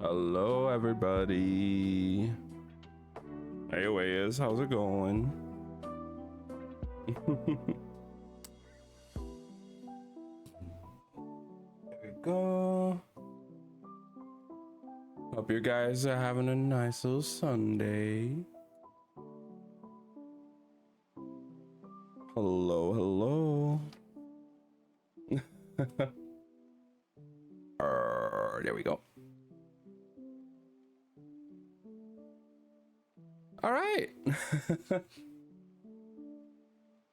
Hello, everybody. Hey, Wiz, how's it going? There we go. Hope you guys are having a nice little Sunday. Hello, hello. There we go. All right.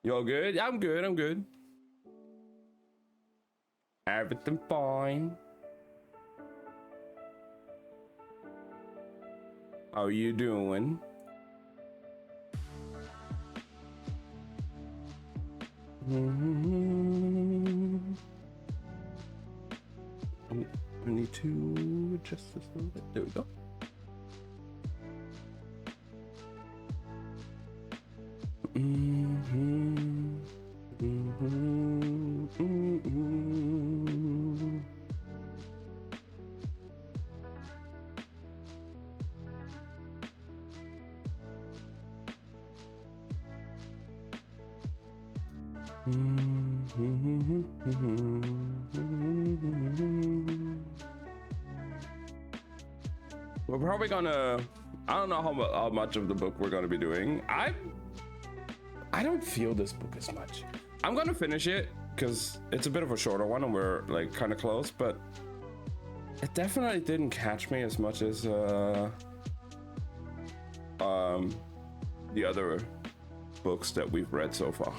You all good? I'm good. I'm good. Everything fine. How you doing? I need to adjust this a little bit. There we go. We're probably gonna, I don't know how much of the book we're gonna be doing. I don't feel this book as much. I'm gonna finish it because it's a bit of a shorter one and we're like kind of close, but it definitely didn't catch me as much as the other books that we've read so far.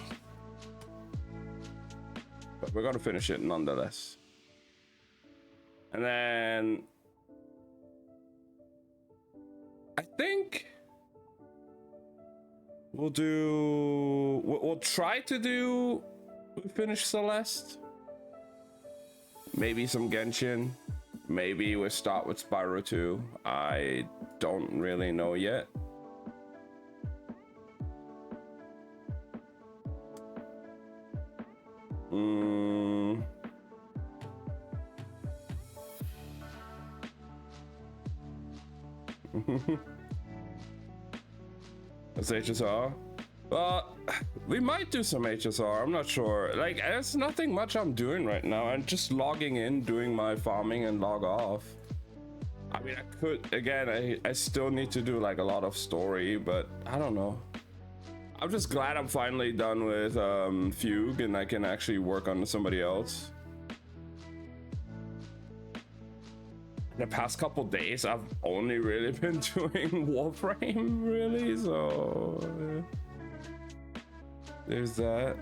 But we're gonna finish it nonetheless. And then I think we'll try to finish Celeste. Maybe some Genshin. Maybe we'll start with Spyro 2. I don't really know yet. That's HSR. We might do some HSR. I'm not sure. Like, there's nothing much I'm doing right now. I'm just logging in, doing my farming, and log off. I mean, I could again. I still need to do like a lot of story, but I don't know. I'm just glad I'm finally done with Fugue, and I can actually work on somebody else. The past couple days I've only really been doing Warframe, really, so there's that.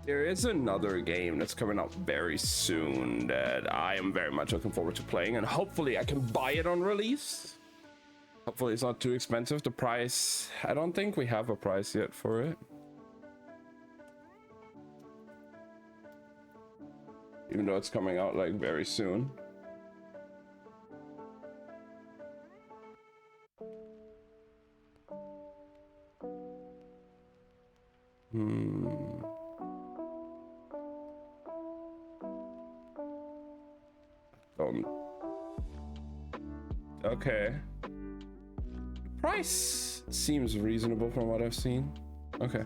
There is another game that's coming out very soon that I am very much looking forward to playing, and hopefully I can buy it on release. Hopefully it's not too expensive. The price, I don't think we have a price yet for it. Even though it's coming out like very soon. Okay. Price seems reasonable from what I've seen. Okay.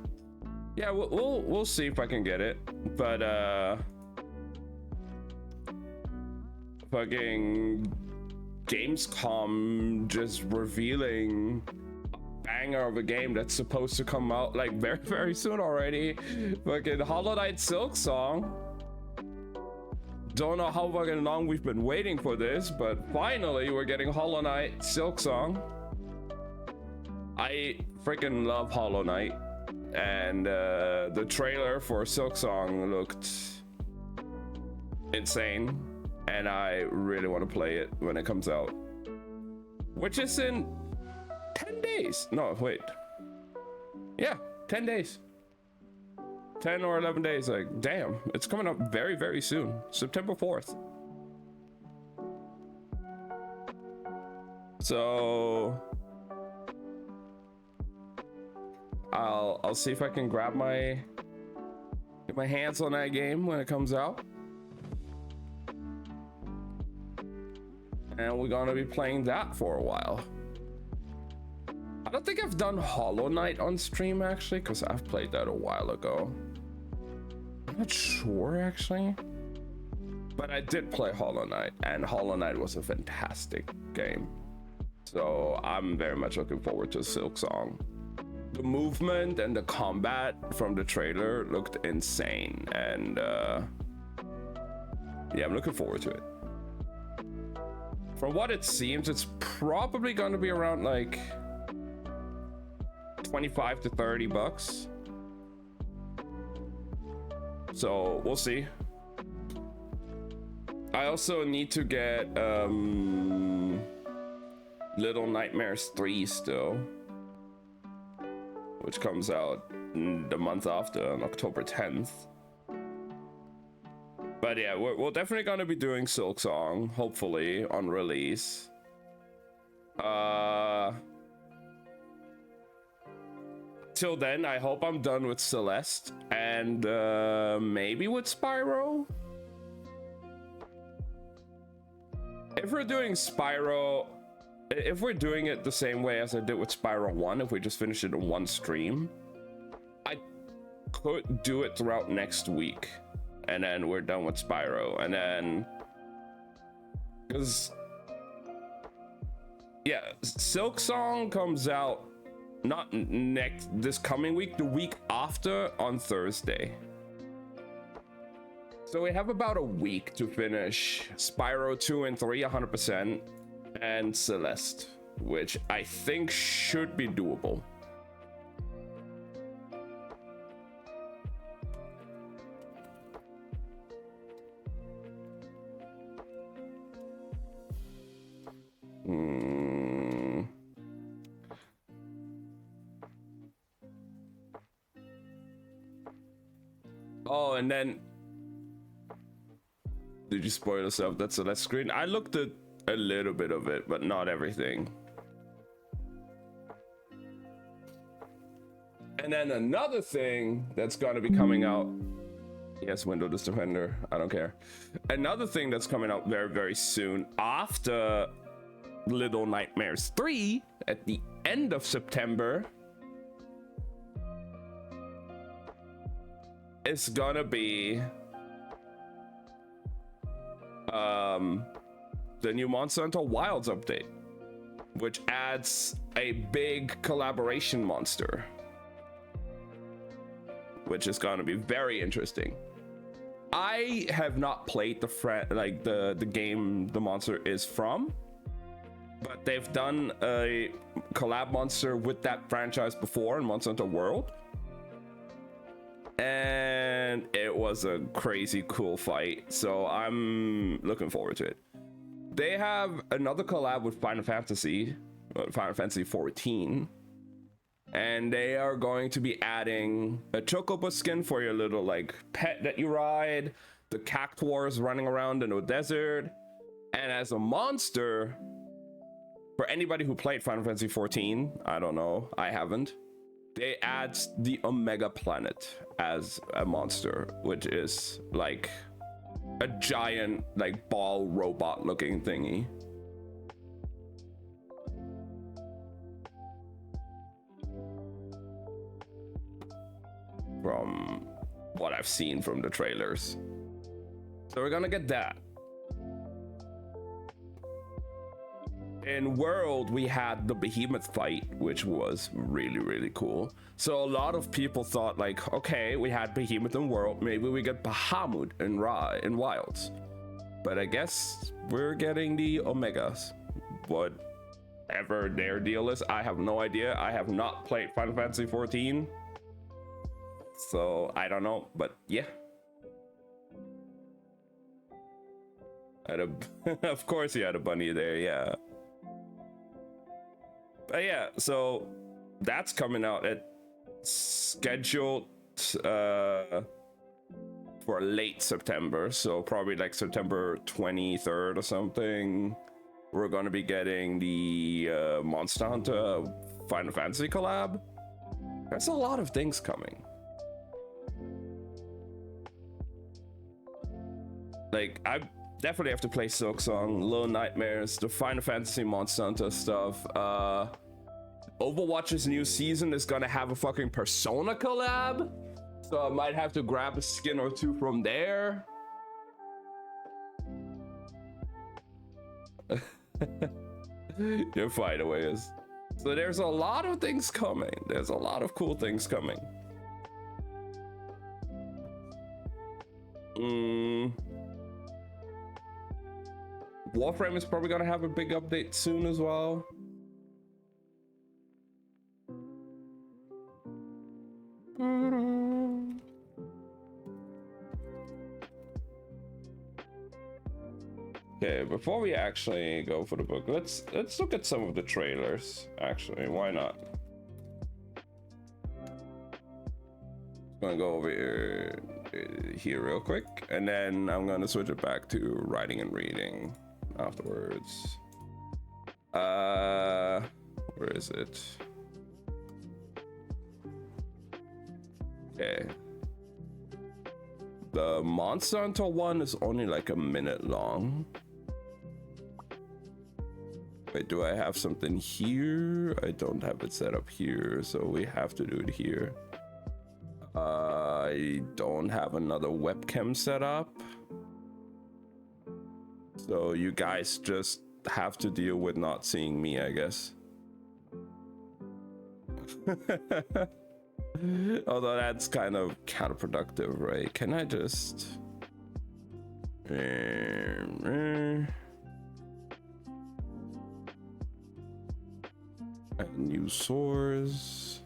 Yeah, we'll see if I can get it, but fucking Gamescom just revealing a banger of a game that's supposed to come out like very soon already. Fucking Hollow Knight Silksong. Don't know how fucking long we've been waiting for this, but finally we're getting Hollow Knight Silksong. I freaking love Hollow Knight, and the trailer for Silksong looked insane, and I really want to play it when it comes out, which is in 10 days. No, wait. Yeah, 10 days. 10 or 11 days. Like, damn, it's coming up very, very soon. September 4th. So I'll see if I can get my hands on that game when it comes out. And we're gonna be playing that for a while. I don't think I've done Hollow Knight on stream actually, because I've played that a while ago. I'm not sure actually, but I did play Hollow Knight, and Hollow Knight was a fantastic game. So I'm very much looking forward to Silksong. The movement and the combat from the trailer looked insane, and yeah, I'm looking forward to it. From what it seems, it's probably going to be around like 25 to 30 bucks. So we'll see. I also need to get Little Nightmares 3 still, which comes out the month after, on October 10th. But yeah, we're definitely gonna be doing Silksong, hopefully, on release. Till then, I hope I'm done with Celeste, and maybe with Spyro? If we're doing Spyro, if we're doing it the same way as I did with Spyro 1, if we just finish it in one stream, I could do it throughout next week, and then we're done with Spyro, and then, because, yeah, Silksong comes out not this coming week, the week after, on Thursday. So we have about a week to finish Spyro 2 and 3 100%, and Celeste, which I think should be doable. Oh, and then did you spoil yourself? That's a left screen. I looked at a little bit of it, but not everything. And then another thing that's gonna be coming out. Yes, Windows Defender. I don't care. Another thing that's coming out very, very soon after Little Nightmares 3 at the end of September is gonna be the new Monster Hunter Wilds update, which adds a big collaboration monster, which is gonna be very interesting. I have not played the game the monster is from, but they've done a collab monster with that franchise before in Monster Hunter World, and it was a crazy cool fight, so I'm looking forward to it. They have another collab with Final Fantasy 14, and they are going to be adding a chocobo skin for your little like pet that you ride, the cactuars running around in the desert, and as a monster, for anybody who played Final Fantasy 14, I don't know, I haven't, they add the Omega Planet as a monster, which is like a giant like ball robot looking thingy. From what I've seen from the trailers. So we're gonna get that. In World, we had the Behemoth fight, which was really, really cool. So a lot of people thought like, okay, we had Behemoth in World, maybe we get Bahamut in Wilds. But I guess we're getting the Omegas. Whatever their deal is, I have no idea. I have not played Final Fantasy 14, so I don't know, but yeah. Of course you had a bunny there, yeah. But yeah, so that's coming out at scheduled for late September, so probably like September 23rd or something. We're gonna be getting the Monster Hunter Final Fantasy collab. There's a lot of things coming. Like, I definitely have to play Silksong, Little Nightmares, the Final Fantasy Monster Hunter stuff. Overwatch's new season is gonna have a fucking Persona collab, so I might have to grab a skin or two from there. Your fight away is. So there's a lot of things coming. There's a lot of cool things coming. Warframe is probably gonna have a big update soon as well. Okay, before we actually go for the book, let's look at some of the trailers. Actually, why not? I'm gonna go over here real quick, and then I'm gonna switch it back to writing and reading afterwards. Where is it? Okay. The Monster Hunter one is only like a minute long. Wait, do I have something here? I don't have it set up here, so we have to do it here. I don't have another webcam set up. So you guys just have to deal with not seeing me, I guess. Although that's kind of counterproductive, right? Can I just... new source.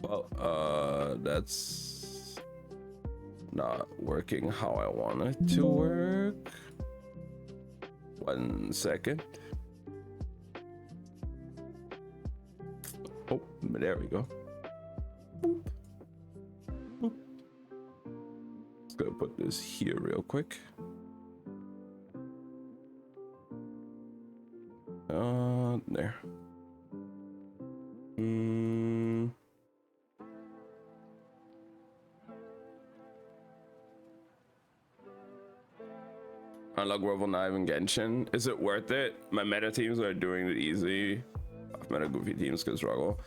Well, that's not working how I want it to work. 1 second. Oh, there we go. Boop. Boop. Just gonna put this here real quick. There. Unlock Level 9 in Genshin. Is it worth it? My meta teams are doing it easy. Meta goofy teams can struggle.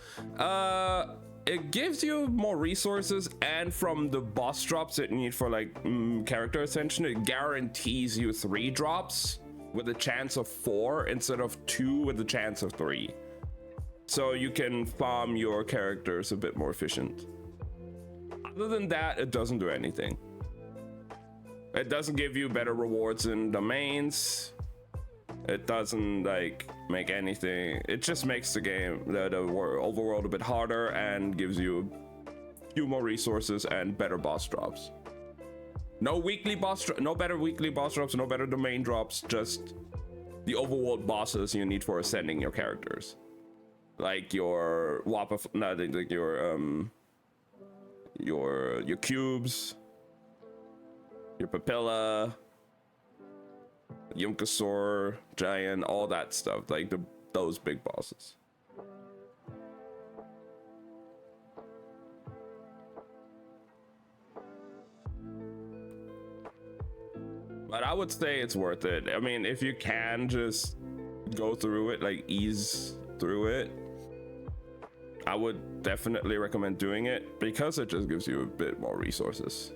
It gives you more resources, and from the boss drops that you need for like character ascension, it guarantees you 3 drops with a chance of 4 instead of 2 with a chance of 3. So you can farm your characters a bit more efficient. Other than that, it doesn't do anything. It doesn't give you better rewards in domains. It doesn't like make anything. It just makes the game, the overworld a bit harder and gives you a few more resources and better boss drops. No weekly no better weekly boss drops, no better domain drops, just the overworld bosses you need for ascending your characters. Like your Wappa, no, like your cubes, your Papilla, Yunkasaur, Giant, all that stuff, like those big bosses. But I would say it's worth it. I mean, if you can just go through it, like ease through it, I would definitely recommend doing it because it just gives you a bit more resources.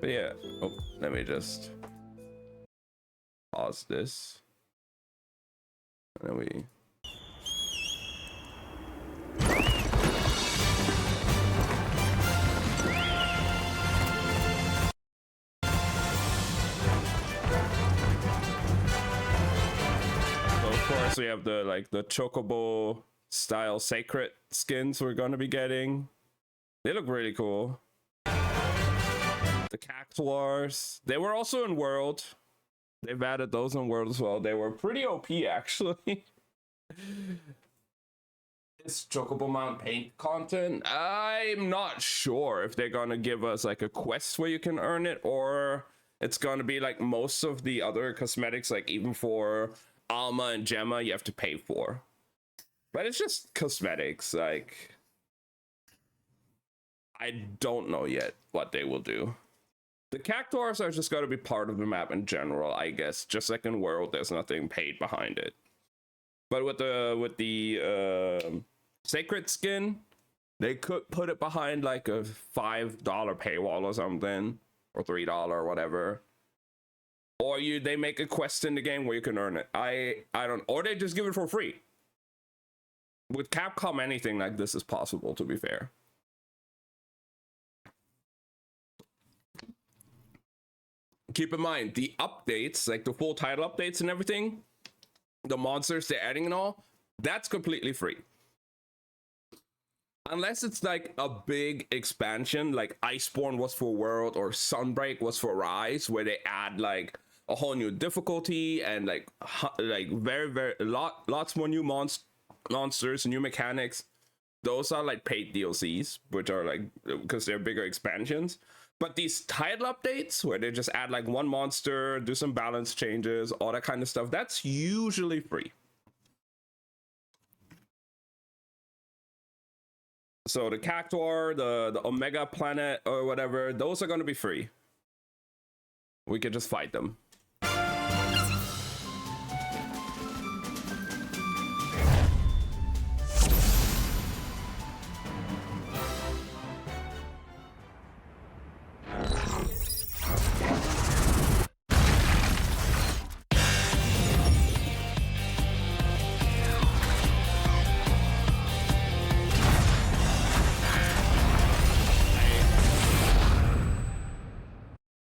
But yeah, oh, let me just pause this. And then we... So of course we have the, like, the Chocobo style sacred skins we're gonna be getting. They look really cool. The Cactuars, they were also in World. They've added those in World as well. They were pretty OP actually. This Chocobo Mount Paint content, I'm not sure if they're gonna give us like a quest where you can earn it, or it's gonna be like most of the other cosmetics, like even for Alma and Gemma, you have to pay for. But it's just cosmetics, like I don't know yet what they will do. The Cactuars are just gonna be part of the map in general, I guess. Just like in World, there's nothing paid behind it. But with the sacred skin, they could put it behind like a $5 paywall or something, or $3 or whatever. Or they make a quest in the game where you can earn it. I don't, or they just give it for free. With Capcom, anything like this is possible, to be fair. Keep in mind, the updates, like the full title updates and everything, the monsters they're adding and all, that's completely free. Unless it's like a big expansion, like Iceborne was for World or Sunbreak was for Rise, where they add like a whole new difficulty and like lots more new monsters, new mechanics. Those are like paid DLCs, which are like, because they're bigger expansions. But these title updates, where they just add like one monster, do some balance changes, all that kind of stuff, that's usually free. So the Cactuar, the Omega Planet or whatever, those are going to be free. We could just fight them.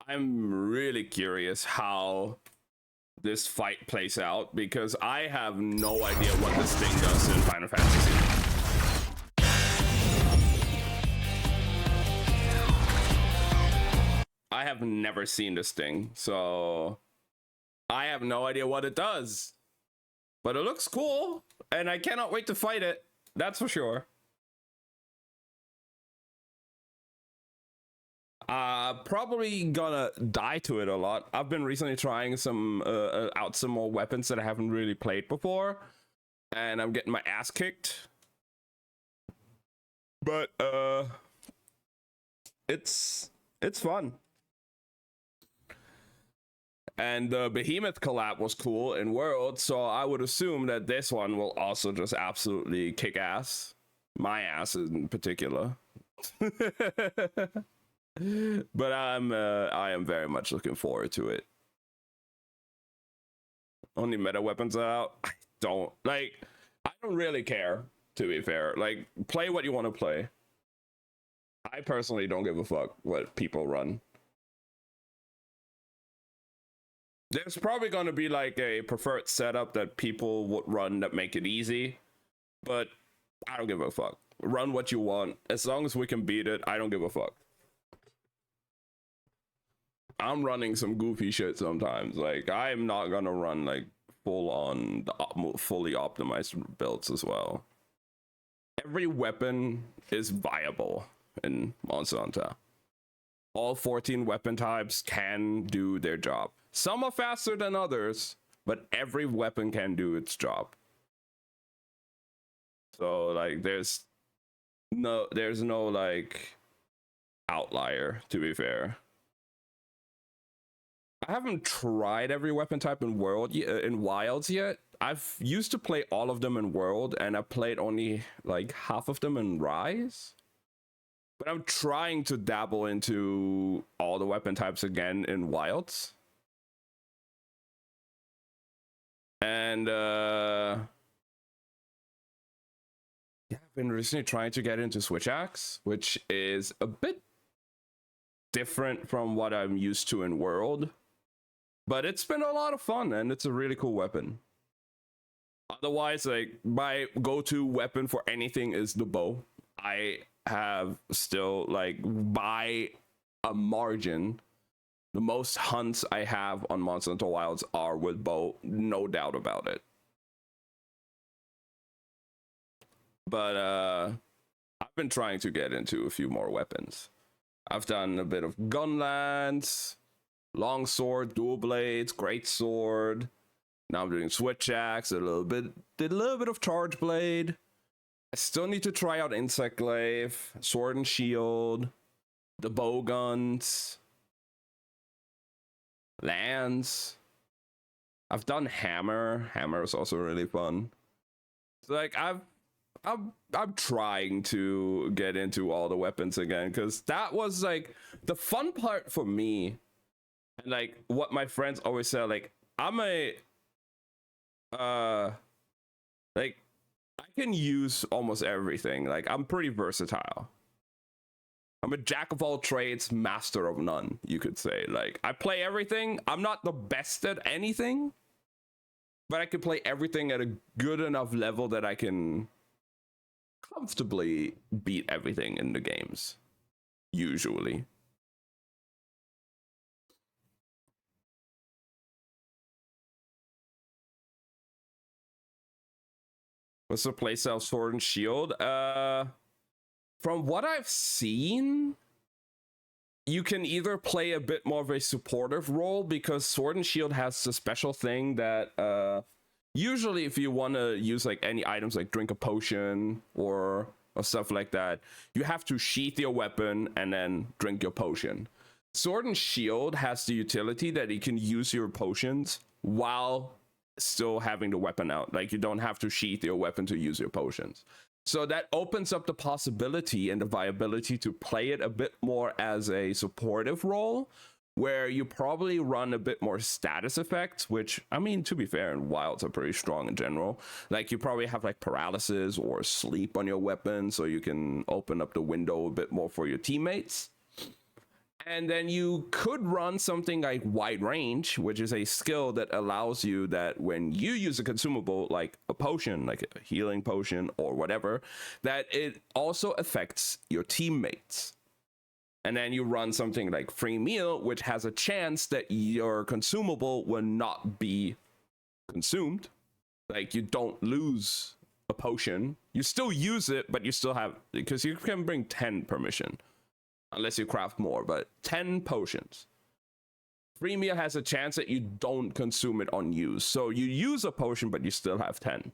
I'm really curious how this fight plays out, because I have no idea what this thing does in Final Fantasy. I have never seen this thing, so I have no idea what it does. But it looks cool, and I cannot wait to fight it. That's for sure. Probably gonna die to it a lot. I've been recently trying out some more weapons that I haven't really played before, and I'm getting my ass kicked. But it's fun. And the Behemoth collab was cool in World, so I would assume that this one will also just absolutely kick ass. My ass in particular. But I am very much looking forward to it. Only meta weapons are out. I don't really care, to be fair. Like, play what you want to play. I personally don't give a fuck what people run. There's probably going to be like a preferred setup that people would run that make it easy, but I don't give a fuck. Run what you want. As long as we can beat it, I don't give a fuck. I'm running some goofy shit sometimes. Like, I'm not gonna run like full on fully optimized builds as well. Every weapon is viable in Monster Hunter. All 14 weapon types can do their job. Some are faster than others, but every weapon can do its job. So like there's no like outlier, to be fair. I haven't tried every weapon type in Wilds yet. I've used to play all of them in World, and I played only like half of them in Rise. But I'm trying to dabble into all the weapon types again in Wilds. And yeah, I've been recently trying to get into Switch Axe, which is a bit different from what I'm used to in World. But it's been a lot of fun, and it's a really cool weapon. Otherwise, like my go-to weapon for anything is the bow. I have still like by a margin the most hunts I have on Monster Hunter Wilds are with bow, no doubt about it. But I've been trying to get into a few more weapons. I've done a bit of gunlance, long sword, dual blades, great sword. Now I'm doing switch axe, did a little bit of charge blade. I still need to try out insect glaive, sword and shield, the bow guns, lance. I've done hammer. Hammer is also really fun. So like I'm trying to get into all the weapons again because that was like the fun part for me, and like what my friends always say. Like I'm a like I can use almost everything. Like I'm pretty versatile. I'm a jack of all trades, master of none, you could say. Like I play everything. I'm not the best at anything, but I can play everything at a good enough level that I can comfortably beat everything in the games. Usually. What's the playstyle of Sword and Shield? From what I've seen, you can either play a bit more of a supportive role because Sword and Shield has the special thing that usually if you want to use like any items like drink a potion or stuff like that, you have to sheath your weapon and then drink your potion. Sword and Shield has the utility that you can use your potions while still having the weapon out. Like you don't have to sheath your weapon to use your potions. So that opens up the possibility and the viability to play it a bit more as a supportive role, where you probably run a bit more status effects, which I mean, to be fair, in wilds are pretty strong in general. Like you probably have like paralysis or sleep on your weapon, so you can open up the window a bit more for your teammates. And then you could run something like wide range, which is a skill that allows you that when you use a consumable like a potion, like a healing potion or whatever, that it also affects your teammates. And then you run something like free meal, which has a chance that your consumable will not be consumed. Like you don't lose a potion. You still use it, but you still have, because you can bring 10 per mission unless you craft more, but 10 potions. Free meal has a chance that you don't consume it on use. So you use a potion, but you still have 10.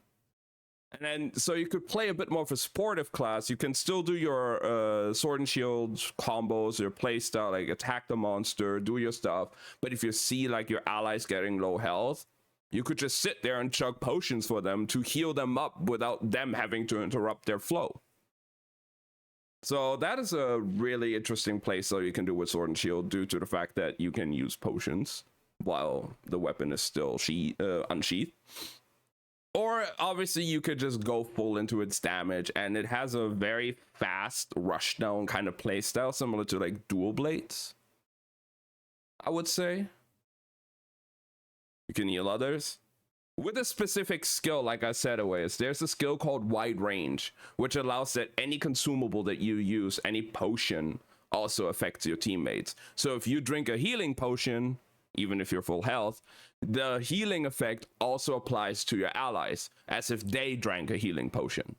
And then, so you could play a bit more of a supportive class. You can still do your sword and shield combos, your play style, like attack the monster, do your stuff. But if you see like your allies getting low health, you could just sit there and chug potions for them to heal them up without them having to interrupt their flow. So that is a really interesting playstyle you can do with Sword and Shield due to the fact that you can use potions while the weapon is still unsheathed. Or obviously you could just go full into its damage, and it has a very fast rushdown kind of playstyle similar to like dual blades, I would say. You can heal others with a specific skill. Like I said, there's a skill called wide range, which allows that any consumable that you use, any potion, also affects your teammates. So if you drink a healing potion, even if you're full health, the healing effect also applies to your allies as if they drank a healing potion.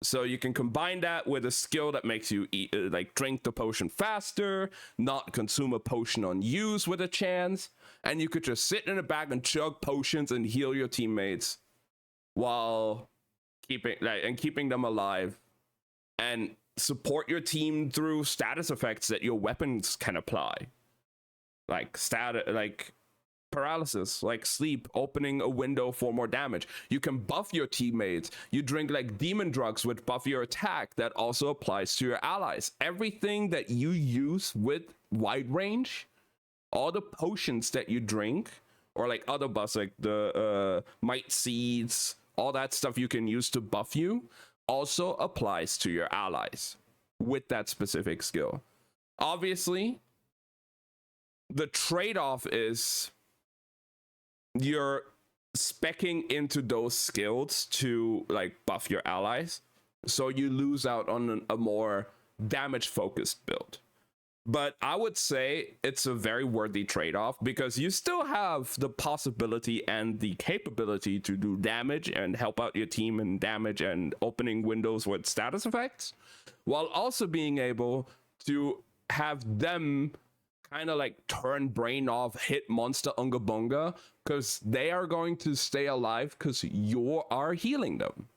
So you can combine that with a skill that makes you like drink the potion faster, not consume a potion on use with a chance, and you could just sit in the back and chug potions and heal your teammates while keeping them alive, and support your team through status effects that your weapons can apply, like paralysis, like sleep, opening a window for more damage. You can buff your teammates. You drink like demon drugs which buff your attack, that also applies to your allies. Everything that you use with wide range, all the potions that you drink, or like other buffs like the might seeds, all that stuff you can use to buff you, also applies to your allies with that specific skill. Obviously, the trade-off is specking into those skills to like buff your allies, so you lose out on a more damage focused build. But I would say it's a very worthy trade-off because you still have the possibility and the capability to do damage and help out your team in damage and opening windows with status effects, while also being able to have them kind of like turn brain off, hit monster unga bunga, because they are going to stay alive because you are healing them.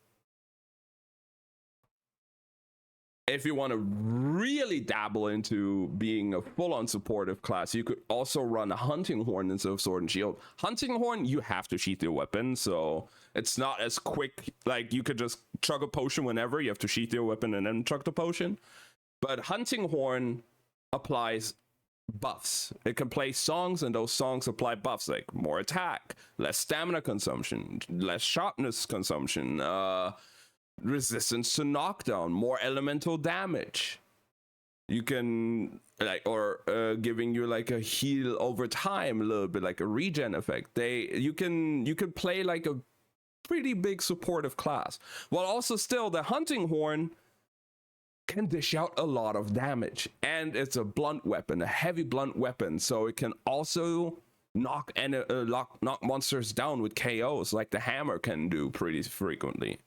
If you want to really dabble into being a full-on supportive class, you could also run a Hunting Horn instead of Sword and Shield. Hunting Horn, you have to sheath your weapon, so it's not as quick. Like, you could just chug a potion whenever. You have to sheath your weapon and then chug the potion. But Hunting Horn applies buffs. It can play songs, and those songs apply buffs, like more attack, less stamina consumption, less sharpness consumption, resistance to knockdown, more elemental damage. You can like, or giving you like a heal over time a little bit, like a regen effect. You can play like a pretty big supportive class, while also still the Hunting Horn can dish out a lot of damage, and it's a blunt weapon, a heavy blunt weapon, so it can also knock monsters down with KOs like the hammer can do pretty frequently,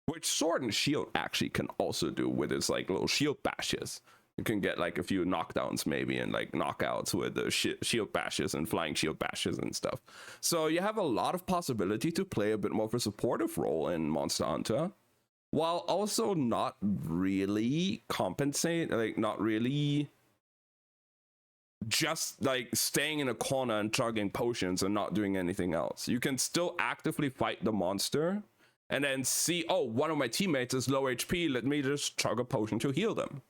which Sword and Shield actually can also do with its like little shield bashes. You can get like a few knockdowns maybe and like knockouts with the shield bashes and flying shield bashes and stuff. So you have a lot of possibility to play a bit more of a supportive role in Monster Hunter, while also not really not really just like staying in a corner and chugging potions and not doing anything else. You can still actively fight the monster and then see, oh, one of my teammates is low HP, let me just chug a potion to heal them.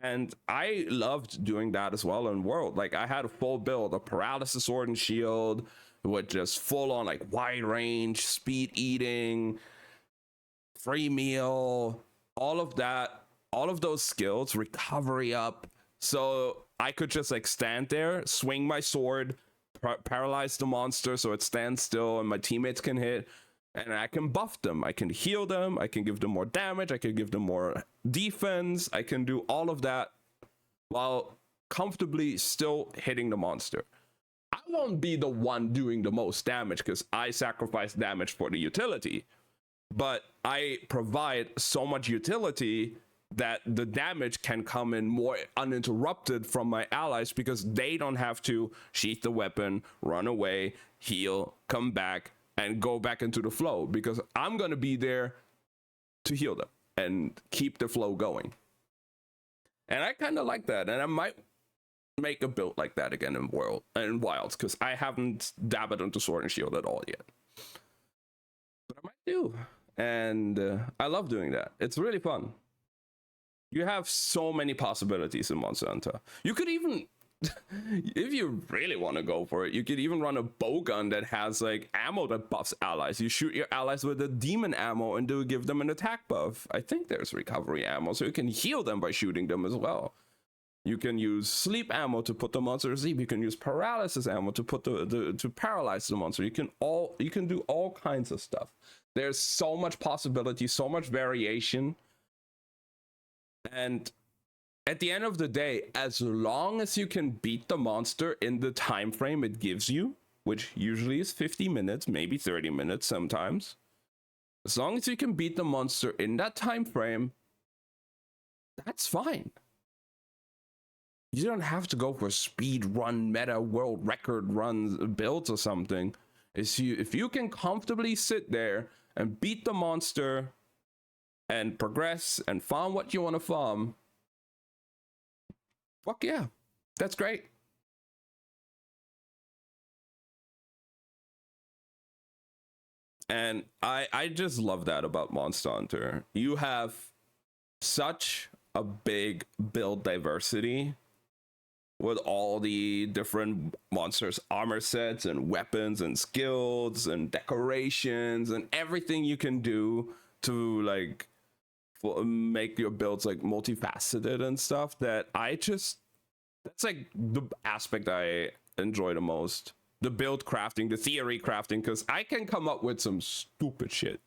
And I loved doing that as well in World. Like, I had a full build, a Paralysis Sword and Shield, with just full on like wide range, speed eating, free meal, all of that, all of those skills, recovery up. So I could just like stand there, swing my sword, paralyze the monster so it stands still and my teammates can hit, and I can buff them, I can heal them, I can give them more damage, I can give them more defense, I can do all of that while comfortably still hitting the monster. I won't be the one doing the most damage because I sacrifice damage for the utility, but I provide so much utility that the damage can come in more uninterrupted from my allies because they don't have to sheath the weapon, run away, heal, come back, and go back into the flow, because I'm going to be there to heal them and keep the flow going. And I kind of like that, and I might make a build like that again in Wilds, because I haven't dabbled into Sword and Shield at all yet. But I might do, and I love doing that. It's really fun. You have so many possibilities in Monster Hunter. You could even, if you really want to go for it, you could even run a bowgun that has like ammo that buffs allies. You shoot your allies with a demon ammo and give them an attack buff. I think there's recovery ammo, so you can heal them by shooting them as well. You can use sleep ammo to put the monster to sleep. You can use paralysis ammo to put to paralyze the monster. You can do all kinds of stuff. There's so much possibility, so much variation. And at the end of the day, as long as you can beat the monster in the time frame it gives you, which usually is 50 minutes, maybe 30 minutes sometimes, as long as you can beat the monster in that time frame, that's fine. You don't have to go for speed run, meta world record runs, builds or something. If you can comfortably sit there and beat the monster and progress and farm what you want to farm, fuck yeah, that's great. And I just love that about Monster Hunter. You have such a big build diversity with all the different monsters' armor sets and weapons and skills and decorations and everything you can do to like make your builds like multifaceted and stuff. That's like the aspect I enjoy the most the build crafting, the theory crafting, because I can come up with some stupid shit.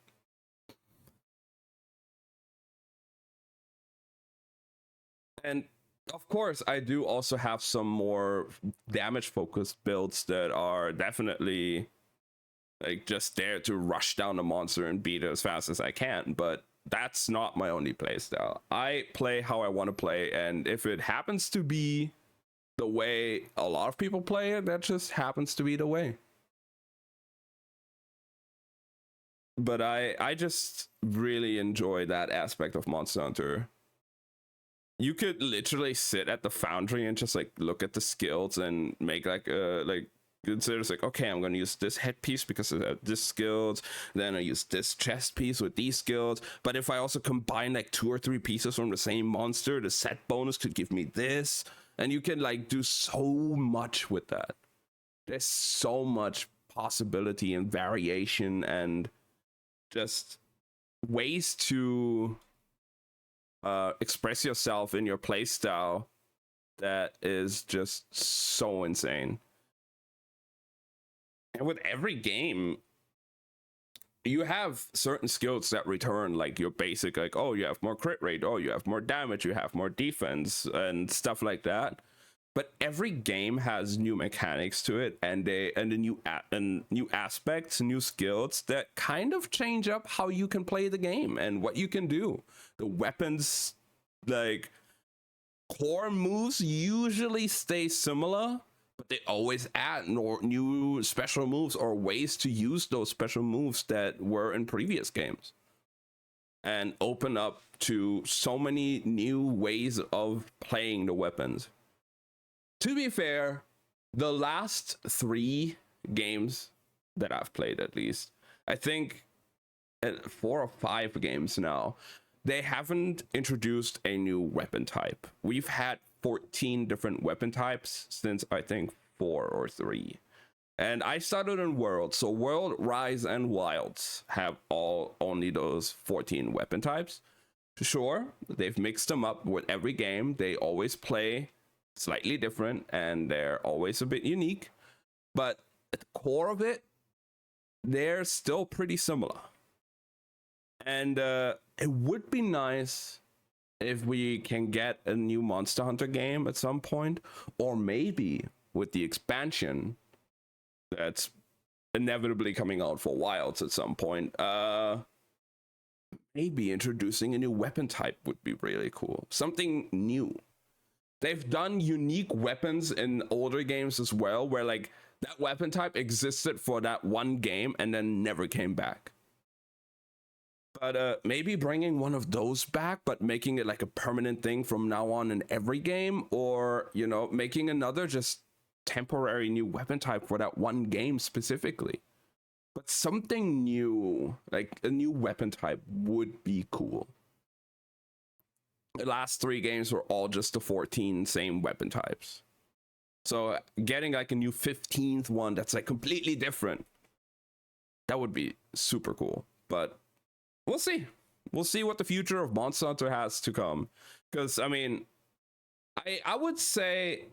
And of course, I do also have some more damage focused builds that are definitely like just there to rush down the monster and beat it as fast as I can. But that's not my only playstyle. I play how I want to play, and if it happens to be the way a lot of people play it, that just happens to be the way. But I just really enjoy that aspect of Monster Hunter. You could literally sit at the foundry and just like look at the skills and make like consider like, okay, I'm gonna use this headpiece because of this skills, then I use this chest piece with these skills. But if I also combine like 2 or 3 pieces from the same monster, the set bonus could give me this. And you can like do so much with that. There's so much possibility and variation and just ways to express yourself in your playstyle that is just so insane. And with every game, you have certain skills that return, like your basic, like, oh, you have more crit rate, oh, you have more damage, you have more defense, and stuff like that. But every game has new mechanics to it, and the new aspects, new skills that kind of change up how you can play the game and what you can do. The weapons, like core moves, usually stay similar, but they always add new special moves or ways to use those special moves that were in previous games, and open up to so many new ways of playing the weapons. To be fair, the last 3 games that I've played, at least, I think 4 or 5 games now, they haven't introduced a new weapon type. We've had 14 different weapon types since I think 4 or 3. And I started in World, so World, Rise, and Wilds have only those 14 weapon types. Sure, they've mixed them up with every game. They always play slightly different and they're always a bit unique, but at the core of it, they're still pretty similar. And it would be nice if we can get a new Monster Hunter game at some point, or maybe with the expansion that's inevitably coming out for Wilds at some point, maybe introducing a new weapon type would be really cool. Something new. They've done unique weapons in older games as well, where like that weapon type existed for that one game and then never came back. But maybe bringing one of those back, but making it like a permanent thing from now on in every game, or, you know, making another just temporary new weapon type for that one game specifically. But something new, like a new weapon type, would be cool. The last 3 games were all just the 14 same weapon types. So getting like a new 15th one that's like completely different, that would be super cool. But we'll see. We'll see what the future of Monster Hunter has to come. Because, I mean, I would say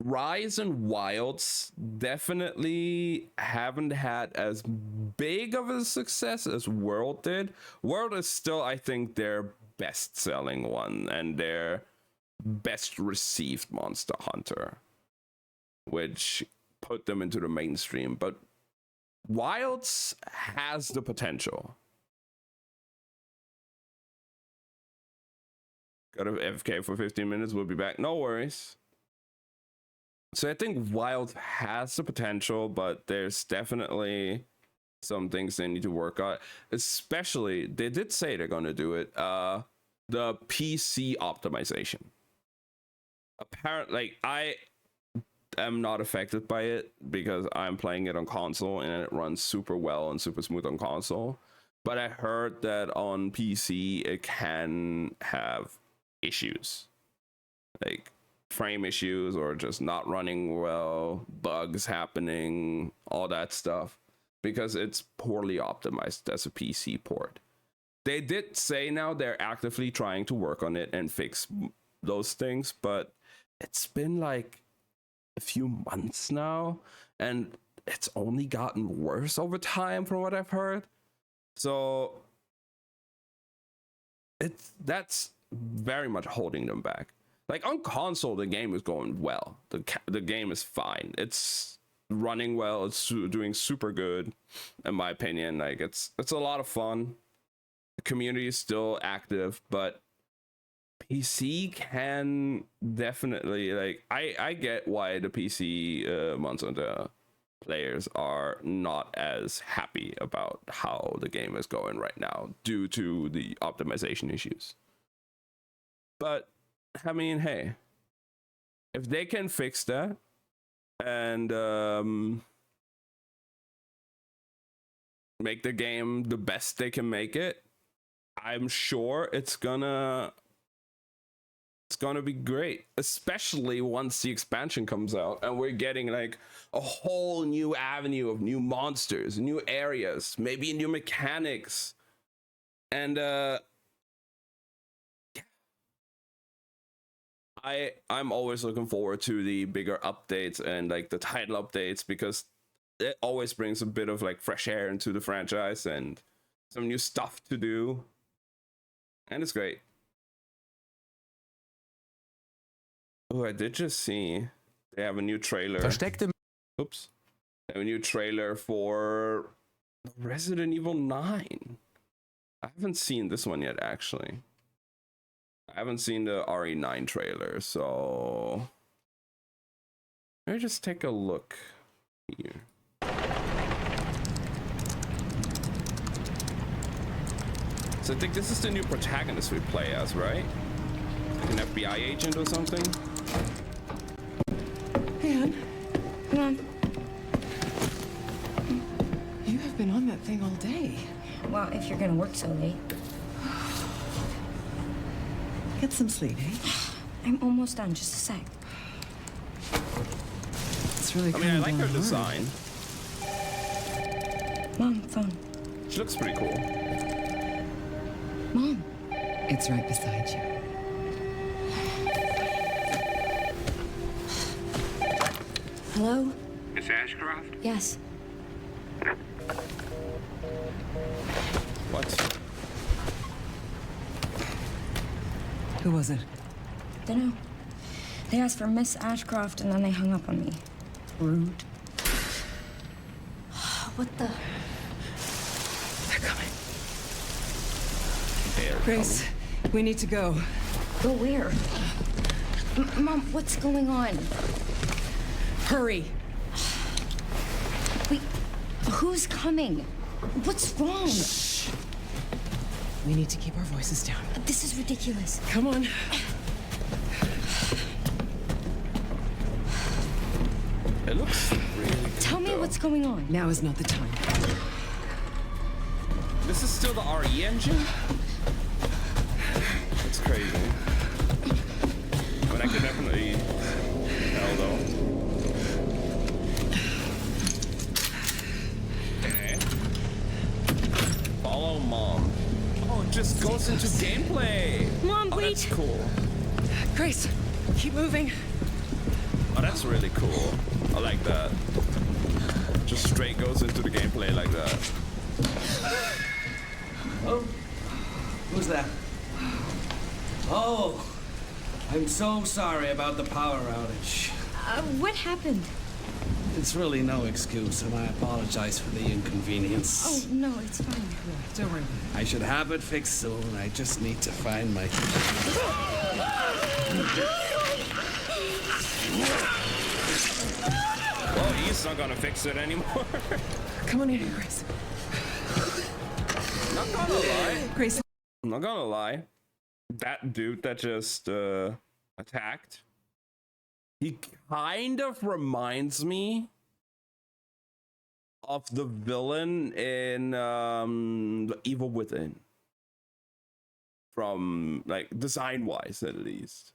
Rise and Wilds definitely haven't had as big of a success as World did. World is still, I think, their best-selling one and their best received Monster Hunter, which put them into the mainstream. But Wilds has the potential. Got to FK for 15 minutes. We'll be back. No worries. So I think Wild has the potential, but there's definitely some things they need to work on. Especially, they did say they're going to do it. The PC optimization. Apparently, like, I am not affected by it because I'm playing it on console and it runs super well and super smooth on console. But I heard that on PC it can have issues, like frame issues or just not running well, bugs happening, all that stuff, because it's poorly optimized as a PC port. They did say now they're actively trying to work on it and fix those things, but it's been like a few months now, and it's only gotten worse over time from what I've heard. So that's very much holding them back. Like on console, the game is going well. The game is fine. It's running well. It's doing super good, in my opinion. Like it's a lot of fun. The community is still active, but PC can definitely, like, I get why the PC Monster players are not as happy about how the game is going right now due to the optimization issues. But I mean, hey, if they can fix that and make the game the best they can make it, I'm sure it's gonna be great, especially once the expansion comes out and we're getting like a whole new avenue of new monsters, new areas, maybe new mechanics. And I'm always looking forward to the bigger updates and like the title updates, because it always brings a bit of like fresh air into the franchise and some new stuff to do, and it's great. Oh, I did just see they have a new trailer. Oops. They have a new trailer for Resident Evil 9. I haven't seen this one yet, actually. I haven't seen the RE9 trailer, so let me just take a look here. So I think this is the new protagonist we play as, right? Like an FBI agent or something? Anne, Come on. you have been on that thing all day. Well, if you're gonna work so late. Get some sleep, eh? I'm almost done, just a sec. It's really I mean, I like her hard. design. Mom, phone. She looks pretty cool. Mom. It's right beside you. Hello? Miss Ashcroft? Yes. What? Who was it? Dunno. They asked for Miss Ashcroft and then they hung up on me. Rude. What the? They're coming. They're Grace, we need to go. Go where? Mom, what's going on? Hurry. Wait, who's coming? What's wrong? We need to keep our voices down. This is ridiculous. Come on. It looks really good. Tell me though. what's going on. Now is not the time. This is still the RE engine? It's crazy. But I could definitely tell though. Okay. Follow mom. Oh, it just goes into gameplay. Mom, Oh, wait. that's cool. Grace, keep moving. Oh, that's really cool. I like that. Just straight goes into the gameplay like that. Oh, who's that? Oh, I'm so sorry about the power outage. What happened? It's really no excuse, and I apologize for the inconvenience. Oh, no, it's fine. Don't worry. I should have it fixed soon. I just need to find my... Well, he's not gonna fix it anymore. Come on in here, Grace. Not gonna lie. Grace, I'm not gonna lie. That dude that just attacked, he kind of reminds me of the villain in The Evil Within. From like design wise at least.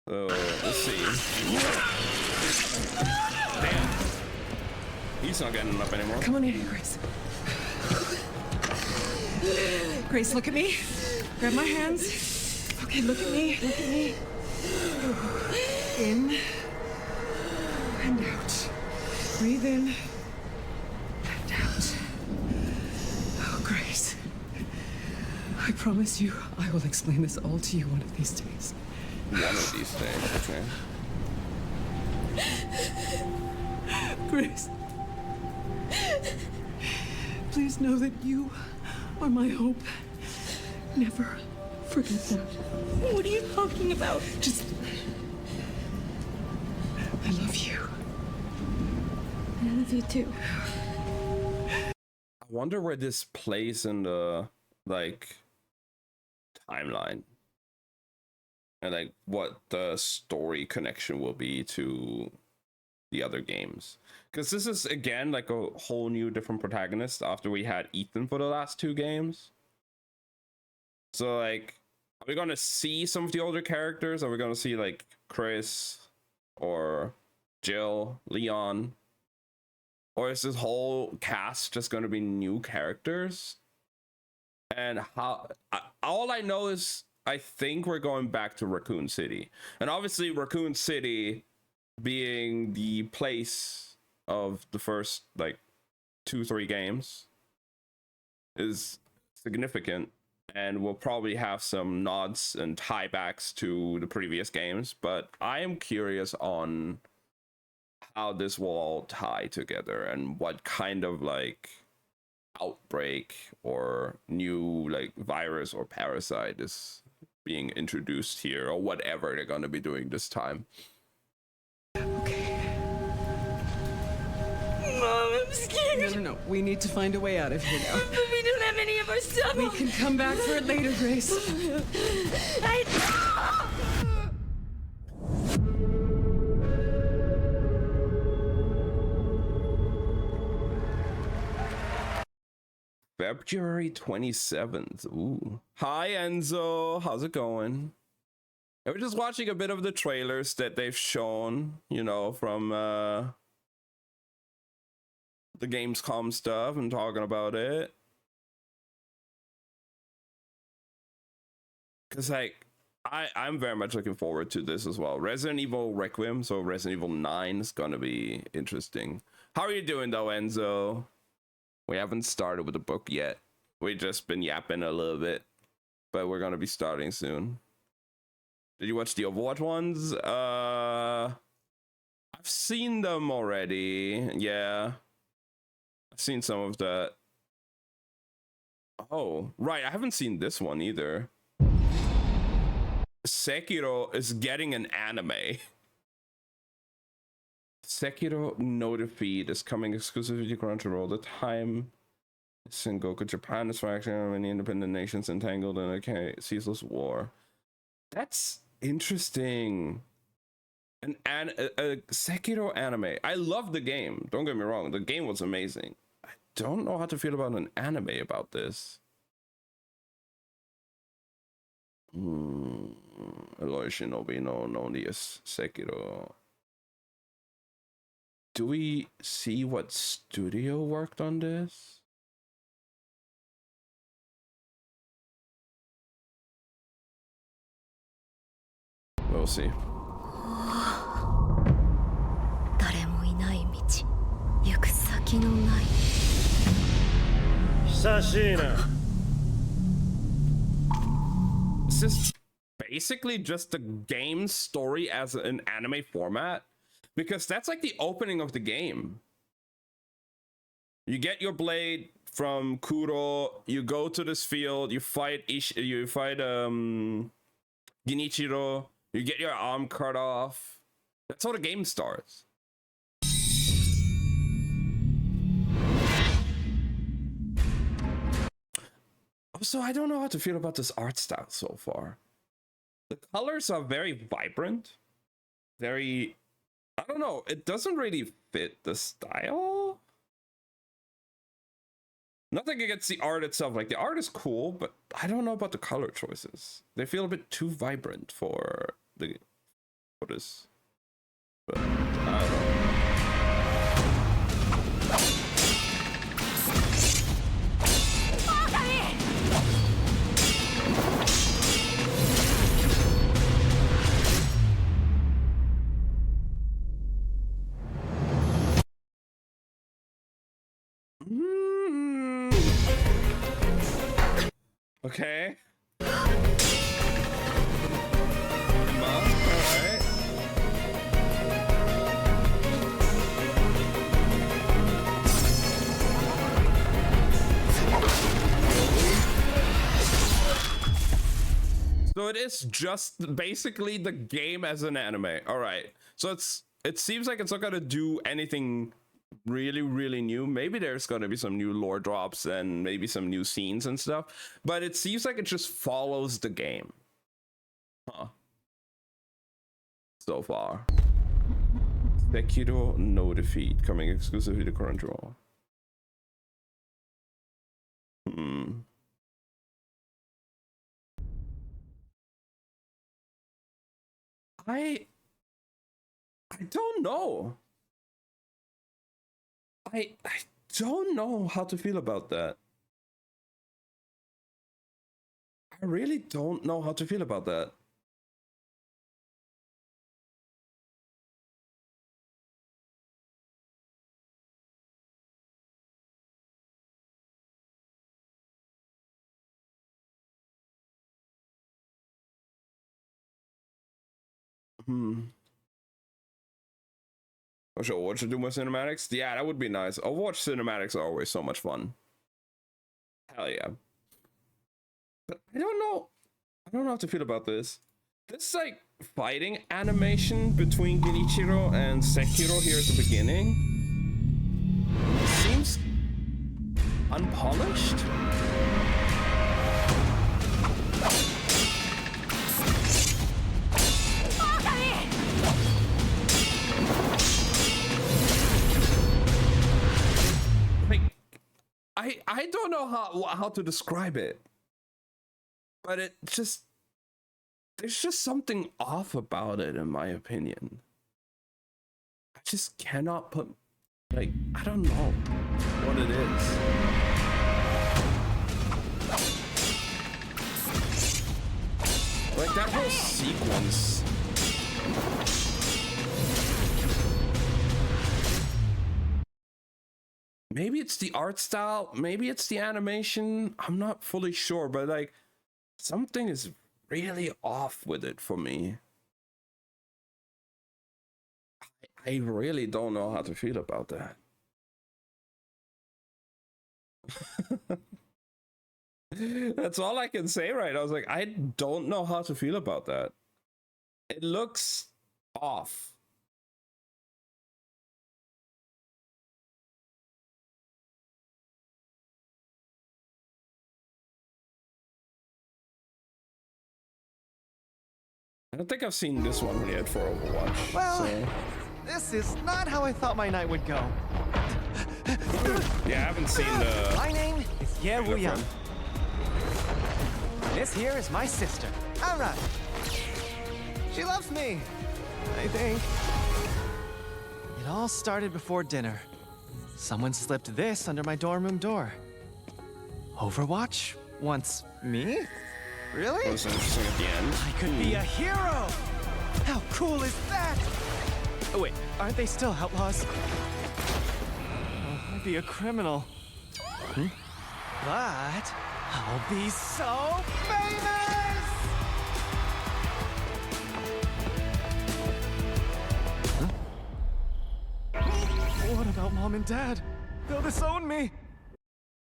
So let's see. Damn. He's not getting up anymore. come on in here, Grace. Grace, look at me. Grab my hands. Okay, look at me. Look at me. In. Breathe in and out. Oh, Grace. I promise you, I will explain this all to you one of these days. One of these days, okay. Grace. Please know that you are my hope. Never forget that. What are you talking about? Just... I love you. I love you too. I wonder where this plays in the, like, timeline. And, like, what the story connection will be to the other games. Because this is, again, like a whole new different protagonist after we had Ethan for the last two games. So, like, are we going to see some of the older characters? Are we going to see, like, Chris or Jill, Leon? Or is this whole cast just going to be new characters? And how... all I know is I think we're going back to Raccoon City. And obviously Raccoon City being the place of the first, like, 2-3 games is significant. And we'll probably have some nods and tiebacks to the previous games. But I am curious on how this will all tie together and what kind of, like, outbreak or new, like, virus or parasite is being introduced here, or whatever they're going to be doing this time. Okay. Mom, I'm scared. No. We need to find a way out of here now. But we don't have any of our stuff. We can come back for it later, Grace. February 27th. Ooh. Hi, Enzo. How's it going? I was just watching a bit of the trailers that they've shown, you know, from the Gamescom stuff and talking about it. Because, like, I'm very much looking forward to this as well. Resident Evil Requiem, so Resident Evil 9 is going to be interesting. How are you doing, though, Enzo? We haven't started with the book yet. We've just been yapping a little bit, but we're gonna be starting soon. Did you watch the Overwatch ones? I've seen them already. Yeah, I've seen some of that. Oh, right. I haven't seen this one either. Sekiro is getting an anime. Sekiro No Defeat is coming exclusively to Crunchyroll. The time is in Goku. Japan is fracturing many independent nations entangled in a ceaseless war. That's interesting. A Sekiro anime. I love the game. Don't get me wrong. The game was amazing. I don't know how to feel about an anime about this. Eloy Shinobi no as Sekiro. Do we see what studio worked on this? We'll see. 誰もいない道、行く先のない。久しいな。 Is this basically just the game story as an anime format? Because that's like the opening of the game. You get your blade from Kuro, you go to this field, you fight Genichiro, you get your arm cut off. That's how the game starts. Also, I don't know how to feel about this art style so far. The colors are very vibrant, very... I don't know, it doesn't really fit the style. Nothing against the art itself, like the art is cool, but I don't know about the color choices. They feel a bit too vibrant for this. But I don't know. Hmm. Okay. Alright. So it is just basically the game as an anime. All right. So it seems like it's not gonna do anything really new. Maybe there's gonna be some new lore drops and maybe some new scenes and stuff. But it seems like it just follows the game. Huh. So far. Sekiro No Defeat coming exclusively to Crunchyroll. I don't know. I don't know how to feel about that. I really don't know how to feel about that. I should Overwatch to do more cinematics. Yeah, that would be nice. Overwatch cinematics are always so much fun. Hell yeah. But I don't know how to feel about this. This like fighting animation between Genichiro and Sekiro here at the beginning seems unpolished. Like, I don't know how to describe it, but it just there's just something off about it in my opinion. I just cannot put like I don't know what it is. Like that whole sequence. Maybe it's the art style, maybe it's the animation. I'm not fully sure, but like something is really off with it for me. I really don't know how to feel about that. That's all I can say, right? I was like, I don't know how to feel about that. It looks off. I don't think I've seen this one yet for Overwatch. Well, so. this is not how I thought my night would go. Yeah, I haven't seen the. My name is Yeruya. friend. This here is my sister, Ara. She loves me, I think. It all started before dinner. Someone slipped this under my dorm room door. Overwatch wants me? Really? That was interesting at the end. I could be a hero! How cool is that? Oh, wait, aren't they still outlaws? I'd be a criminal. But I'll be so famous! What about Mom and Dad? They'll disown me!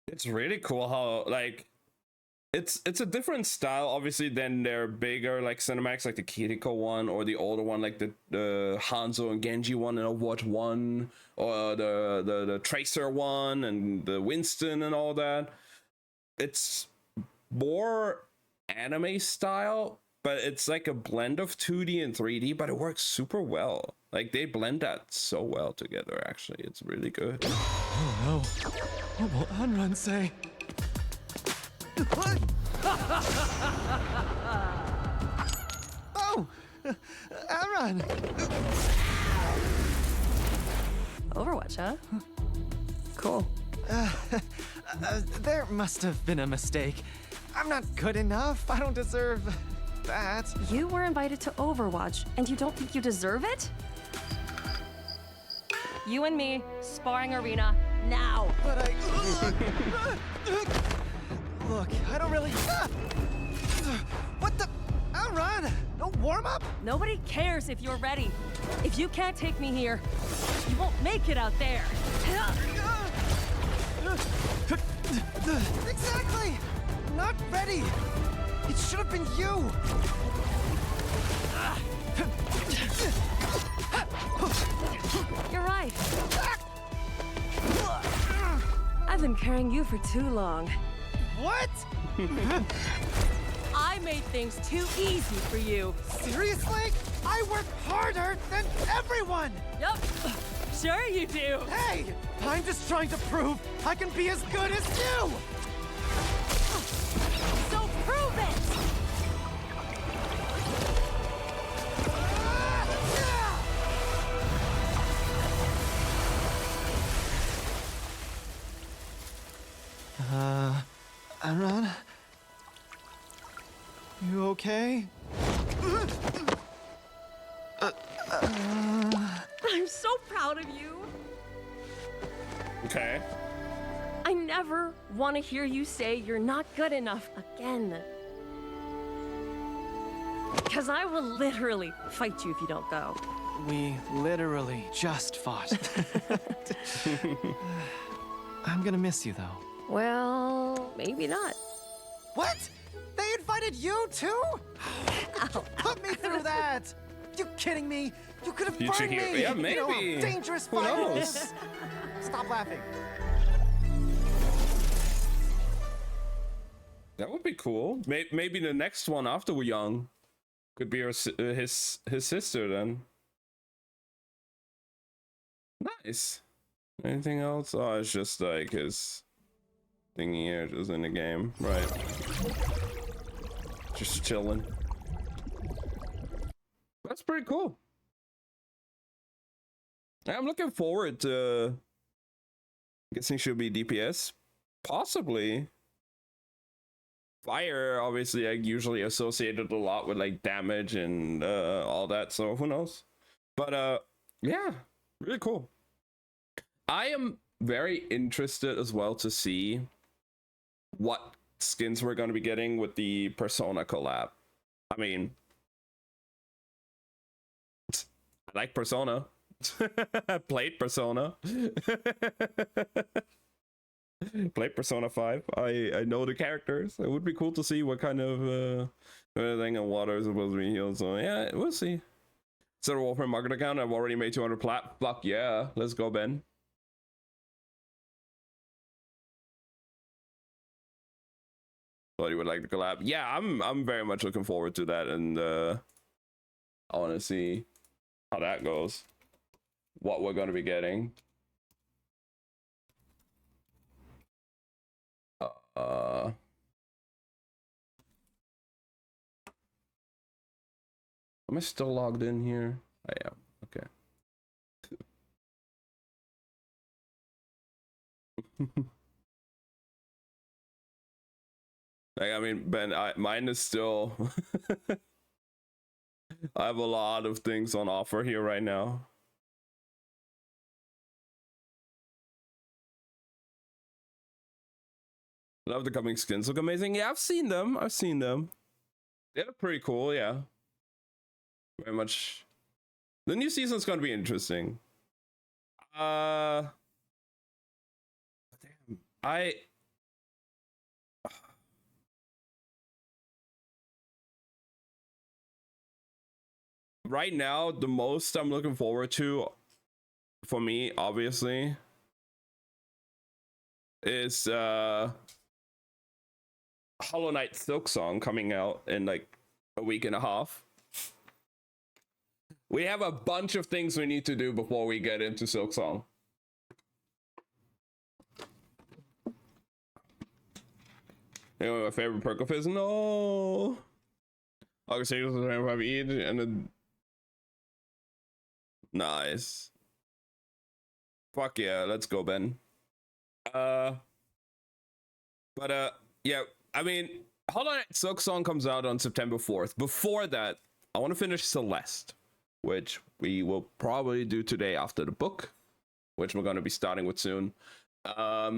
It's really cool how like it's a different style obviously than their bigger like cinematics like the Kiriko one or the older one like the Hanzo and Genji one in Overwatch 1 or the Tracer one and the Winston and all that. It's more anime style, but it's like a blend of 2D and 3D, but it works super well. Like they blend that so well together actually. It's really good. Oh no. What will Anran say? Oh! Anran! Overwatch, huh? Cool. There must have been a mistake. I'm not good enough. I don't deserve that. You were invited to Overwatch, and you don't think you deserve it? You and me, sparring arena, now. But I... Look, I don't really... What the... Outrun! No warm-up? Nobody cares if you're ready. If you can't take me here, you won't make it out there. Exactly! Not ready! It should have been you! You're right. I've been carrying you for too long. What? I made things too easy for you. Seriously? I work harder than everyone! Yup. Sure you do. Hey! I'm just trying to prove I can be as good as you! So prove it! Amran? You okay? I'm so proud of you. Okay. I never want to hear you say you're not good enough again. Because I will literally fight you if you don't go. We literally just fought. I'm gonna miss you, though. Well, maybe not. What? They invited you too? Put me through that! You kidding me? You could have You burned should hear- me! yeah, You know, maybe. a dangerous Who fight! knows? Stop laughing. That would be cool. Maybe the next one after we're young could be his sister then. Nice. Anything else? Oh, it's just like his thingy here, just in the game, right? Just chilling. That's pretty cool. I'm looking forward to. Guessing she'll be DPS, possibly. Fire, obviously, like usually associated a lot with like damage and all that. So who knows? But yeah, really cool. I am very interested as well to see what skins we're going to be getting with the Persona collab. I mean, I like Persona. I played Persona. Played Persona 5. I know the characters. It would be cool to see what kind of thing and water is supposed to be healed. So yeah, we'll see. So the Wolfram market account, I've already made 200 plat. Fuck yeah, let's go, Ben. Thought you would like the collab. Yeah, I'm very much looking forward to that, and I want to see how that goes. What we're going to be getting. Am I still logged in here? I am. Okay. Like, I mean, Ben, mine is still. I have a lot of things on offer here right now. Love the coming skins. Look amazing. Yeah, I've seen them. They're pretty cool, yeah. Very much. The new season's gonna be interesting. Damn. Right now, the most I'm looking forward to, for me, obviously, is Hollow Knight Silksong coming out in like a week and a half. We have a bunch of things we need to do before we get into Silksong. You know, my favorite perk of his? No. August 8th, each, and then. Nice. Fuck yeah, let's go, Ben. Yeah, I mean, Hollow Knight Silksong comes out on September 4th. Before that, I want to finish Celeste, which we will probably do today after the book, which we're going to be starting with soon. I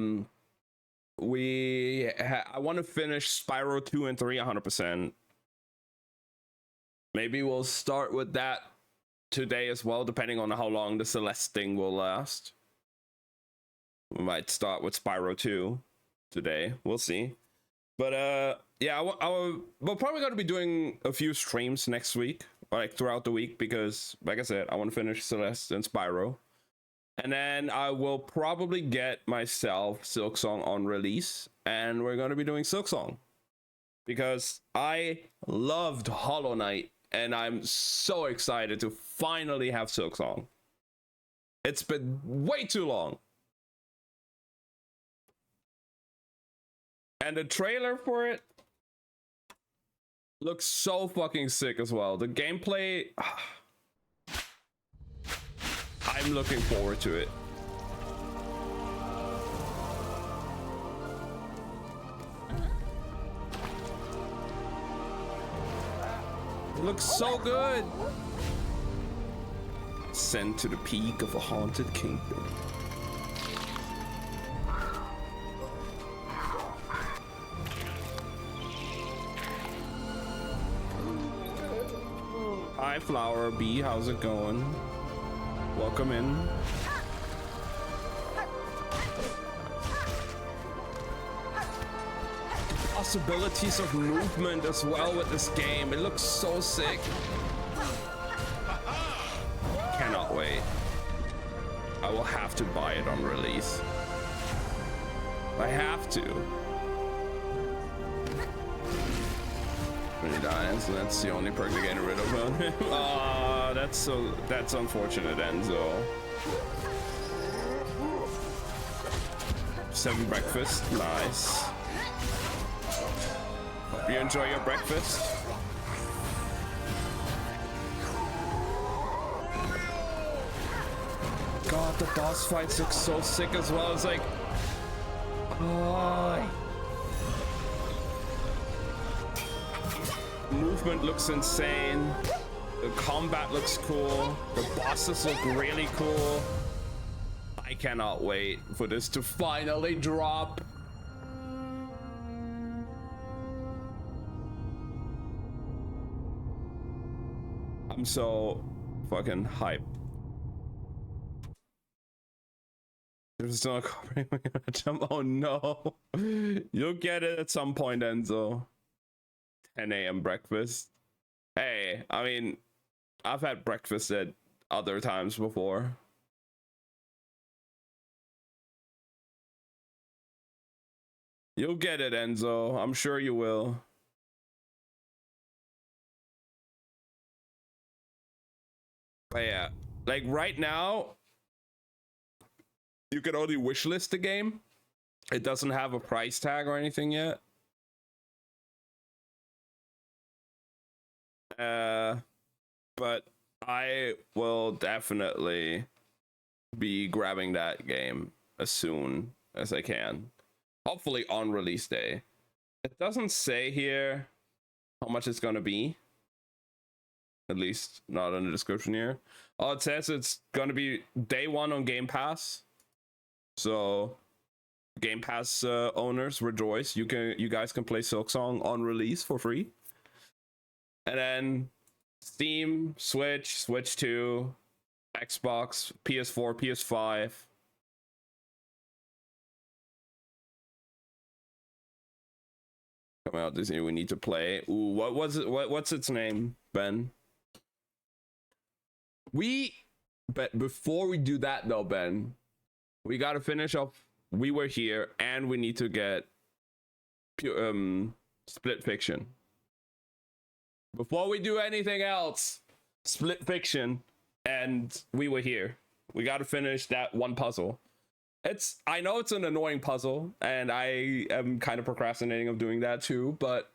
want to finish Spyro 2 and 3 100%. Maybe we'll start with that today as well, depending on how long the Celeste thing will last. We might start with Spyro 2 today. We'll see. But yeah, we're probably going to be doing a few streams next week, like throughout the week, because like I said, I want to finish Celeste and Spyro. And then I will probably get myself Silksong on release, and we're going to be doing Silksong because I loved Hollow Knight, and I'm so excited to finally have Silksong. It's been way too long. And the trailer for it looks so fucking sick as well. The gameplay, I'm looking forward to it. It looks so good. Sent to the peak of a haunted kingdom. Hi, Flower Bee. How's it going? Welcome in. Possibilities of movement as well with this game. It looks so sick. Cannot wait. I will have to buy it on release. I have to. When he dies, that's the only perk to get rid of him. Oh, that's unfortunate, Enzo. 7 breakfast, nice. Hope you enjoy your breakfast. God, the boss fights look so sick as well. It's like, oh. Movement looks insane. The combat looks cool. The bosses look really cool. I cannot wait for this to finally drop. I'm so fucking hyped. There's still a covering. Oh no. You'll get it at some point, Enzo. 10 a.m. breakfast. Hey, I mean, I've had breakfast at other times before. You'll get it, Enzo. I'm sure you will. But yeah, like right now, you can only wishlist the game. It doesn't have a price tag or anything yet. But I will definitely be grabbing that game as soon as I can. Hopefully on release day. It doesn't say here how much it's gonna be. At least not in the description here. Oh, it says it's gonna be day 1 on Game Pass. So Game Pass owners rejoice. You guys can play Silksong on release for free. And then Steam, Switch, Switch 2, Xbox, PS4, PS5. Coming out this year, we need to play. Ooh, what was it? What's its name, Ben? But before we do that though, Ben, we gotta finish off We Were Here, and we need to get Split Fiction. Before we do anything else, Split Fiction and We Were Here. We got to finish that one puzzle. I know it's an annoying puzzle, and I am kind of procrastinating of doing that too, but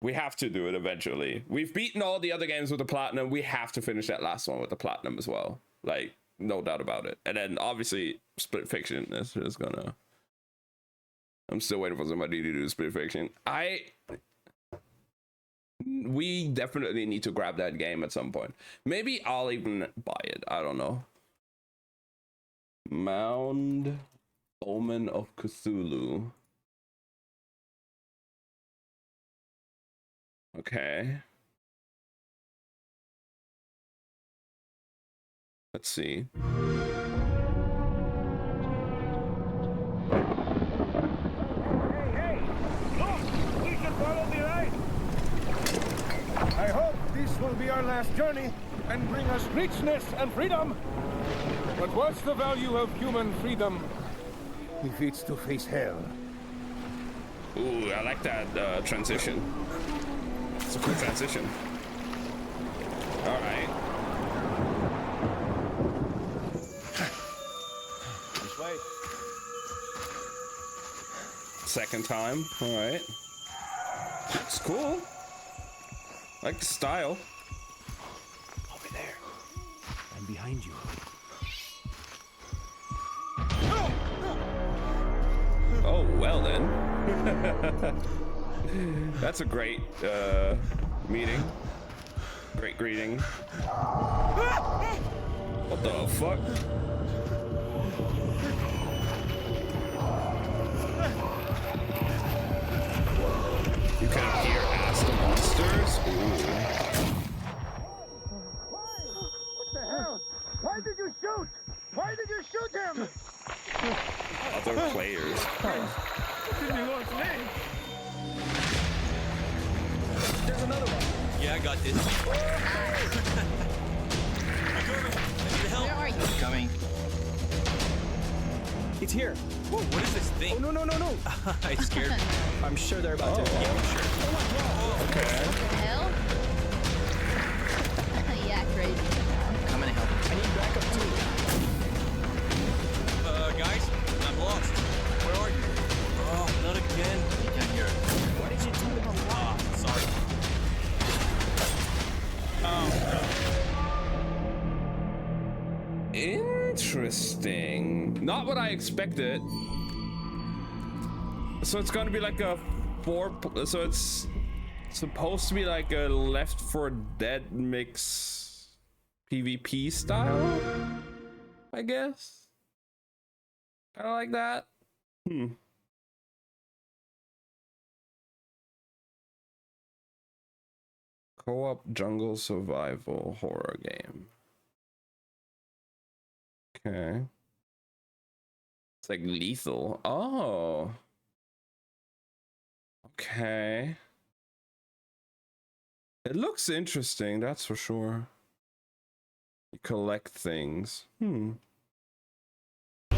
we have to do it eventually. We've beaten all the other games with the platinum. We have to finish that last one with the platinum as well. Like, no doubt about it. And then obviously Split Fiction is just gonna... I'm still waiting for somebody to do Split Fiction. We definitely need to grab that game at some point. Maybe I'll even buy it. I don't know. Mound Omen of Cthulhu. Okay. Let's see. Hey! Look! We should follow the light! I hope this will be our last journey and bring us richness and freedom. But what's the value of human freedom if it's to face hell? Ooh, I like that transition. It's a cool transition. All right. This way. Second time. All right. It's cool. Like the style. Over there. I'm behind you. Oh, well then. That's a great meeting. Great greeting. What the fuck? You can hear ask the monsters. Ooh. What the hell? Why did you shoot? Why did you shoot him? Other players. There's another one. Yeah, I got this. Where are you? Coming. It's here. Whoa, what is this thing? Oh, no, no, no, no. I scared me. I'm sure they're about to. Yeah, I'm sure. Okay. Hell? Yeah, crazy. I'm coming to help. I need backup too. Guys, I'm lost. Where are you? Oh, not again. You can't hear it. What did you do with the Ah, sorry. Interesting. Not what I expected. So it's gonna be like a so it's supposed to be like a Left 4 Dead mix PvP style, I guess. Kind of like that. Co-op jungle survival horror game. Okay. It's like lethal. Oh. Okay. It looks interesting, that's for sure. You collect things. Yeah, I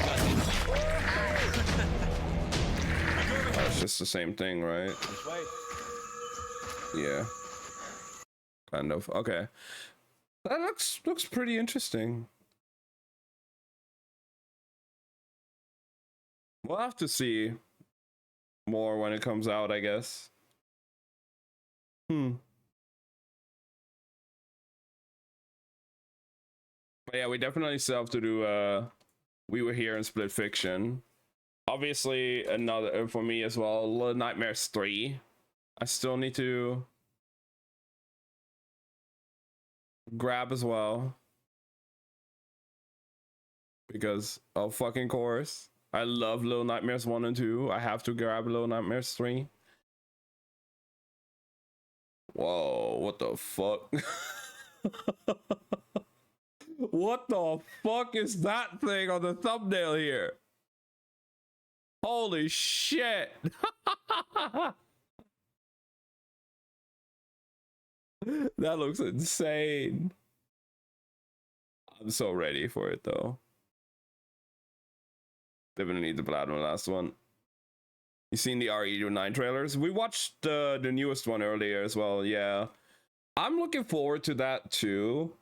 got this. Oh, it's just the same thing, right? This way. Yeah. Kind of. Okay. That looks pretty interesting. We'll have to see more when it comes out, I guess. But yeah, we definitely still have to do We Were Here in Split Fiction. Obviously, another for me as well, Little Nightmares 3. I still need to grab as well. Because of fucking course. I love Little Nightmares 1 and 2. I have to grab Little Nightmares 3. Whoa, what the fuck? What the fuck is that thing on the thumbnail here? Holy shit. That looks insane. I'm so ready for it though. Definitely need the platinum last one. You seen the RE9 trailers? We watched the newest one earlier as well. Yeah, I'm looking forward to that too.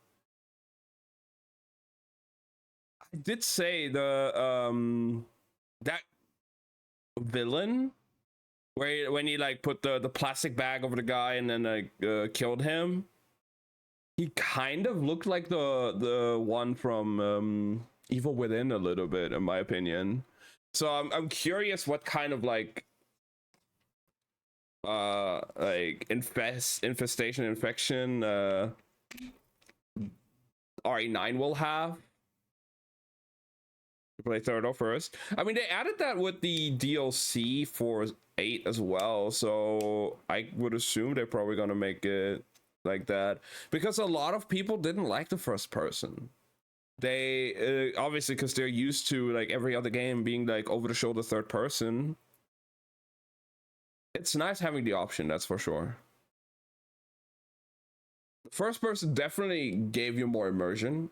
I did say the that villain where when he like put the plastic bag over the guy and then like killed him. He kind of looked like the one from Evil Within a little bit, in my opinion. So I'm curious what kind of like infestation RE9 will have. play Thurdo first. I mean, they added that with the DLC for 8 as well, so I would assume they're probably gonna make it like that, because a lot of people didn't like the first person. They obviously, because they're used to like every other game being like over the shoulder third person. It's nice having the option, that's for sure. First person definitely gave you more immersion,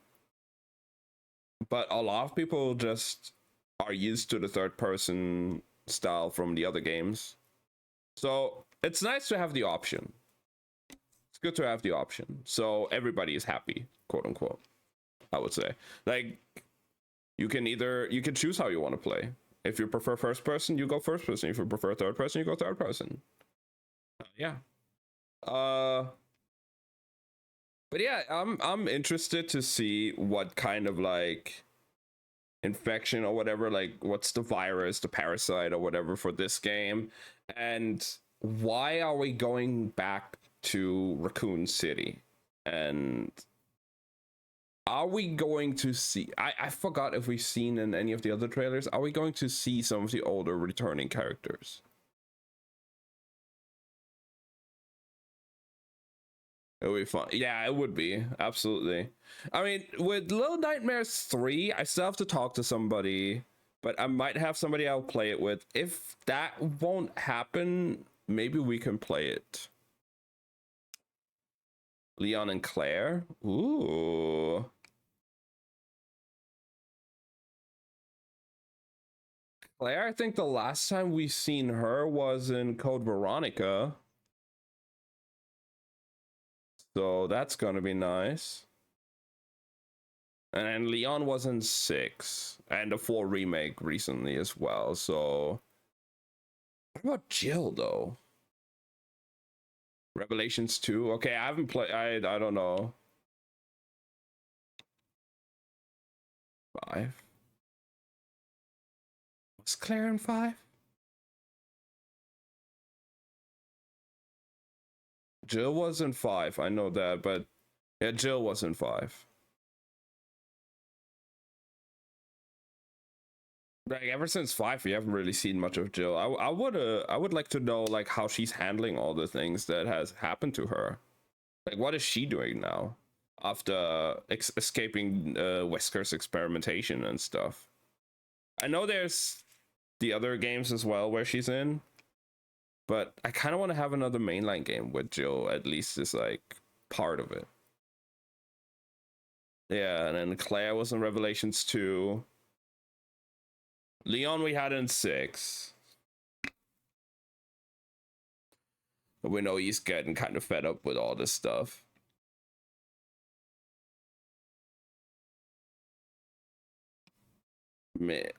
but a lot of people just are used to the third person style from the other games. So it's nice to have the option. It's good to have the option. So everybody is happy, quote unquote, I would say. Like, you can choose how you want to play. If you prefer first person, you go first person. If you prefer third person, you go third person. Yeah. But yeah, I'm interested to see what kind of like infection or whatever, like what's the virus, the parasite or whatever for this game, and why are we going back to Raccoon City, and are we going to see, I forgot if we've seen in any of the other trailers, are we going to see some of the older returning characters? It would be fun. Yeah, it would be. Absolutely. I mean, with Little Nightmares 3, I still have to talk to somebody, but I might have somebody I'll play it with. If that won't happen, maybe we can play it. Leon and Claire? Ooh. Claire, I think the last time we seen her was in Code Veronica. So that's gonna be nice. And Leon was in 6 and the 4 remake recently as well. So what about Jill though? Revelations 2. Okay, I haven't played. I don't know. 5. Was Claire in 5? Jill was in 5, I know that, but yeah, Jill was in 5. Like ever since 5, we haven't really seen much of Jill. I would like to know like how she's handling all the things that has happened to her. Like, what is she doing now after escaping Wesker's experimentation and stuff? I know there's the other games as well where she's in, but I kind of want to have another mainline game with Jill, at least as like part of it. Yeah, and then Claire was in Revelations 2. Leon we had in 6. But we know he's getting kind of fed up with all this stuff.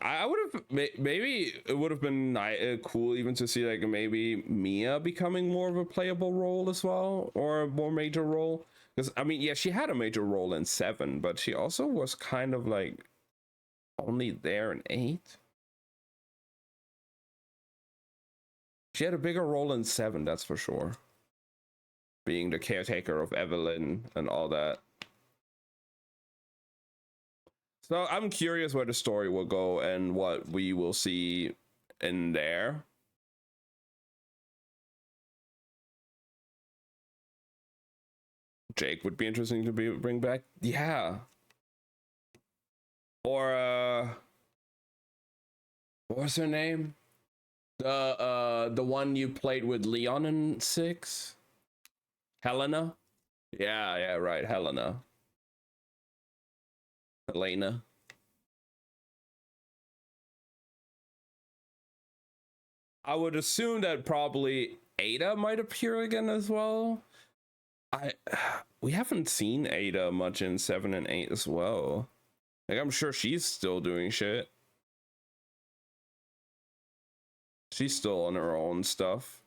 I would have, maybe it would have been cool even to see like maybe Mia becoming more of a playable role as well, or a more major role. Because I mean, yeah, she had a major role in 7, but she also was kind of like only there in 8. She had a bigger role in 7, that's for sure. Being the caretaker of Evelyn and all that. So I'm curious where the story will go and what we will see in there. Jake would be interesting to bring back. Yeah. Or what was her name? The one you played with Leon in 6? Helena? Yeah, right, Helena. Elena. I would assume that probably Ada might appear again as well. We haven't seen Ada much in 7 and 8 as well. Like, I'm sure she's still doing shit. She's still on her own stuff.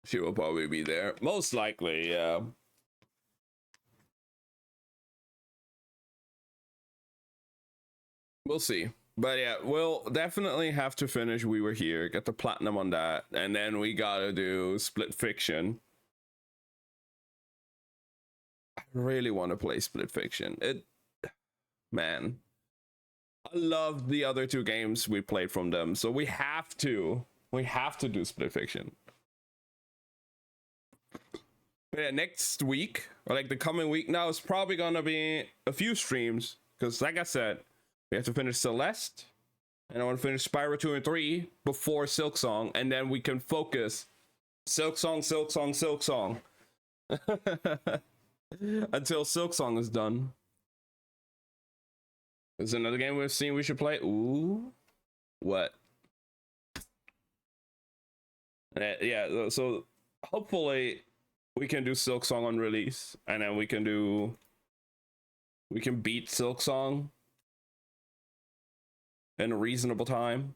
She will probably be there. Most likely, yeah. We'll see. But yeah, we'll definitely have to finish We Were Here, get the platinum on that, and then we gotta do Split Fiction. I really want to play Split Fiction. Man, I love the other two games we played from them, so we have to do Split Fiction. But yeah, next week, or like the coming week now, is probably gonna be a few streams, because like I said, we have to finish Celeste, and I want to finish Spyro 2 and 3 before Silksong, and then we can focus Silksong until Silksong is done. There's another game we've seen we should play. Ooh, what? Yeah, so hopefully we can do Silksong on release, and then we can beat Silksong in a reasonable time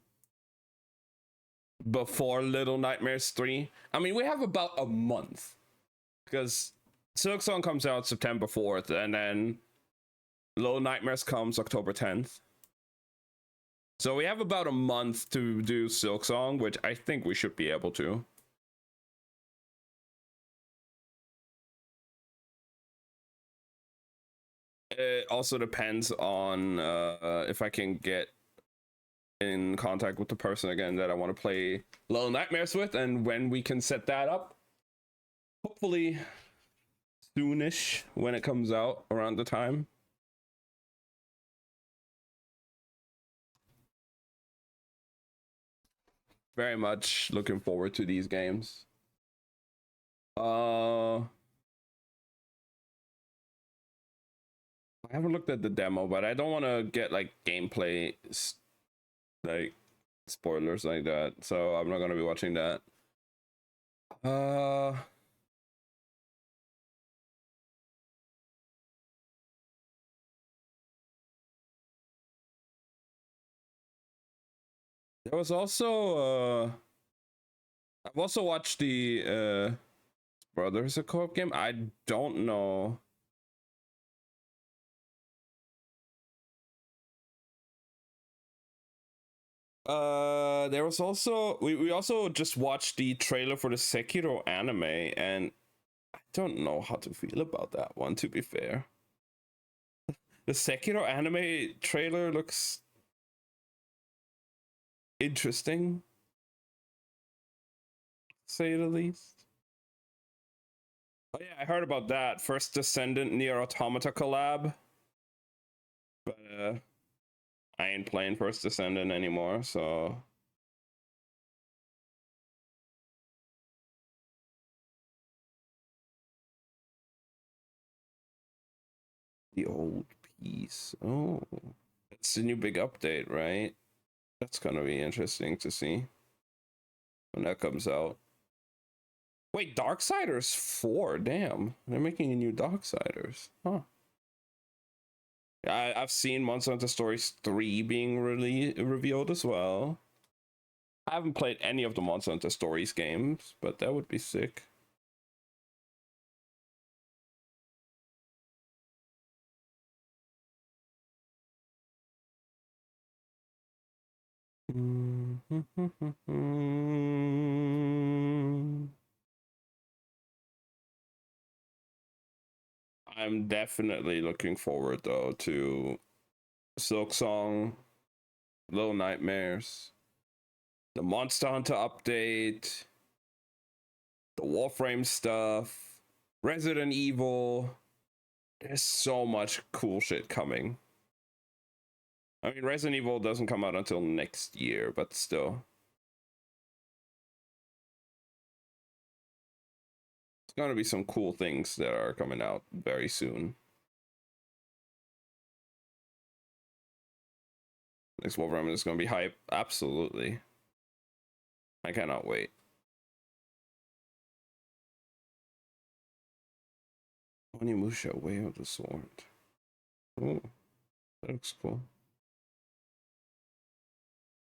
before Little Nightmares 3. I mean, we have about a month, because Silksong comes out September 4th, and then Little Nightmares comes October 10th. So we have about a month to do Silksong, which I think we should be able to. It also depends on if I can get in contact with the person again that I want to play Little Nightmares with, and when we can set that up. Hopefully soonish, when it comes out around the time. Very much looking forward to these games. I haven't looked at the demo, but I don't want to get like gameplay like spoilers like that, so I'm not going to be watching that. There was also I've also watched the Brothers, a co-op game. I don't know. There was also we also just watched the trailer for the Sekiro anime, and I don't know how to feel about that one, to be fair. The Sekiro anime trailer looks interesting, to say the least. Oh yeah, I heard about that First Descendant Nier Automata collab, but I ain't playing First Descendant anymore, so the old piece. Oh, it's the new big update, right? That's gonna be interesting to see when that comes out. Wait, Darksiders 4, damn, they're making a new Darksiders, huh? Yeah, I've seen Monster Hunter Stories 3 being revealed as well. I haven't played any of the Monster Hunter Stories games, but that would be sick. I'm definitely looking forward though to Silksong, Little Nightmares, the Monster Hunter update, the Warframe stuff, Resident Evil. There's so much cool shit coming. I mean, Resident Evil doesn't come out until next year, but still. There's gonna be some cool things that are coming out very soon. Next Wolverine is gonna be hype. Absolutely. I cannot wait. Onimusha, Way of the Sword. Oh, that looks cool.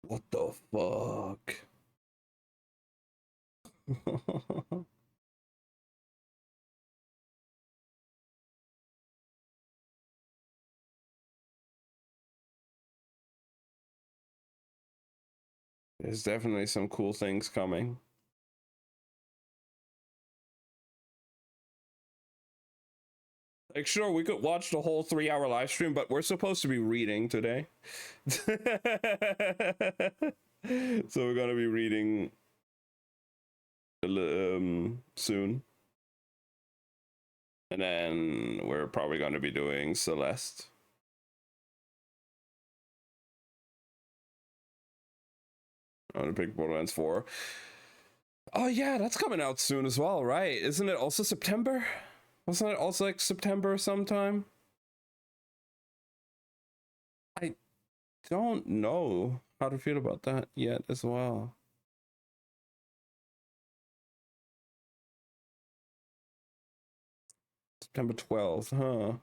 What the fuck? There's definitely some cool things coming. Like, sure, we could watch the whole 3-hour live stream, but we're supposed to be reading today. So we're gonna be reading soon. And then we're probably gonna be doing Celeste. I'm gonna pick Borderlands 4. Oh yeah, that's coming out soon as well, right? Isn't it also September? Wasn't it also like September sometime? I don't know how to feel about that yet as well. September 12th, huh?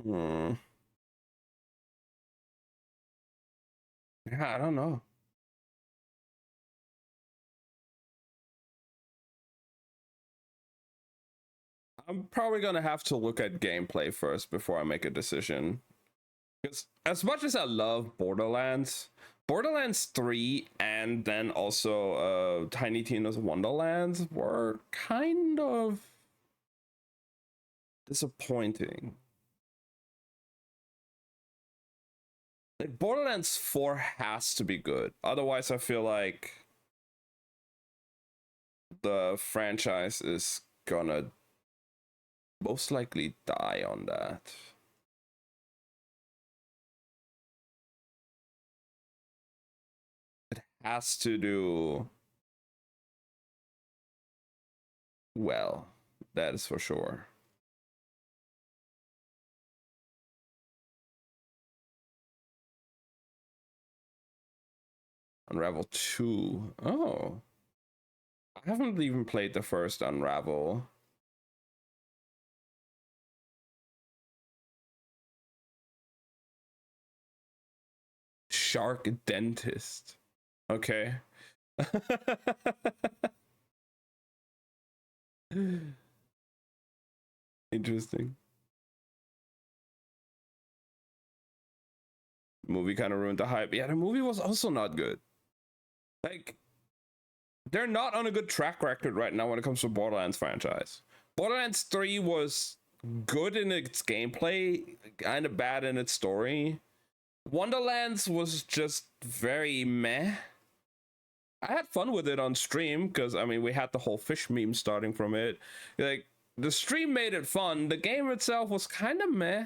Hmm. Yeah, I don't know. I'm probably gonna have to look at gameplay first before I make a decision. Because as much as I love Borderlands 3 and then also Tiny Tina's Wonderlands were kind of disappointing. Like, Borderlands 4 has to be good. Otherwise, I feel like the franchise is gonna most likely die on that. It has to do well, that is for sure. Unravel 2. Oh. I haven't even played the first Unravel. Shark Dentist. Okay. Interesting. Movie kind of ruined the hype. Yeah, the movie was also not good. Like, they're not on a good track record right now when it comes to Borderlands franchise. Borderlands 3 was good in its gameplay, kind of bad in its story. Wonderlands was just very meh. I had fun with it on stream because, I mean, we had the whole fish meme starting from it. Like, the stream made it fun. The game itself was kind of meh.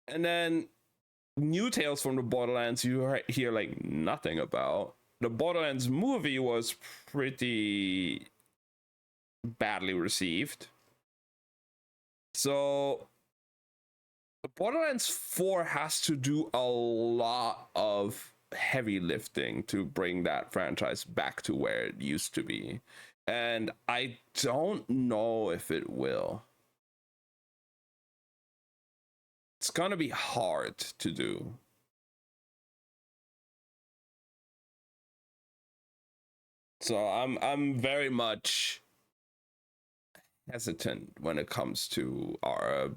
And then new tales from the Borderlands you hear like nothing about. The Borderlands movie was pretty badly received. So the Borderlands 4 has to do a lot of heavy lifting to bring that franchise back to where it used to be. And I don't know if it will. It's gonna be hard to do. So I'm very much hesitant when it comes to our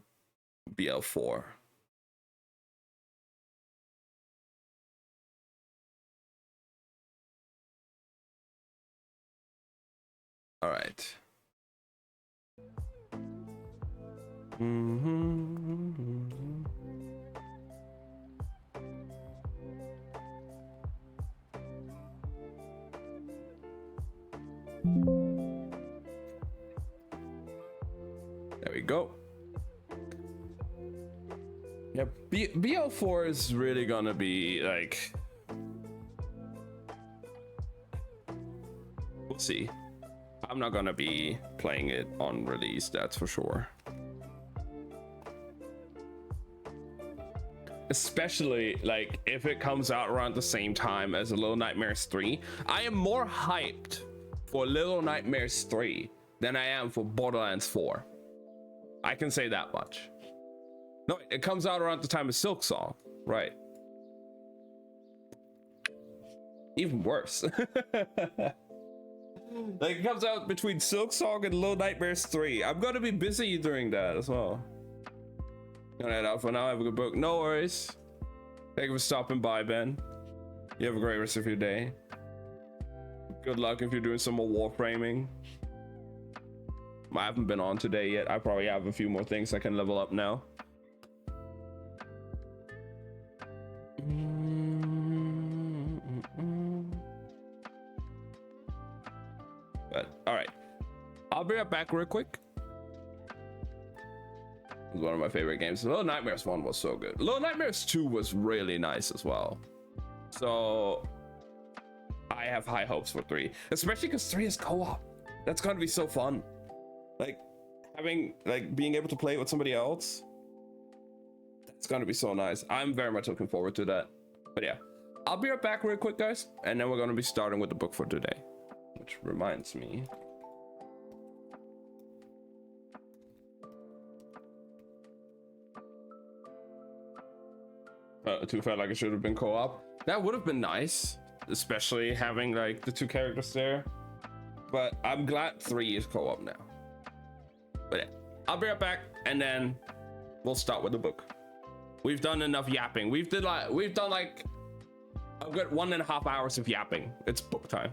BL4. All right. There we go. Yeah, BL4 is really gonna be like, we'll see. I'm not gonna be playing it on release, that's for sure. Especially like if it comes out around the same time as Little Nightmares 3. I am more hyped for Little Nightmares 3 than I am for Borderlands 4. I can say that much. No, it comes out around the time of Silksong, right? Even worse. Like, it comes out between Silksong and Little Nightmares 3. I'm gonna be busy during that as well. Gonna head out for now. Have a good book. No worries. Thank you for stopping by, Ben. You have a great rest of your day. Good luck if you're doing some more warframing. I haven't been on today yet. I probably have a few more things I can level up now. But all right, I'll be right back real quick. It was one of my favorite games. Little Nightmares 1 was so good. Little Nightmares 2 was really nice as well. So I have high hopes for 3, especially because 3 is co-op. That's gonna be so fun. Like being able to play with somebody else. That's gonna be so nice. I'm very much looking forward to that. But yeah, I'll be right back real quick, guys, and then we're gonna be starting with the book for today. Which reminds me. Two felt like it should have been co-op. That would have been nice, especially having like the 2 characters there. But I'm glad 3 is co-op now. But yeah, I'll be right back, and then we'll start with the book. We've done enough yapping. We've done like a good 1.5 hours of yapping. It's book time.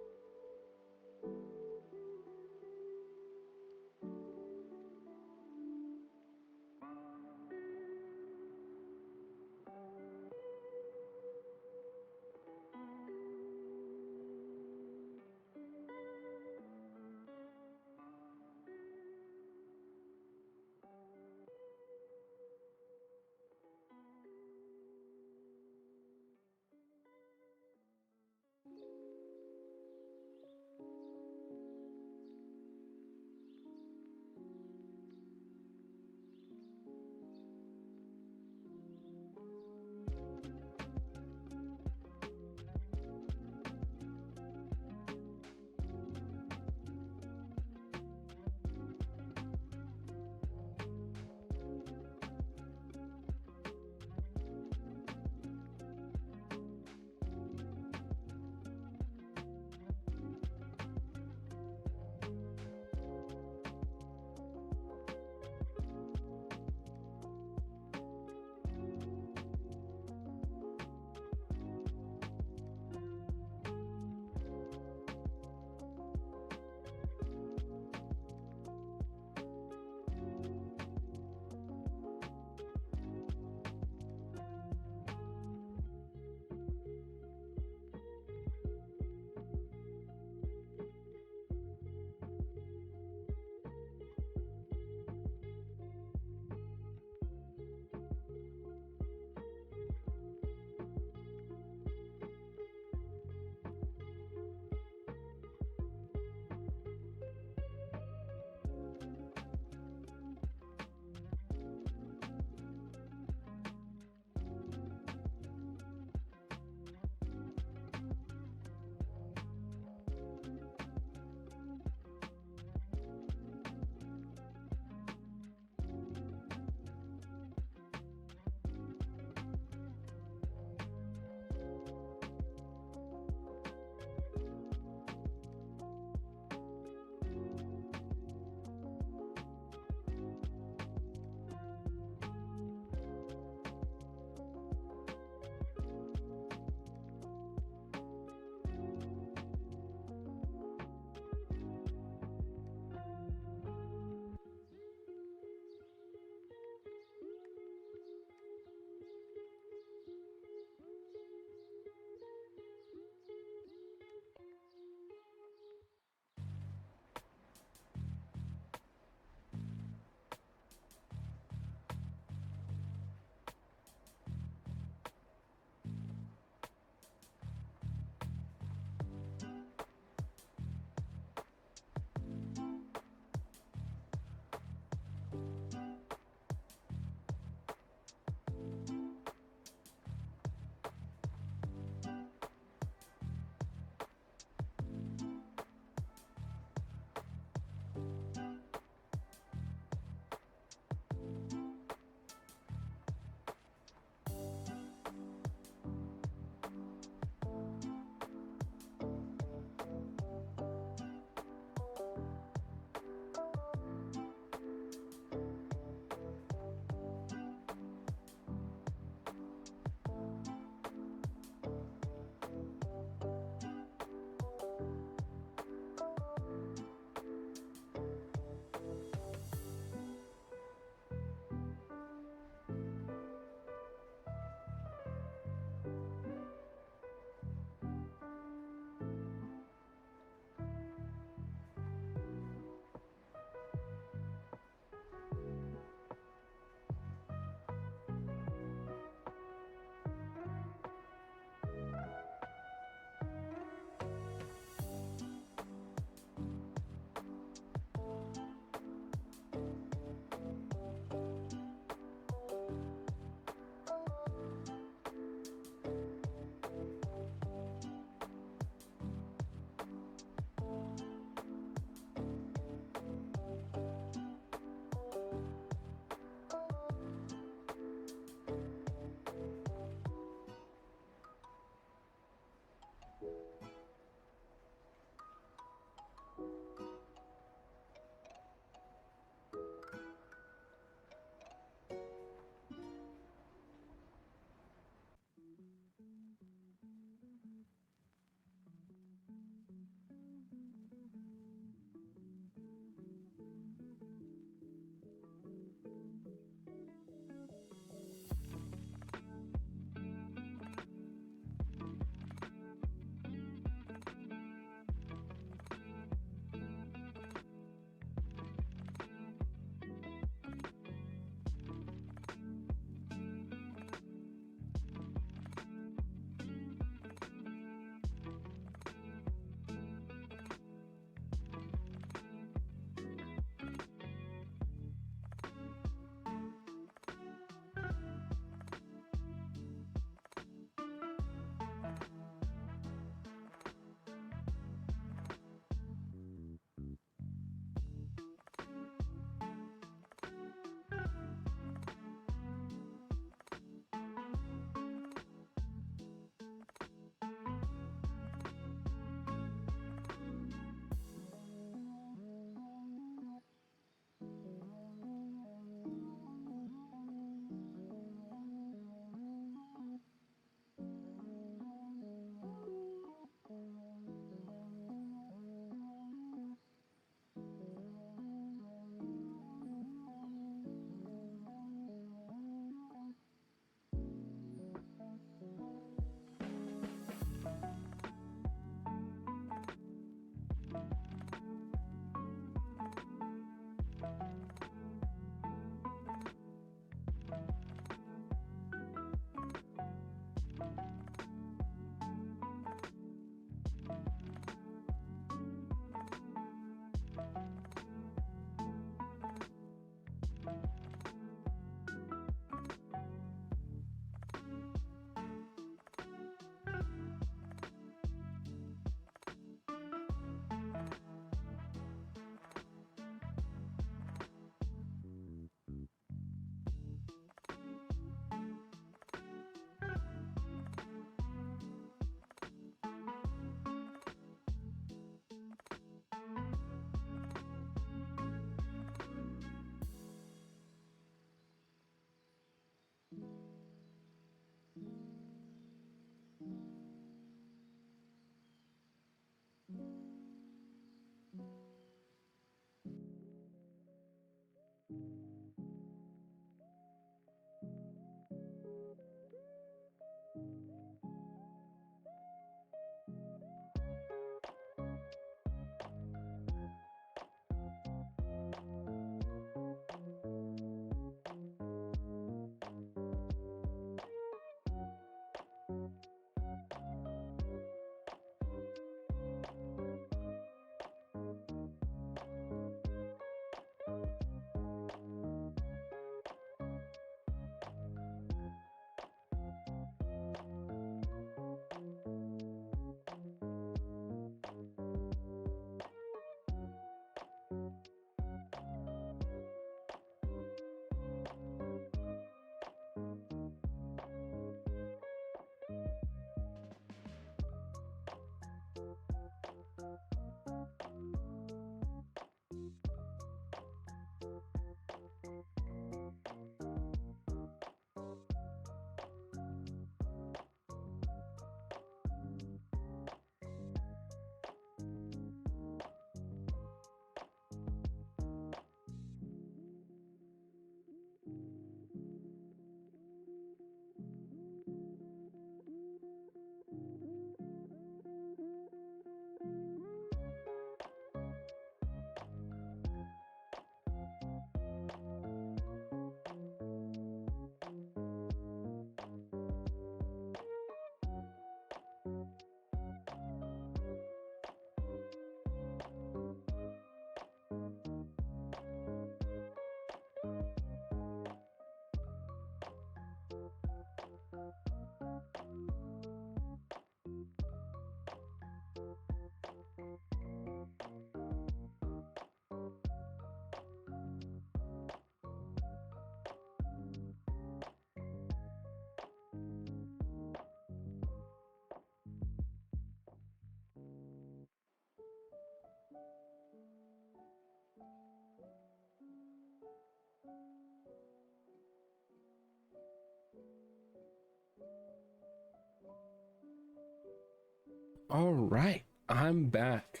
All right, I'm back.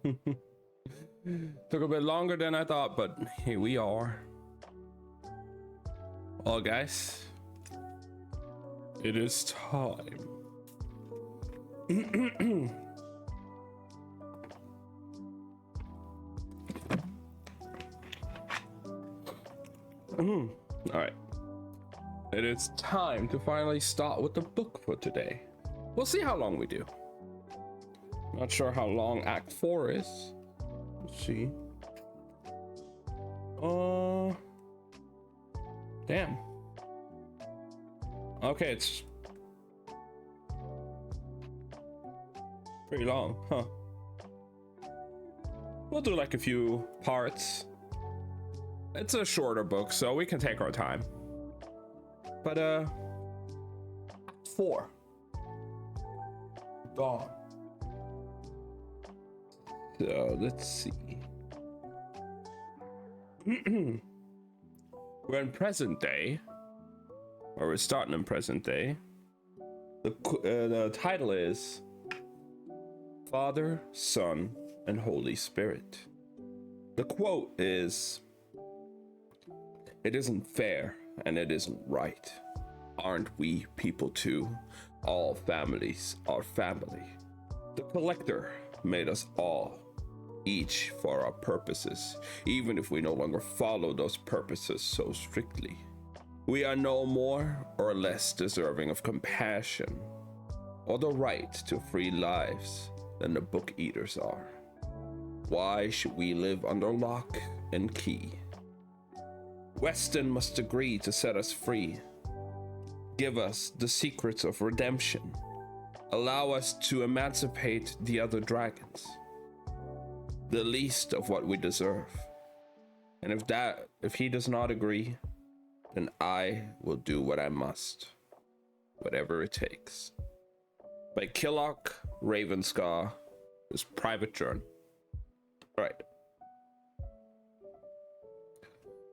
Took a bit longer than I thought, but here we are. Well, guys, it is time. All right. It is time to finally start with the book for today. We'll see how long we do. Not sure how long Act 4 is. Let's see. Damn. Okay, it's pretty long, huh? We'll do like a few parts. It's a shorter book, so we can take our time. But Act 4. Gone. So let's see. We're in present day, or we're starting in present day. The title is Father, Son, and Holy Spirit. The quote is, "It isn't fair and it isn't right. Aren't we people too? All families are family. The collector made us all, each for our purposes, even if we no longer follow those purposes so strictly. We are no more or less deserving of compassion or the right to free lives than the book eaters are. Why should we live under lock and key? Weston must agree to set us free, give us the secrets of redemption, allow us to emancipate the other dragons, the least of what we deserve. And if he does not agree, then I will do what I must, whatever it takes." By Killock Ravenscar, his private journal. Right.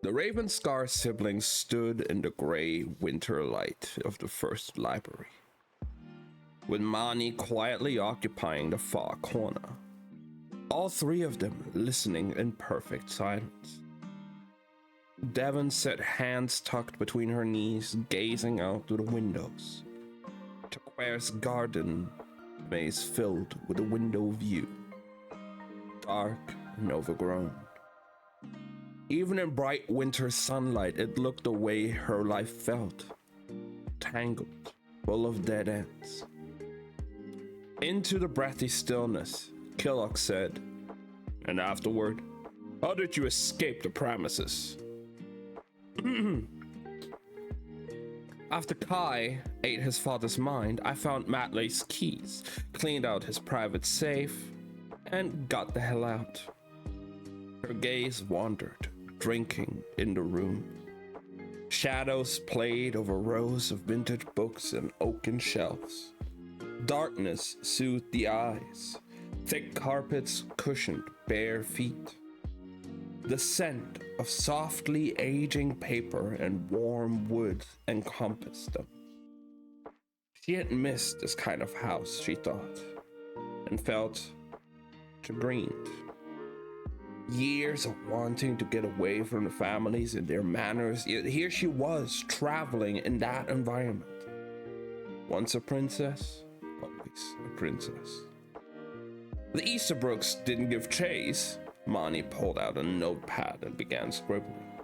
The Ravenscar siblings stood in the gray winter light of the first library, with Mani quietly occupying the far corner, all three of them listening in perfect silence. Devon sat hands tucked between her knees, gazing out through the windows. Turquoise garden maze filled with a window view, dark and overgrown. Even in bright winter sunlight, it looked the way her life felt, tangled, full of dead ends. Into the breathy stillness, Killock said, "And afterward, how did you escape the premises?" "After Kai ate his father's mind, I found Matley's keys, cleaned out his private safe, and got the hell out." Her gaze wandered, drinking in the room. Shadows played over rows of vintage books and oaken shelves. Darkness soothed the eyes. Thick carpets cushioned bare feet. The scent of softly aging paper and warm wood encompassed them. She had missed this kind of house, she thought, and felt chagrined. Years of wanting to get away from the families and their manners, yet here she was, traveling in that environment. Once a princess, always a princess. The Easterbrooks didn't give chase. Mani pulled out a notepad and began scribbling.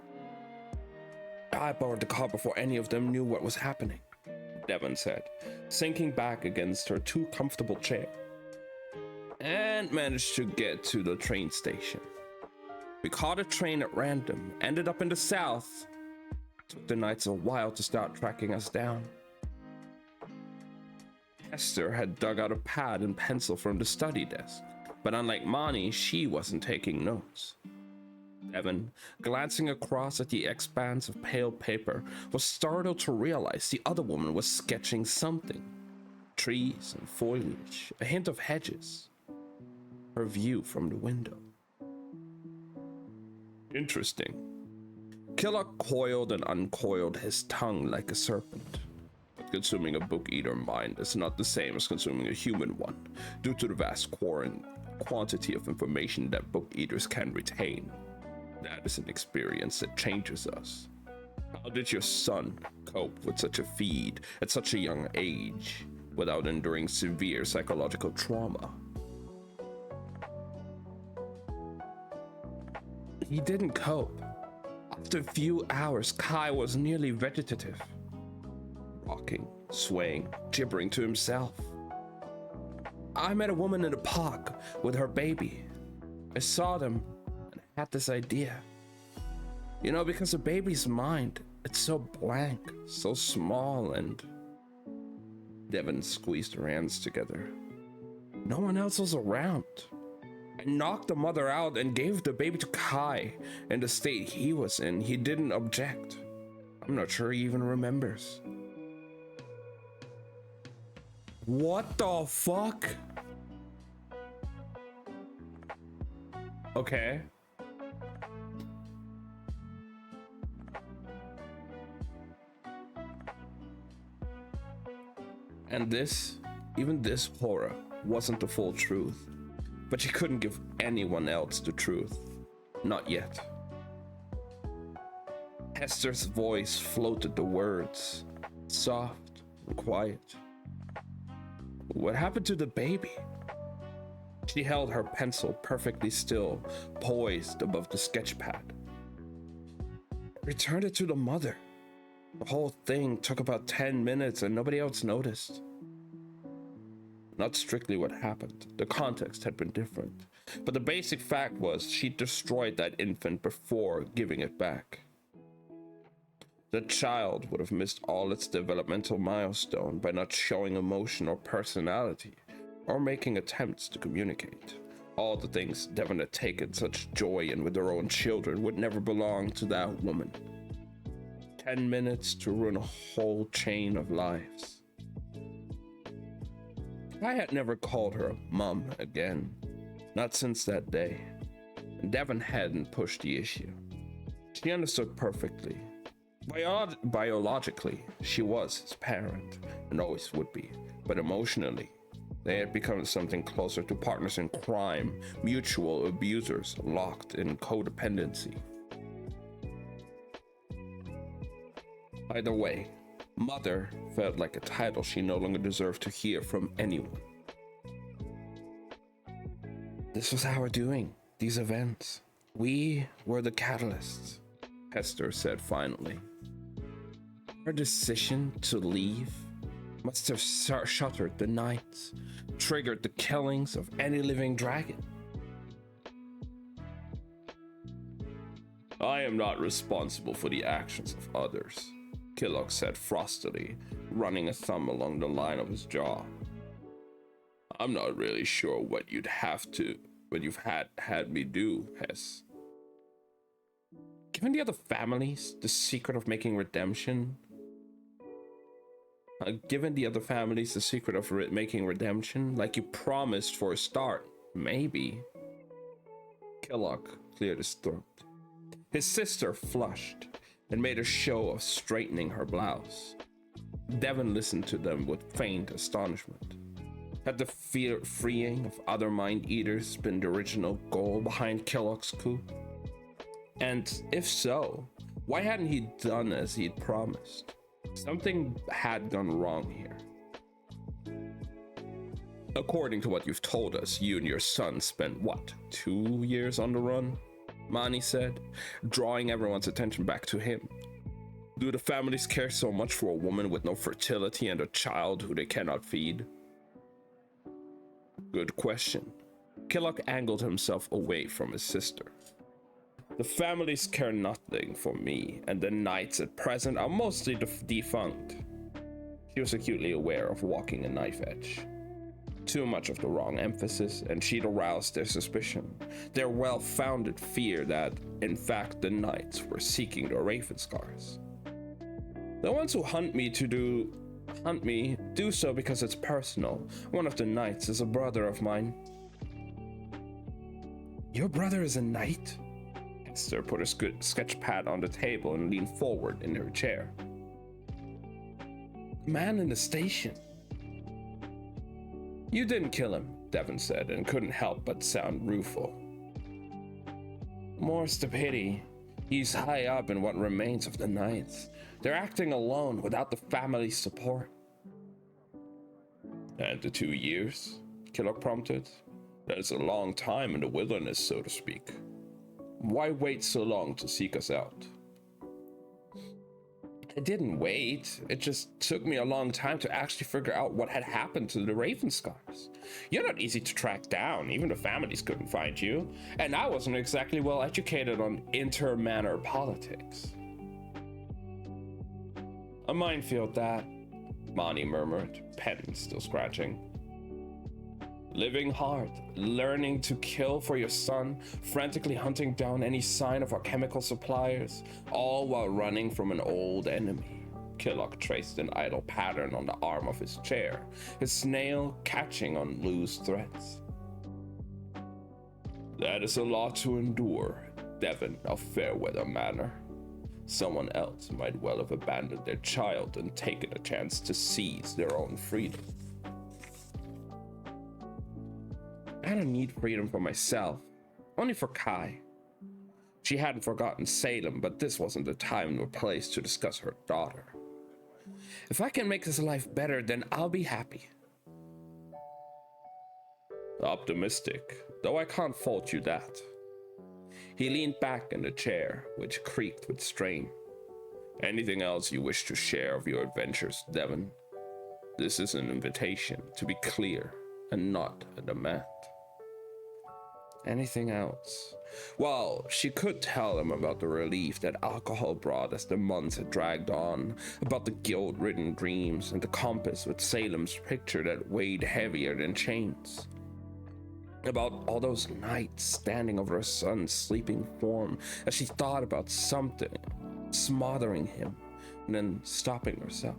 "I borrowed the car before any of them knew what was happening," Devon said, sinking back against her too comfortable chair, "and managed to get to the train station. We caught a train at random, ended up in the south. Took the Knights a while to start tracking us down." Hester had dug out a pad and pencil from the study desk, but unlike Mani, she wasn't taking notes. Devon, glancing across at the expanse of pale paper, was startled to realize the other woman was sketching something. Trees and foliage, a hint of hedges. Her view from the window. Interesting. Killock coiled and uncoiled his tongue like a serpent. But consuming a book eater mind is not the same as consuming a human one, due to the vast quantity of information that book eaters can retain. That is an experience that changes us. How did your son cope with such a feed at such a young age without enduring severe psychological trauma? He didn't cope. After a few hours, Kai was nearly vegetative, rocking, swaying, gibbering to himself. I met a woman in the park with her baby. I saw them and had this idea. You know, because a baby's mind, it's so blank, so small, and... Devon squeezed her hands together. No one else was around. I knocked the mother out and gave the baby to Kai. In the state he was in, he didn't object. I'm not sure he even remembers. What the fuck? Okay. And this, even this horror, wasn't the full truth. But she couldn't give anyone else the truth. Not yet. Hester's voice floated the words, soft and quiet. What happened to the baby? She held her pencil perfectly still, poised above the sketch pad. Returned it to the mother. The whole thing took about 10 minutes and nobody else noticed. Not strictly what happened. The context had been different. But the basic fact was she destroyed that infant before giving it back. The child would have missed all its developmental milestone by not showing emotion or personality, or making attempts to communicate. All the things Devon had taken such joy in with her own children would never belong to that woman. 10 minutes to ruin a whole chain of lives. I had never called her mum again, not since that day, and Devon hadn't pushed the issue. She understood perfectly. Biologically, she was his parent, and always would be, but emotionally, they had become something closer to partners in crime, mutual abusers locked in codependency. Either way, mother felt like a title she no longer deserved to hear from anyone. This was our doing, these events. We were the catalysts, Hester said finally. Her decision to leave must have shuttered the nights, triggered the killings of any living dragon. I am not responsible for the actions of others, Killock said frostily, running a thumb along the line of his jaw. I'm not really sure what you've had me do, Hess. Given the other families the secret of making redemption, like you promised for a start, maybe. Killock cleared his throat. His sister flushed and made a show of straightening her blouse. Devon listened to them with faint astonishment. Had the freeing of other mind eaters been the original goal behind Killock's coup? And if so, why hadn't he done as he'd promised? Something had gone wrong here. According to what you've told us, you and your son spent, 2 years on the run? Mani said, drawing everyone's attention back to him. Do the families care so much for a woman with no fertility and a child who they cannot feed? Good question. Killock angled himself away from his sister. The families care nothing for me, and the knights at present are mostly defunct. She was acutely aware of walking a knife edge. Too much of the wrong emphasis, and she'd aroused their suspicion, their well-founded fear that, in fact, the knights were seeking the Ravenscars. The ones who hunt me do so because it's personal. One of the knights is a brother of mine. Your brother is a knight? Hester put a sketch pad on the table and leaned forward in her chair. Man in the station. You didn't kill him, Devon said, and couldn't help but sound rueful. More's the pity. He's high up in what remains of the Knights. They're acting alone without the family's support. And the 2 years? Killock prompted. That is a long time in the wilderness, so to speak. Why wait so long to seek us out? I didn't wait. It just took me a long time to actually figure out what had happened to the Ravenscars. You're not easy to track down. Even the families couldn't find you. And I wasn't exactly well educated on inter-manor politics. A minefield that, Mani murmured, pen still scratching. Living hard, learning to kill for your son, frantically hunting down any sign of our chemical suppliers, all while running from an old enemy. Killock traced an idle pattern on the arm of his chair, his snail catching on loose threads. That is a lot to endure, Devon of Fairweather Manor. Someone else might well have abandoned their child and taken a chance to seize their own freedom. I don't need freedom for myself, only for Kai. She hadn't forgotten Salem, but this wasn't the time or place to discuss her daughter. If I can make his life better, then I'll be happy. Optimistic, though I can't fault you that. He leaned back in the chair, which creaked with strain. Anything else you wish to share of your adventures, Devon? This is an invitation, to be clear, and not a demand. Anything else? Well, she could tell him about the relief that alcohol brought as the months had dragged on, about the guilt-ridden dreams and the compass with Salem's picture that weighed heavier than chains. About all those nights standing over her son's sleeping form as she thought about something, smothering him, and then stopping herself.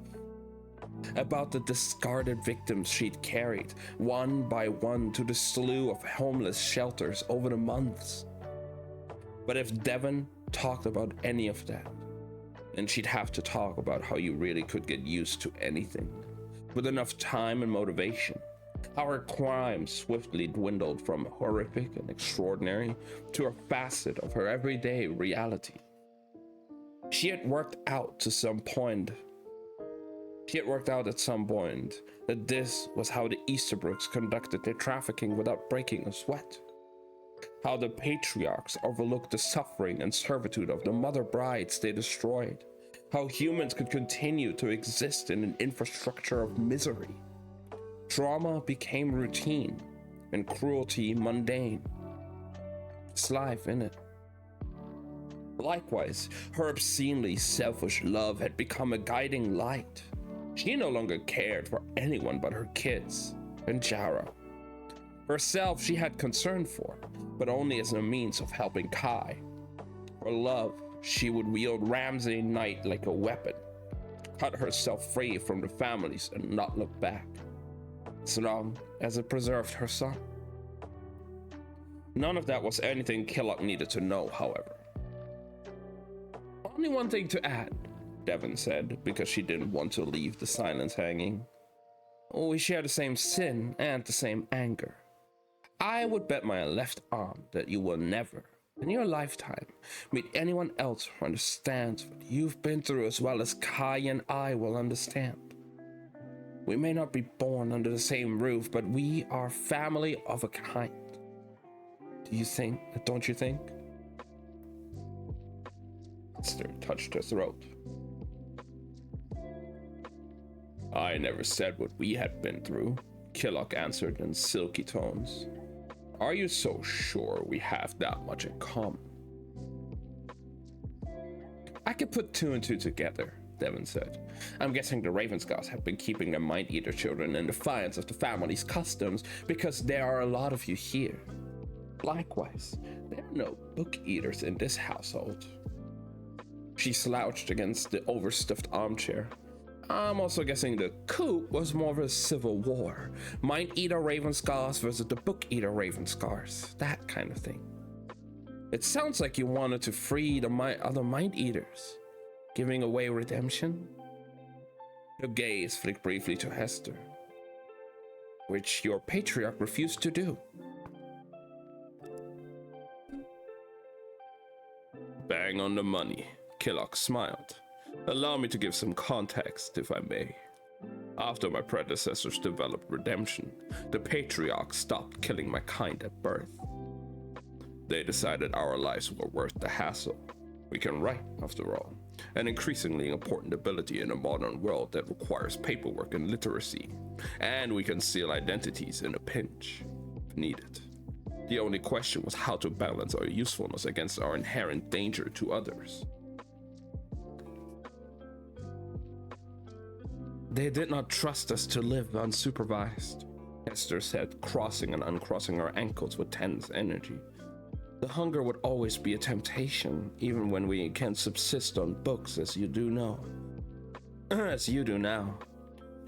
About the discarded victims she'd carried, one by one, to the slew of homeless shelters over the months. But if Devon talked about any of that, then she'd have to talk about how you really could get used to anything, with enough time and motivation. How her crime swiftly dwindled from horrific and extraordinary to a facet of her everyday reality. She had worked out at some point that this was how the Easterbrooks conducted their trafficking without breaking a sweat. How the patriarchs overlooked the suffering and servitude of the mother brides they destroyed. How humans could continue to exist in an infrastructure of misery. Trauma became routine and cruelty mundane. It's life, innit? Likewise, her obscenely selfish love had become a guiding light. She no longer cared for anyone but her kids and Jara. Herself she had concern for, but only as a means of helping Kai. For love, she would wield Ramsay Knight like a weapon, cut herself free from the families and not look back, as long as it preserved her son. None of that was anything Killock needed to know, however. Only one thing to add, Devon said, because she didn't want to leave the silence hanging. We share the same sin and the same anger. I would bet my left arm that you will never, in your lifetime, meet anyone else who understands what you've been through as well as Kai and I will understand. We may not be born under the same roof, but we are family of a kind. Don't you think? Esther touched her throat. I never said what we had been through, Killock answered in silky tones. Are you so sure we have that much in common? I could put two and two together, Devon said. I'm guessing the Ravenscars have been keeping their Mind-Eater children in defiance of the family's customs because there are a lot of you here. Likewise, there are no book eaters in this household. She slouched against the overstuffed armchair. I'm also guessing the coup was more of a civil war. Mind-Eater Ravenscars versus the Book Eater Ravenscars. That kind of thing. It sounds like you wanted to free the other Mind-Eaters. Giving away redemption? Her gaze flicked briefly to Hester, which your patriarch refused to do. Bang on the money, Killock smiled. Allow me to give some context, if I may. After my predecessors developed redemption, the patriarch stopped killing my kind at birth. They decided our lives were worth the hassle. We can write, after all, an increasingly important ability in a modern world that requires paperwork and literacy, and we can seal identities in a pinch, if needed. The only question was how to balance our usefulness against our inherent danger to others. They did not trust us to live unsupervised, Hester said, crossing and uncrossing her ankles with tense energy. The hunger would always be a temptation, even when we can subsist on books, as you do know. As you do now.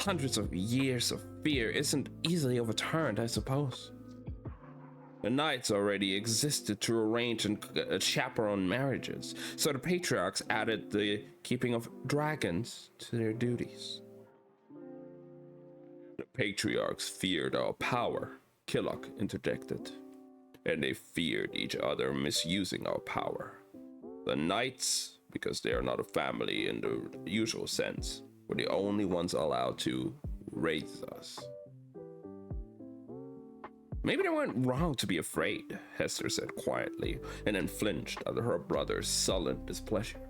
Hundreds of years of fear isn't easily overturned, I suppose. The knights already existed to arrange and chaperone marriages, so the patriarchs added the keeping of dragons to their duties. The patriarchs feared our power, Killock interjected, and they feared each other misusing our power. The knights, because they are not a family in the usual sense, were the only ones allowed to raise us. Maybe they weren't wrong to be afraid, Hester said quietly, and then flinched under her brother's sullen displeasure.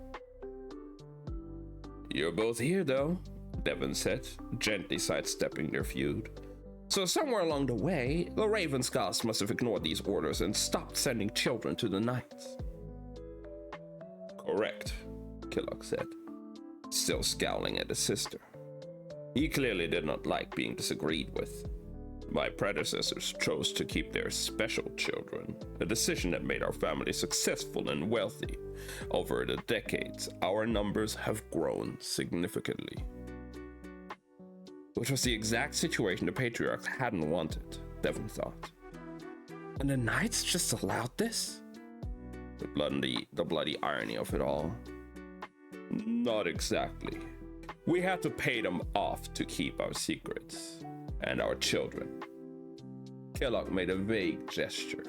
You're both here, though, Devon said, gently sidestepping their feud. So somewhere along the way, the Ravenscast must have ignored these orders and stopped sending children to the knights. Correct, Killock said, still scowling at his sister. He clearly did not like being disagreed with. My predecessors chose to keep their special children, a decision that made our family successful and wealthy. Over the decades, our numbers have grown significantly. Which was the exact situation the patriarchs hadn't wanted, Devon thought. And the knights just allowed this? The bloody irony of it all. Not exactly. We had to pay them off to keep our secrets. And our children. Killock made a vague gesture.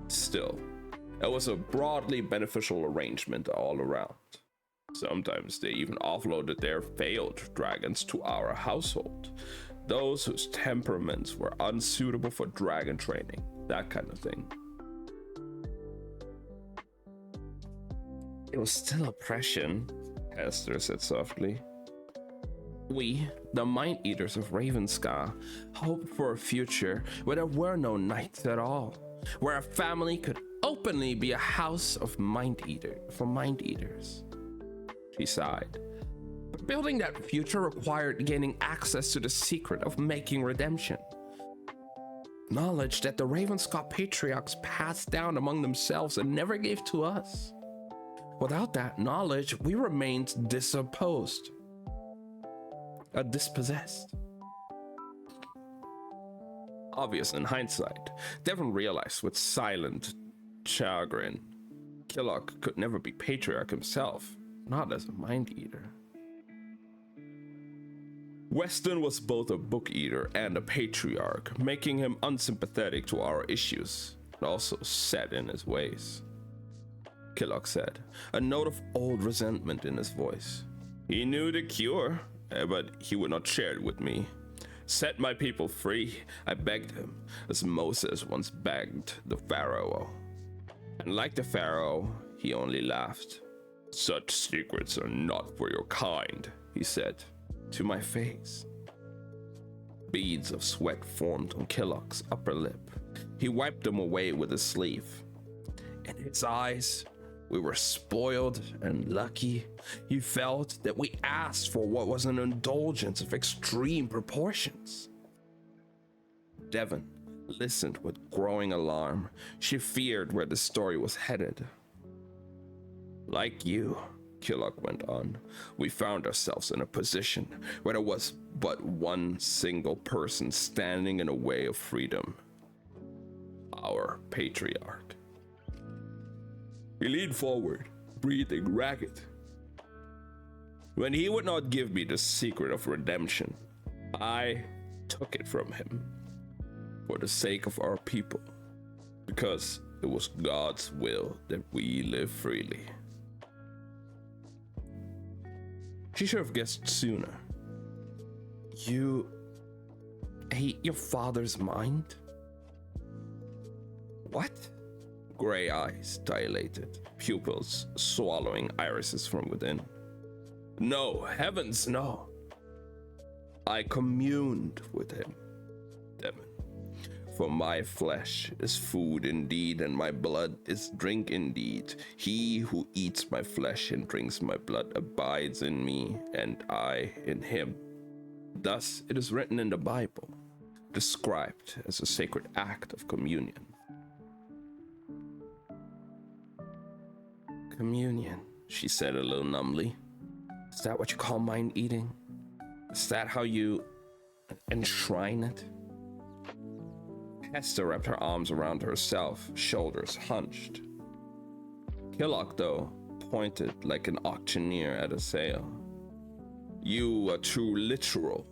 Still, it was a broadly beneficial arrangement all around. Sometimes they even offloaded their failed dragons to our household. Those whose temperaments were unsuitable for dragon training, that kind of thing. It was still oppression, Hester said softly. We, the Mind Eaters of Ravenscar, hoped for a future where there were no knights at all, where a family could openly be a house of Mind Eaters. She sighed. But building that future required gaining access to the secret of making redemption. Knowledge that the Ravenscar patriarchs passed down among themselves and never gave to us. Without that knowledge, we remained dispossessed. Obvious in hindsight, Devon realized with silent chagrin, Killock could never be patriarch himself, not as a Mind Eater. Weston was both a book eater and a patriarch, making him unsympathetic to our issues, but also set in his ways. Killock said, a note of old resentment in his voice. He knew the cure, but he would not share it with me. Set my people free, I begged him, as Moses once begged the Pharaoh. And like the Pharaoh, he only laughed. Such secrets are not for your kind, he said, to my face. Beads of sweat formed on Killock's upper lip. He wiped them away with his sleeve. In his eyes, we were spoiled and lucky. He felt that we asked for what was an indulgence of extreme proportions. Devon listened with growing alarm. She feared where the story was headed. Like you, Killock went on, we found ourselves in a position where there was but one single person standing in the way of freedom. Our patriarch. He leaned forward, breathing ragged. When he would not give me the secret of redemption, I took it from him for the sake of our people, because it was God's will that we live freely. She should have guessed sooner. You ate your father's mind? What? Gray eyes dilated, pupils swallowing irises from within. No, heavens, no. I communed with him, Devon. For my flesh is food indeed, and my blood is drink indeed. He who eats my flesh and drinks my blood abides in me, and I in him. Thus it is written in the Bible, described as a sacred act of communion. Communion, she said a little numbly. Is that what you call mind eating? Is that how you enshrine it? Hester wrapped her arms around herself, shoulders hunched. Killock, though, pointed like an auctioneer at a sale. You are too literal.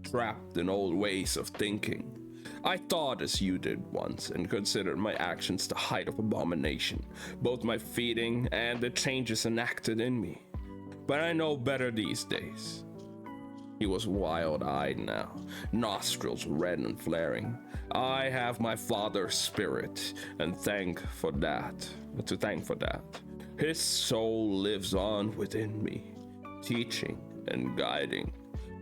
Trapped in old ways of thinking. I thought as you did once and considered my actions the height of abomination, both my feeding and the changes enacted in me. But I know better these days. He was wild-eyed now, nostrils red and flaring. I have my father's spirit, and to thank for that. His soul lives on within me, teaching and guiding.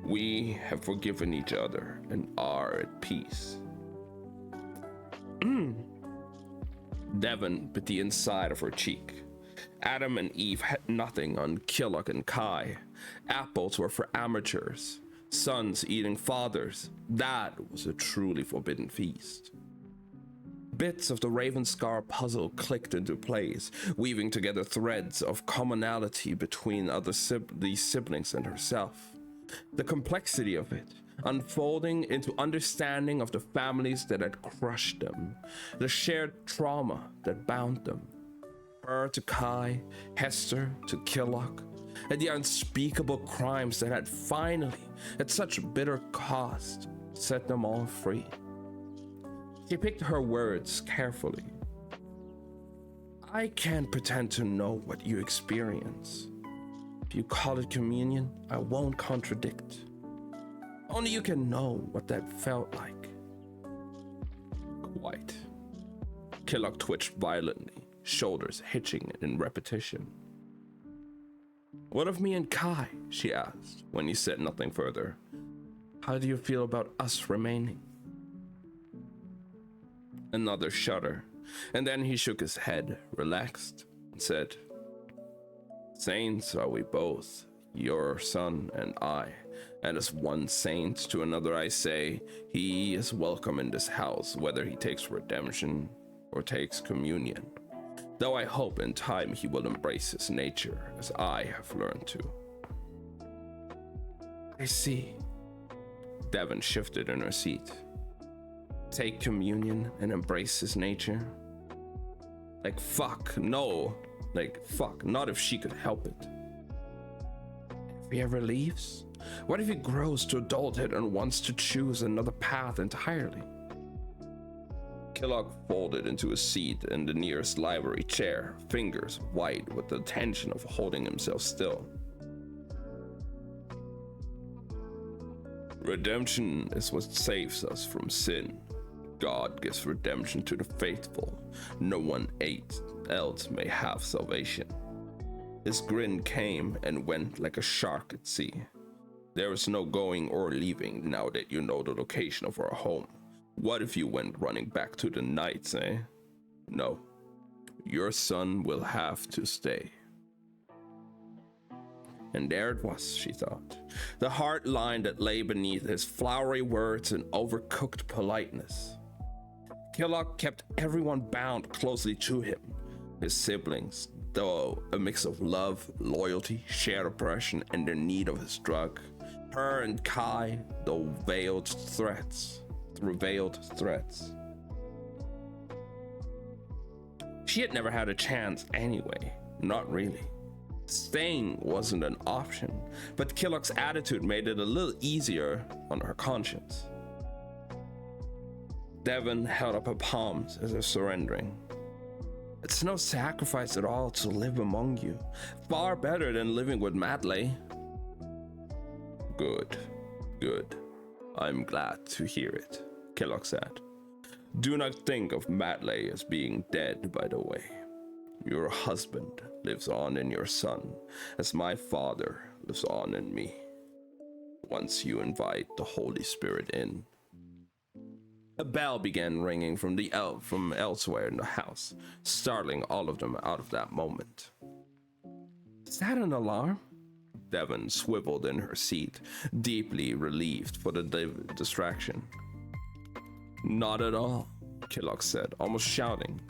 We have forgiven each other and are at peace. Devon bit the inside of her cheek. Adam and Eve had nothing on Killock and Kai. Apples were for amateurs, sons eating fathers. That was a truly forbidden feast. Bits of the Ravenscar puzzle clicked into place, weaving together threads of commonality between these siblings and herself. The complexity of it, unfolding into understanding of the families that had crushed them, the shared trauma that bound them. Her to Kai, Hester to Killock, and the unspeakable crimes that had finally, at such bitter cost, set them all free. She picked her words carefully. I can't pretend to know what you experience. If you call it communion, I won't contradict. Only you can know what that felt like. Quite. Killock twitched violently, shoulders hitching in repetition. What of me and Kai? She asked, when he said nothing further. How do you feel about us remaining? Another shudder, and then he shook his head, relaxed, and said, Saints are we both, your son and I, and as one saint to another I say, he is welcome in this house, whether he takes redemption or takes communion, though I hope in time he will embrace his nature, as I have learned to. I see. Devon shifted in her seat. Take communion and embrace his nature? Like fuck, no. Like fuck, not if she could help it. If he ever leaves? What if he grows to adulthood and wants to choose another path entirely? Killock folded into a seat in the nearest library chair, fingers white with the tension of holding himself still. Redemption is what saves us from sin. God gives redemption to the faithful. No one else may have salvation. His grin came and went like a shark at sea. There is no going or leaving now that you know the location of our home. What if you went running back to the Knights, eh? No. Your son will have to stay. And there it was, she thought. The hard line that lay beneath his flowery words and overcooked politeness. Killock kept everyone bound closely to him. His siblings, though a mix of love, loyalty, shared oppression, and their need of his drug. Her and Kai, though veiled threats. She had never had a chance anyway. Not really. Staying wasn't an option, but Killock's attitude made it a little easier on her conscience. Devon held up her palms as if surrendering. It's no sacrifice at all to live among you. Far better than living with Madley. Good, good. I'm glad to hear it, Killock said. Do not think of Madley as being dead, by the way. Your husband lives on in your son, as my father lives on in me. Once you invite the Holy Spirit in. A bell began ringing from elsewhere in the house, startling all of them out of that moment. Is that an alarm? Devon swiveled in her seat, deeply relieved for the distraction. Not at all, Killock said, almost shouting.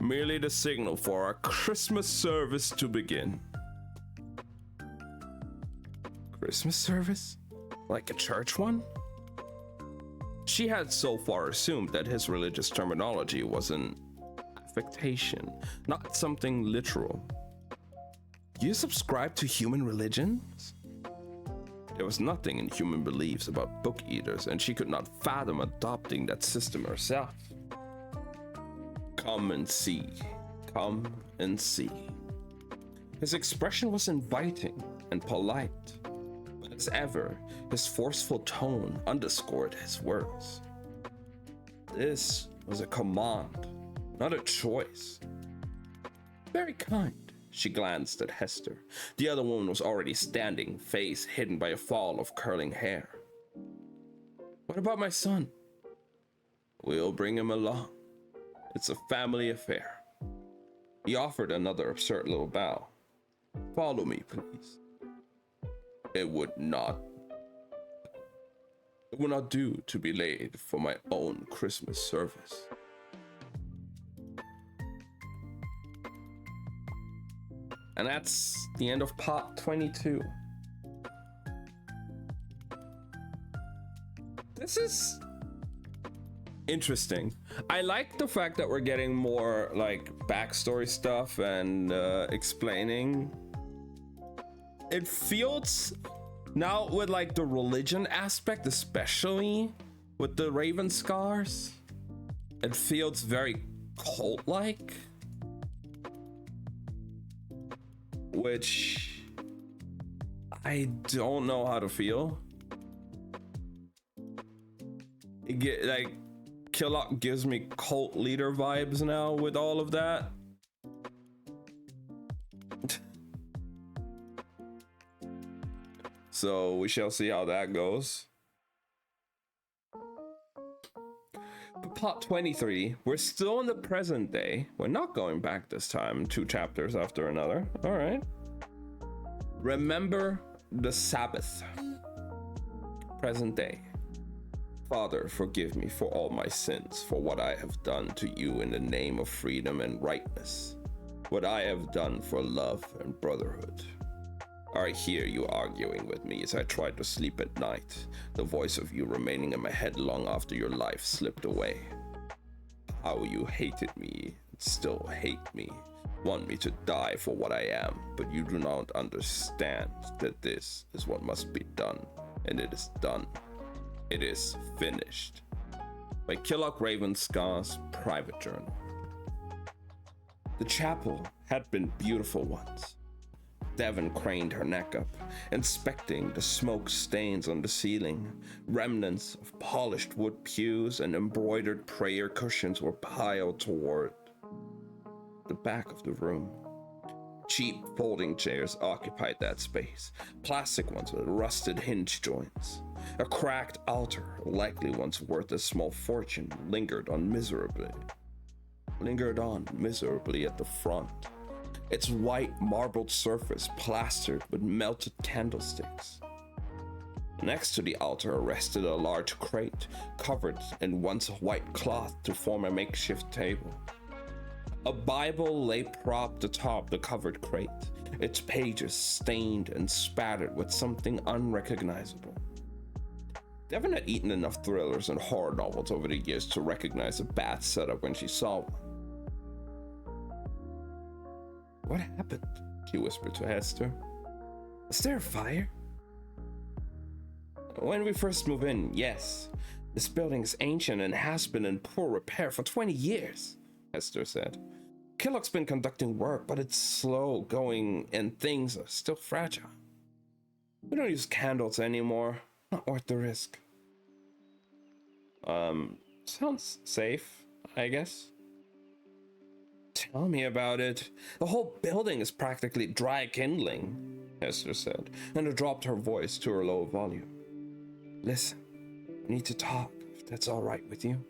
Merely the signal for our Christmas service to begin. Christmas service? Like a church one? She had so far assumed that his religious terminology was an affectation, not something literal. You subscribe to human religions? There was nothing in human beliefs about book eaters, and she could not fathom adopting that system herself. Come and see. Come and see. His expression was inviting and polite, but as ever, his forceful tone underscored his words. This was a command, not a choice. Very kind. She glanced at Hester. The other woman was already standing, face hidden by a fall of curling hair. What about my son? We'll bring him along. It's a family affair. He offered another absurd little bow. Follow me, please. It would not do to be late for my own Christmas service. And that's the end of part 22. This is interesting. I like the fact that we're getting more like backstory stuff and explaining. It feels now with like the religion aspect, especially with the Raven scars, it feels very cult-like. Which I don't know how to feel. Like Killock gives me cult leader vibes now with all of that. So we shall see how that goes. But plot 23, we're still in the present day. We're not going back this time, 2 chapters after another. All right. Remember the Sabbath. Present day. Father, forgive me for all my sins, for what I have done to you in the name of freedom and rightness, what I have done for love and brotherhood. I hear you arguing with me as I try to sleep at night, the voice of you remaining in my head long after your life slipped away. How you hated me, still hate me, want me to die for what I am, but you do not understand that this is what must be done, and it is done. It is finished. By Killock Ravenscar's private journal. The chapel had been beautiful once. Devon craned her neck up, inspecting the smoke stains on the ceiling. Remnants of polished wood pews and embroidered prayer cushions were piled toward the back of the room. Cheap folding chairs occupied that space, plastic ones with rusted hinge joints. A cracked altar, likely once worth a small fortune, lingered on miserably at the front. Its white marbled surface plastered with melted candlesticks. Next to the altar rested a large crate covered in once white cloth to form a makeshift table. A Bible lay propped atop the covered crate, its pages stained and spattered with something unrecognizable. Devon had eaten enough thrillers and horror novels over the years to recognize a bad setup when she saw one. What happened? She whispered to Hester. Is there a fire? When we first moved in, yes. This building is ancient and has been in poor repair for 20 years, Hester said. Killock's been conducting work, but it's slow going and things are still fragile. We don't use candles anymore. Not worth the risk. Sounds safe, I guess. Tell me about it. The whole building is practically dry kindling, Hester said, and dropped her voice to her low volume. Listen, we need to talk, if that's all right with you.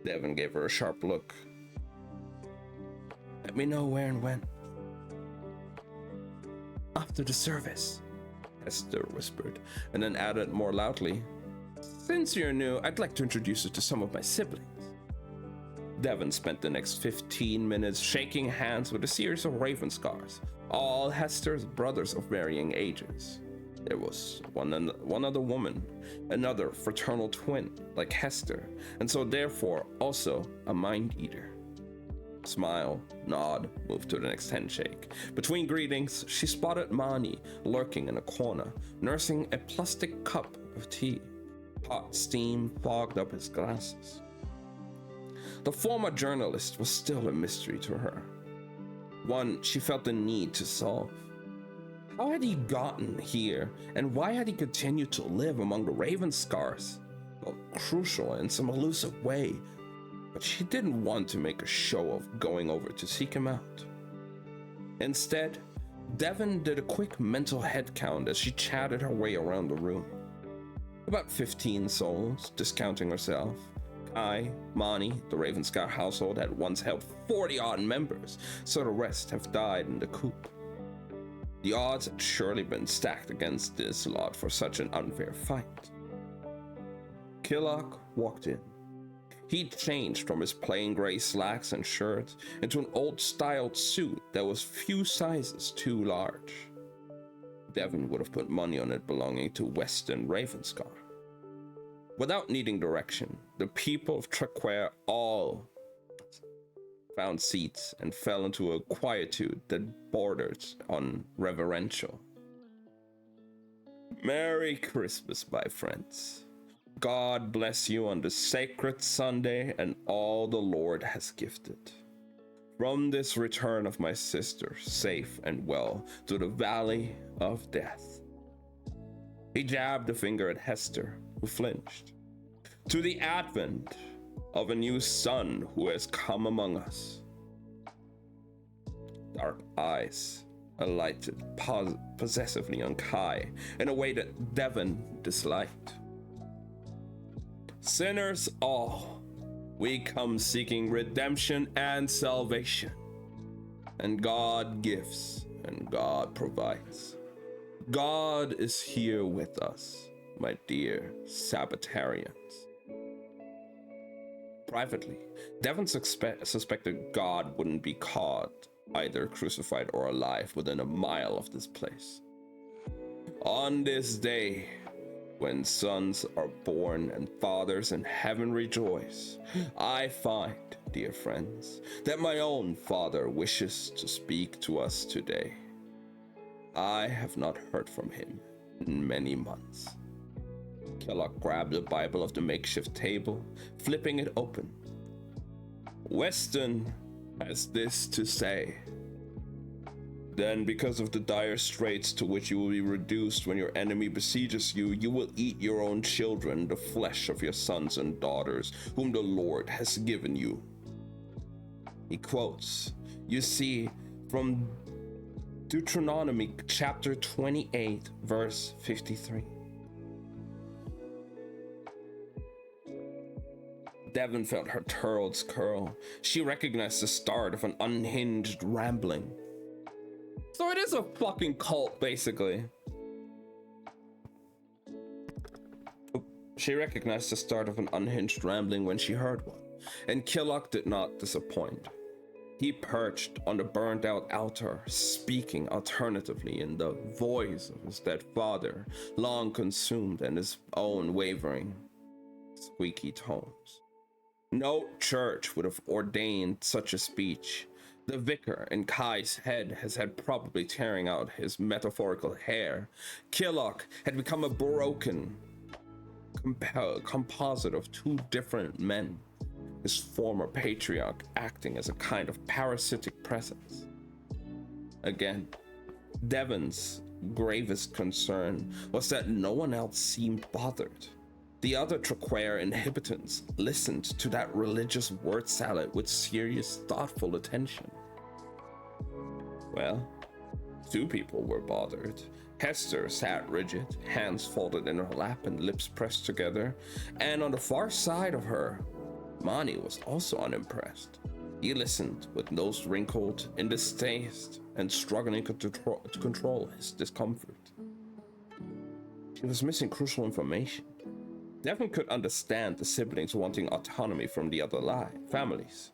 Devon gave her a sharp look. Let me know where and when. After the service, Hester whispered, and then added more loudly, Since you're new, I'd like to introduce you to some of my siblings. Devon spent the next 15 minutes shaking hands with a series of Ravenscars, all Hester's brothers of varying ages. There was one other woman, another fraternal twin like Hester, and so therefore also a mind-eater. Smile, nod, move to the next handshake. Between greetings, she spotted Mani lurking in a corner, nursing a plastic cup of tea. Hot steam fogged up his glasses. The former journalist was still a mystery to her, one she felt the need to solve. How had he gotten here, and why had he continued to live among the Ravenscars? Well, crucial in some elusive way, but she didn't want to make a show of going over to seek him out. Instead, Devon did a quick mental head count as she chatted her way around the room. About 15 souls, discounting herself. Kai, Mani, the Ravenscar household had once held 40-odd members, so the rest have died in the coup. The odds had surely been stacked against this lot for such an unfair fight. Killock walked in. He'd changed from his plain gray slacks and shirt into an old-styled suit that was few sizes too large. Devon would have put money on it belonging to Weston Ravenscar. Without needing direction, the people of Traquair all found seats and fell into a quietude that bordered on reverential. Merry Christmas, my friends. God bless you on this sacred Sunday and all the Lord has gifted. From this return of my sister, safe and well, to the valley of death. He jabbed a finger at Hester, who flinched. To the advent of a new son who has come among us. Dark eyes alighted possessively on Kai in a way that Devon disliked. Sinners all, we come seeking redemption and salvation. And God gives and God provides. God is here with us, my dear Sabbatarians. Privately, Devon suspected God wouldn't be caught either crucified or alive within a mile of this place. On this day, when sons are born and fathers in heaven rejoice, I find, dear friends, that my own father wishes to speak to us today. I have not heard from him in many months. Killock grabbed the Bible off the makeshift table, flipping it open. Weston has this to say. Then, because of the dire straits to which you will be reduced when your enemy besieges you, you will eat your own children, the flesh of your sons and daughters, whom the Lord has given you. He quotes, you see, from Deuteronomy chapter 28, verse 53. Devon felt her curls curl. She recognized the start of an unhinged rambling. So it is a fucking cult, basically. She recognized the start of an unhinged rambling when she heard one, and Killock did not disappoint. He perched on the burned-out altar, speaking alternatively in the voice of his dead father, long consumed, and his own wavering, squeaky tones. No church would have ordained such a speech, The vicar in Kai's head has had probably tearing out his metaphorical hair. Killock had become a broken composite of two different men, his former patriarch acting as a kind of parasitic presence. Again, Devon's gravest concern was that no one else seemed bothered. The other Traquair inhabitants listened to that religious word salad with serious, thoughtful attention. Well, two people were bothered. Hester sat rigid, hands folded in her lap and lips pressed together, and on the far side of her, Mani was also unimpressed. He listened with nose wrinkled, in distaste, and struggling to control his discomfort. She was missing crucial information. Devon could understand the siblings wanting autonomy from the other families.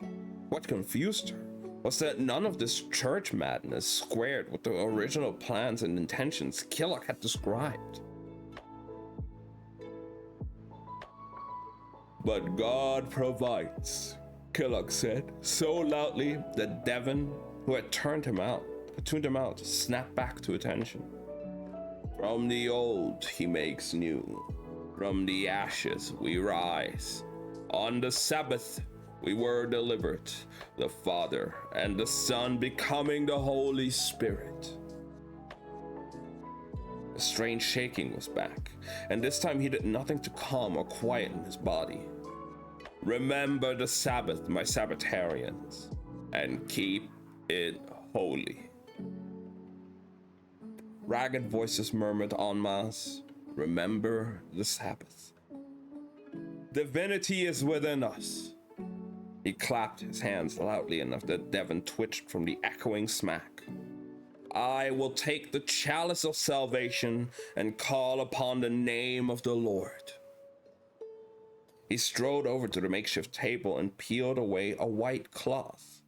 What confused her was that none of this church madness squared with the original plans and intentions Killock had described. But God provides, Killock said, so loudly that Devon, who had tuned him out, snapped back to attention. From the old he makes new. From the ashes we rise. On the Sabbath we were delivered, the Father and the Son becoming the Holy Spirit. A strange shaking was back, and this time he did nothing to calm or quieten his body. Remember the Sabbath, my Sabbatarians, and keep it holy. Ragged voices murmured en masse, remember the Sabbath. Divinity is within us. He clapped his hands loudly enough that Devon twitched from the echoing smack. I will take the chalice of salvation and call upon the name of the Lord. He strode over to the makeshift table and peeled away a white cloth.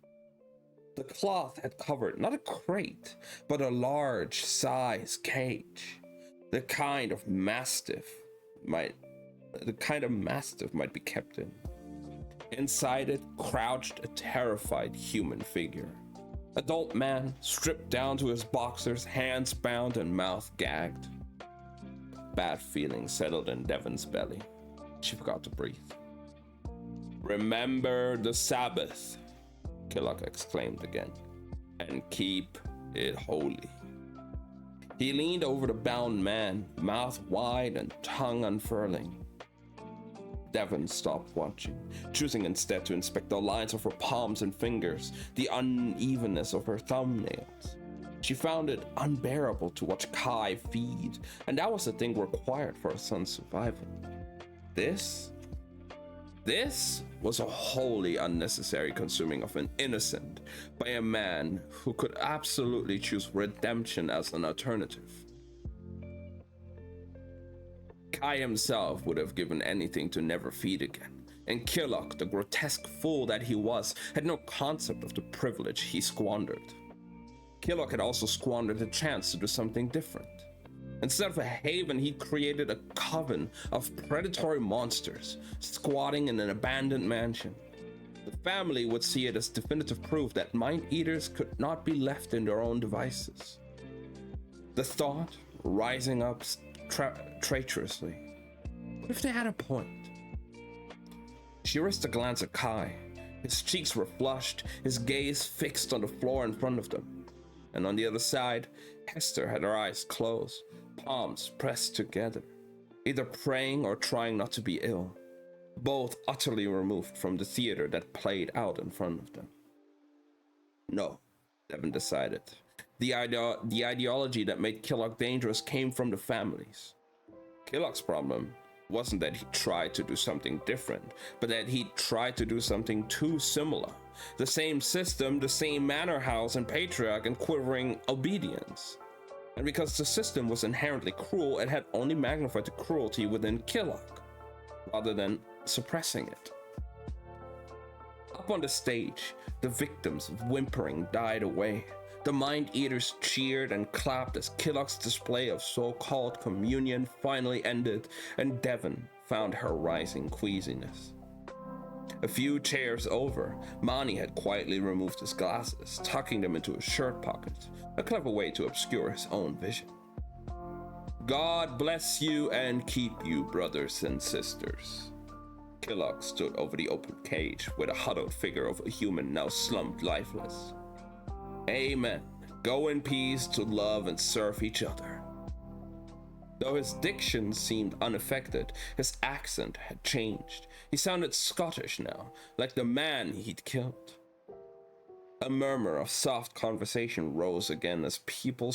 The cloth had covered not a crate, but a large size cage. The kind of mastiff might be kept in. Inside it crouched a terrified human figure. Adult man, stripped down to his boxers, hands bound and mouth gagged. Bad feeling settled in Devon's belly. She forgot to breathe. Remember the Sabbath, Killock exclaimed again, and keep it holy. He leaned over the bound man, mouth wide and tongue unfurling. Devon stopped watching, choosing instead to inspect the lines of her palms and fingers, the unevenness of her thumbnails. She found it unbearable to watch Kai feed, and that was the thing required for her son's survival. This was a wholly unnecessary consuming of an innocent by a man who could absolutely choose redemption as an alternative. Kai himself would have given anything to never feed again, and Killock, the grotesque fool that he was, had no concept of the privilege he squandered. Killock had also squandered the chance to do something different. Instead of a haven, he created a coven of predatory monsters, squatting in an abandoned mansion. The family would see it as definitive proof that mind-eaters could not be left in their own devices. The thought, rising up traitorously, what if they had a point? She risked a glance at Kai. His cheeks were flushed, his gaze fixed on the floor in front of them. And on the other side, Hester had her eyes closed, palms pressed together, either praying or trying not to be ill, both utterly removed from the theater that played out in front of them. No, Devon decided. The ideology that made Killock dangerous came from the families. Killock's problem wasn't that he tried to do something different, but that he tried to do something too similar. The same system, the same manor house and patriarch and quivering obedience. And because the system was inherently cruel, it had only magnified the cruelty within Killock, rather than suppressing it. Up on the stage, the victims' whimpering died away. The mind-eaters cheered and clapped as Killock's display of so-called communion finally ended, and Devon found her rising queasiness. A few chairs over, Mani had quietly removed his glasses, tucking them into his shirt pocket, a clever way to obscure his own vision. God bless you and keep you, brothers and sisters. Killock stood over the open cage with a huddled figure of a human now slumped lifeless. Amen. Go in peace to love and serve each other. Though his diction seemed unaffected, his accent had changed. He sounded Scottish now, like the man he'd killed. A murmur of soft conversation rose again as people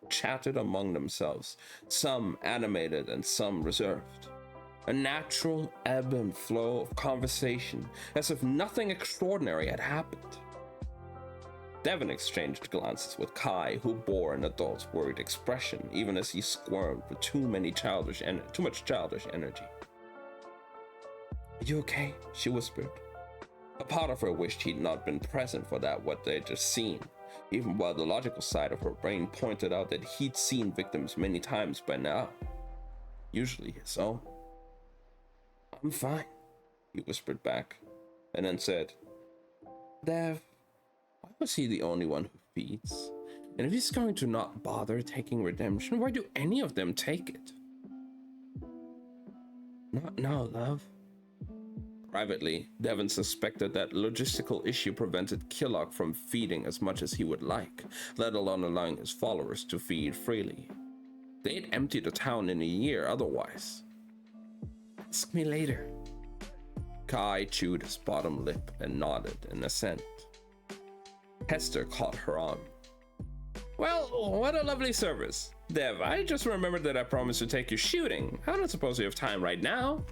chatted among themselves, some animated and some reserved. A natural ebb and flow of conversation, as if nothing extraordinary had happened. Devon exchanged glances with Kai, who bore an adult's worried expression, even as he squirmed with too much childish energy. "Are you okay?" she whispered. A part of her wished he'd not been present for that what they'd just seen, even while the logical side of her brain pointed out that he'd seen victims many times by now, usually his own. "I'm fine," he whispered back, and then said, "Dev, why was he the only one who feeds? And if he's going to not bother taking redemption, why do any of them take it?" "Not now, love." Privately, Devon suspected that logistical issue prevented Killock from feeding as much as he would like, let alone allowing his followers to feed freely. They'd empty the town in a year otherwise. "Ask me later." Kai chewed his bottom lip and nodded in assent. Hester caught her arm. "Well, what a lovely service. Dev, I just remembered that I promised to take you shooting. I don't suppose you have time right now."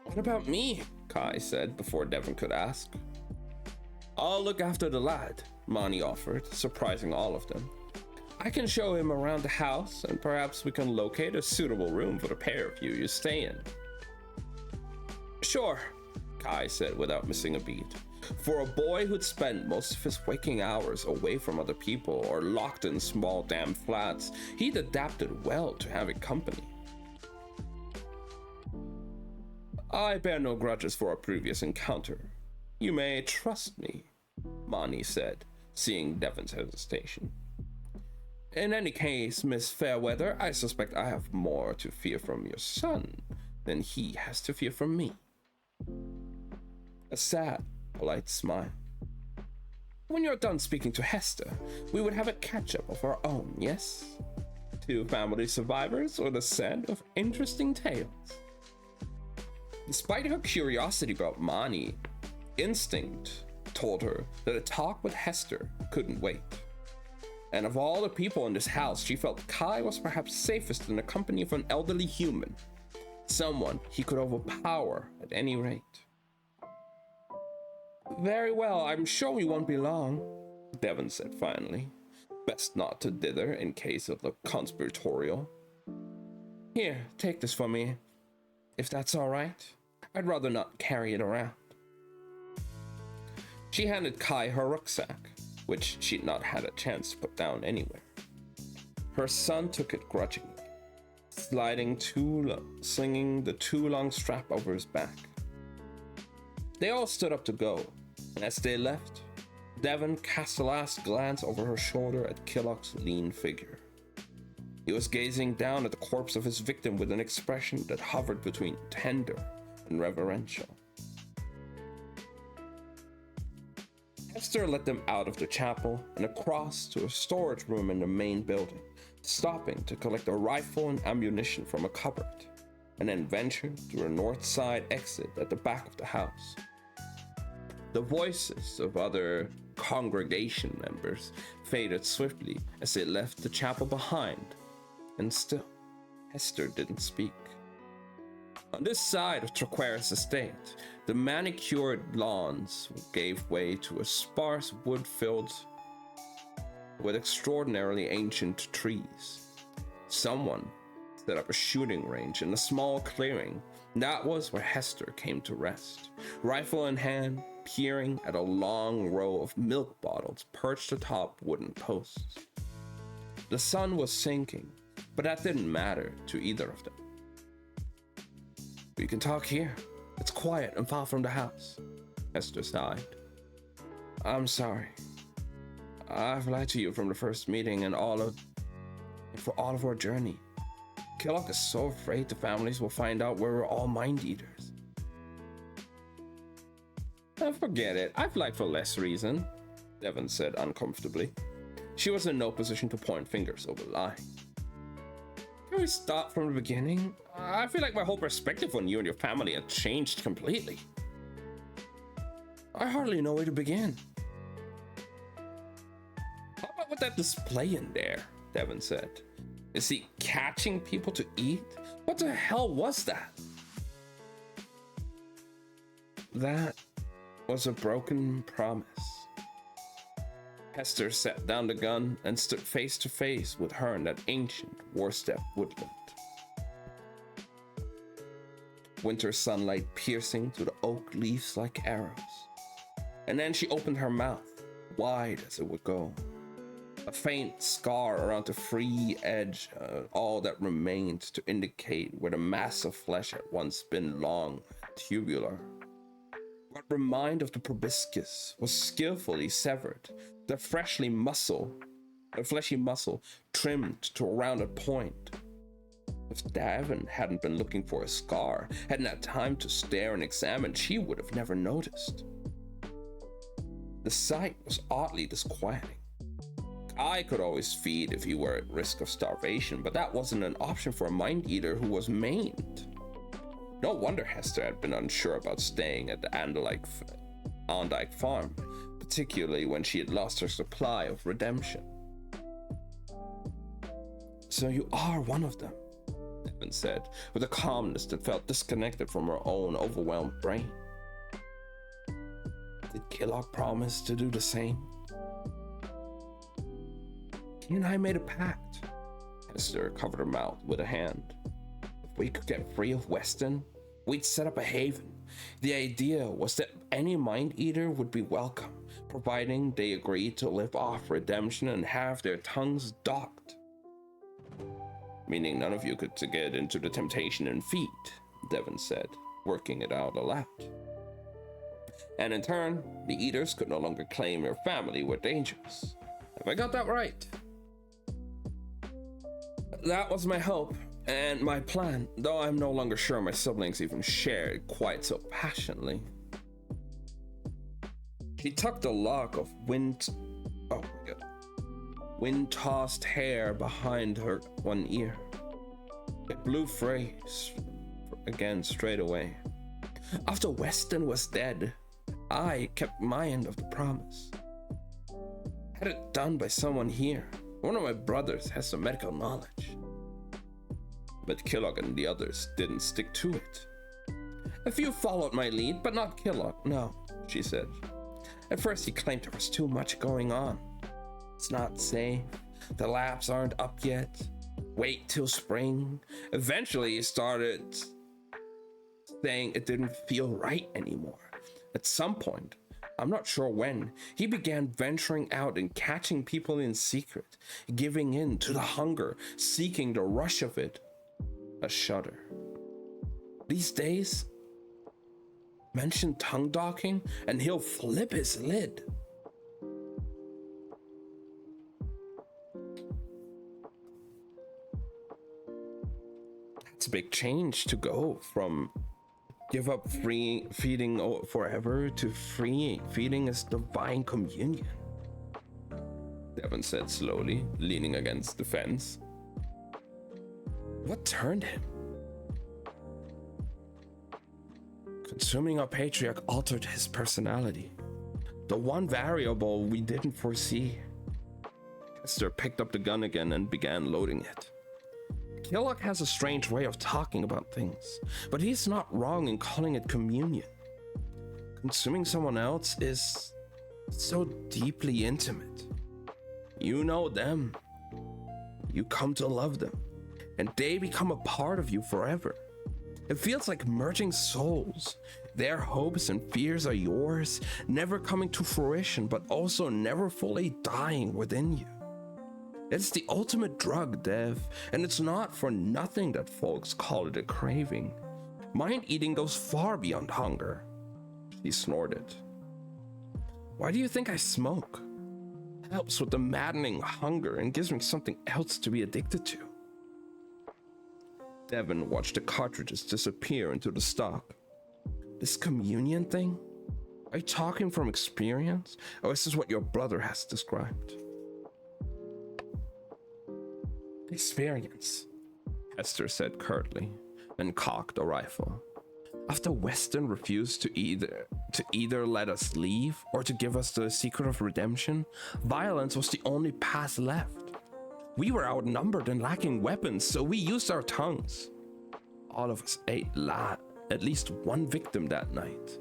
"What about me?" Kai said before Devon could ask. "I'll look after the lad," Mani offered, surprising all of them. "I can show him around the house, and perhaps we can locate a suitable room for the pair of you stay in." "Sure," Kai said without missing a beat. For a boy who'd spent most of his waking hours away from other people or locked in small damp flats, he'd adapted well to having company. "I bear no grudges for our previous encounter. You may trust me," Mani said, seeing Devon's hesitation. "In any case, Miss Fairweather, I suspect I have more to fear from your son than he has to fear from me." A sad, polite smile. "When you're done speaking to Hester, we would have a catch-up of our own, yes? Two family survivors with a set of interesting tales." Despite her curiosity about Mani, instinct told her that a talk with Hester couldn't wait. And of all the people in this house, she felt Kai was perhaps safest in the company of an elderly human, someone he could overpower at any rate. "Very well, I'm sure we won't be long," Devon said finally. Best not to dither in case it looked conspiratorial. "Here, take this for me. If that's all right, I'd rather not carry it around." She handed Kai her rucksack, which she'd not had a chance to put down anywhere. Her son took it grudgingly, slinging the too long strap over his back. They all stood up to go, and as they left, Devon cast a last glance over her shoulder at Killock's lean figure. He was gazing down at the corpse of his victim with an expression that hovered between tender and reverential. Hester led them out of the chapel and across to a storage room in the main building, stopping to collect a rifle and ammunition from a cupboard, and then ventured through a north side exit at the back of the house. The voices of other congregation members faded swiftly as they left the chapel behind, and still, Hester didn't speak. On this side of Traquaris estate, the manicured lawns gave way to a sparse wood filled with extraordinarily ancient trees. Someone set up a shooting range in a small clearing. That was where Hester came to rest, rifle in hand, peering at a long row of milk bottles perched atop wooden posts. The sun was sinking, but that didn't matter to either of them. "We can talk here," It's quiet and far from the house. Hester sighed. I'm sorry. I've lied to you from the first meeting and for all of our journey. Killock is so afraid the families will find out we're all mind eaters. Forget it. I've lied for less reason, Devon said uncomfortably. She was in no position to point fingers over lying. Can we start from the beginning? I feel like my whole perspective on you and your family had changed completely. I hardly know where to begin. How about with that display in there? Devon said. Is he catching people to eat? What the hell was that? That was a broken promise. Hester set down the gun and stood face to face with her in that ancient war-stepped woodland. Winter sunlight piercing through the oak leaves like arrows. And then she opened her mouth, wide as it would go. A faint scar around the free edge, all that remained to indicate where the mass of flesh had once been long and tubular. What remained of the proboscis was skillfully severed, the fleshy muscle trimmed to a rounded point. If Devon hadn't been looking for a scar, hadn't had time to stare and examine, she would have never noticed. The sight was oddly disquieting. I could always feed if he were at risk of starvation, but that wasn't an option for a mind-eater who was maimed. No wonder Hester had been unsure about staying at the Andike farm, particularly when she had lost her supply of redemption. So you are one of them, Devon said, with a calmness that felt disconnected from her own overwhelmed brain. Did Killock promise to do the same? He and I made a pact. Hester covered her mouth with a hand. If we could get free of Weston, we'd set up a haven. The idea was that any mind eater would be welcome, providing they agreed to live off redemption and have their tongues docked. Meaning none of you could get into the temptation and feed, Devon said, working it out aloud. And in turn, the eaters could no longer claim your family were dangerous. Have I got that right? That was my hope and my plan, though I'm no longer sure my siblings even shared quite so passionately. She tucked a lock of wind-tossed hair behind her one ear. It blew free again straight away. After Weston was dead, I kept my end of the promise. Had it done by someone here. One of my brothers has some medical knowledge. But Killock and the others didn't stick to it. A few followed my lead, but not Killock, no, she said. At first he claimed there was too much going on. It's not safe, the labs aren't up yet, wait till spring. Eventually he started saying it didn't feel right anymore. At some point, I'm not sure when, he began venturing out and catching people in secret, giving in to the hunger, seeking the rush of it. A shudder. These days, mention tongue docking and he'll flip his lid. That's a big change to go from give up feeding forever to feeding as divine communion, Devon said slowly, leaning against the fence. What turned him? Consuming our patriarch altered his personality. The one variable we didn't foresee. Hester picked up the gun again and began loading it. Killock has a strange way of talking about things, but he's not wrong in calling it communion. Consuming someone else is so deeply intimate. You know them. You come to love them, and they become a part of you forever. It feels like merging souls. Their hopes and fears are yours, never coming to fruition, but also never fully dying within you. It's the ultimate drug, Dev, and it's not for nothing that folks call it a craving. Mind eating goes far beyond hunger. He snorted. Why do you think I smoke? It helps with the maddening hunger and gives me something else to be addicted to. Devon watched the cartridges disappear into the stock. This communion thing? Are you talking from experience, or is this what your brother has described? Experience, Hester said curtly, and cocked a rifle. After Weston refused to either let us leave or to give us the secret of redemption, violence was the only path left. We were outnumbered and lacking weapons, so we used our tongues. All of us ate at least one victim that night.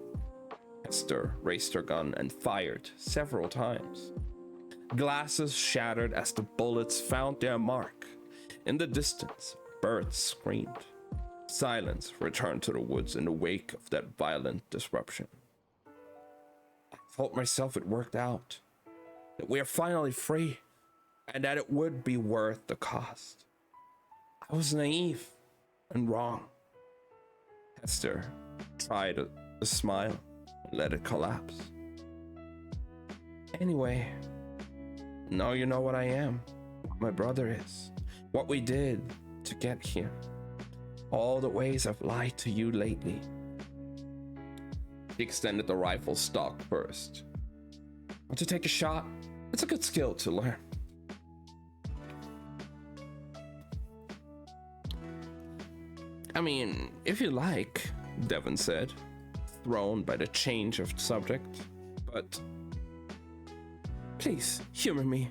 Hester raised her gun and fired several times. Glasses shattered as the bullets found their mark. In the distance, birds screamed. Silence returned to the woods in the wake of that violent disruption. I told myself it worked out, that we are finally free, and that it would be worth the cost. I was naive and wrong. Hester tried a smile and let it collapse. Anyway, now you know what I am, what my brother is, what we did to get here, all the ways I've lied to you lately. He extended the rifle stock first. Want to take a shot? It's a good skill to learn. I mean, if you like, Devon said, thrown by the change of subject, but please humor me.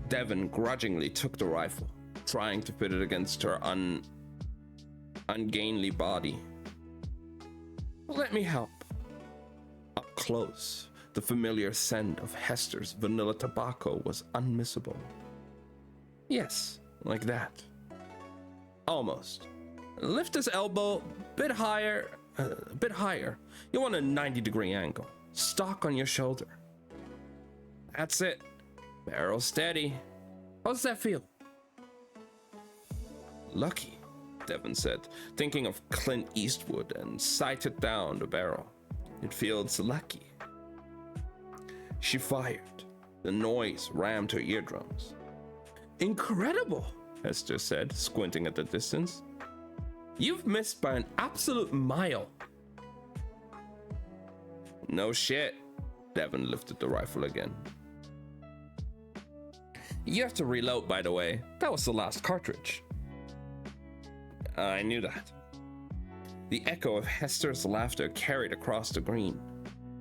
Devon grudgingly took the rifle, trying to fit it against her ungainly body. Let me help. Up close, the familiar scent of Hester's vanilla tobacco was unmissable. Yes, like that. Almost. Lift his elbow a bit higher. You want a 90-degree angle. Stock on your shoulder. That's it. Barrel steady. How does that feel? Lucky, Devon said, thinking of Clint Eastwood, and sighted down the barrel. It feels lucky. She fired. The noise rammed her eardrums. Incredible, Hester said, squinting at the distance. You've missed by an absolute mile. No shit. Devon lifted the rifle again. You have to reload, by the way. That was the last cartridge. I knew that. The echo of Hester's laughter carried across the green.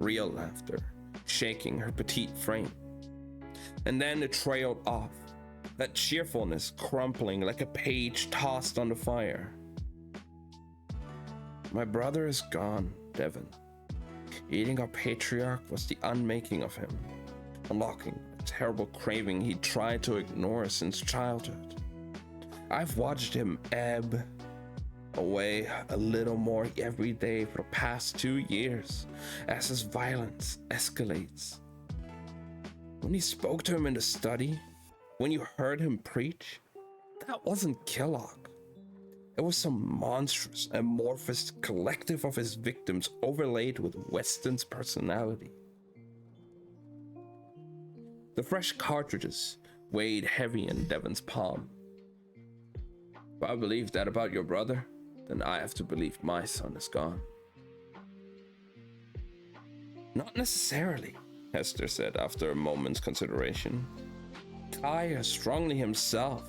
Real laughter, shaking her petite frame. And then it trailed off, that cheerfulness crumpling like a page tossed on the fire. My brother is gone, Devon. Eating our patriarch was the unmaking of him, unlocking a terrible craving he tried to ignore since childhood. I've watched him ebb away a little more every day for the past 2 years as his violence escalates. When you spoke to him in the study, when you heard him preach, that wasn't Kellogg. It was some monstrous, amorphous collective of his victims overlaid with Weston's personality. The fresh cartridges weighed heavy in Devon's palm. If I believe that about your brother, then I have to believe my son is gone. Not necessarily, Hester said after a moment's consideration. Kai strongly himself,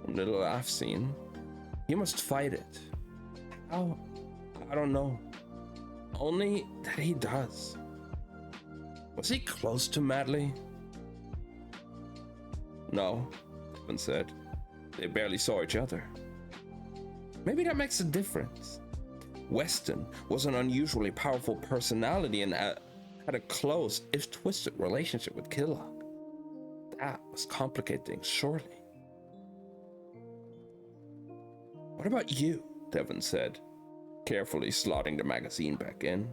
from little I've seen. He must fight it. How? I don't know. Only that he does. Was he close to Madley? No, Devon said. They barely saw each other. Maybe that makes a difference. Weston was an unusually powerful personality and had a close, if twisted, relationship with Kellogg. That was complicating, surely. What about you? Devon said, carefully slotting the magazine back in.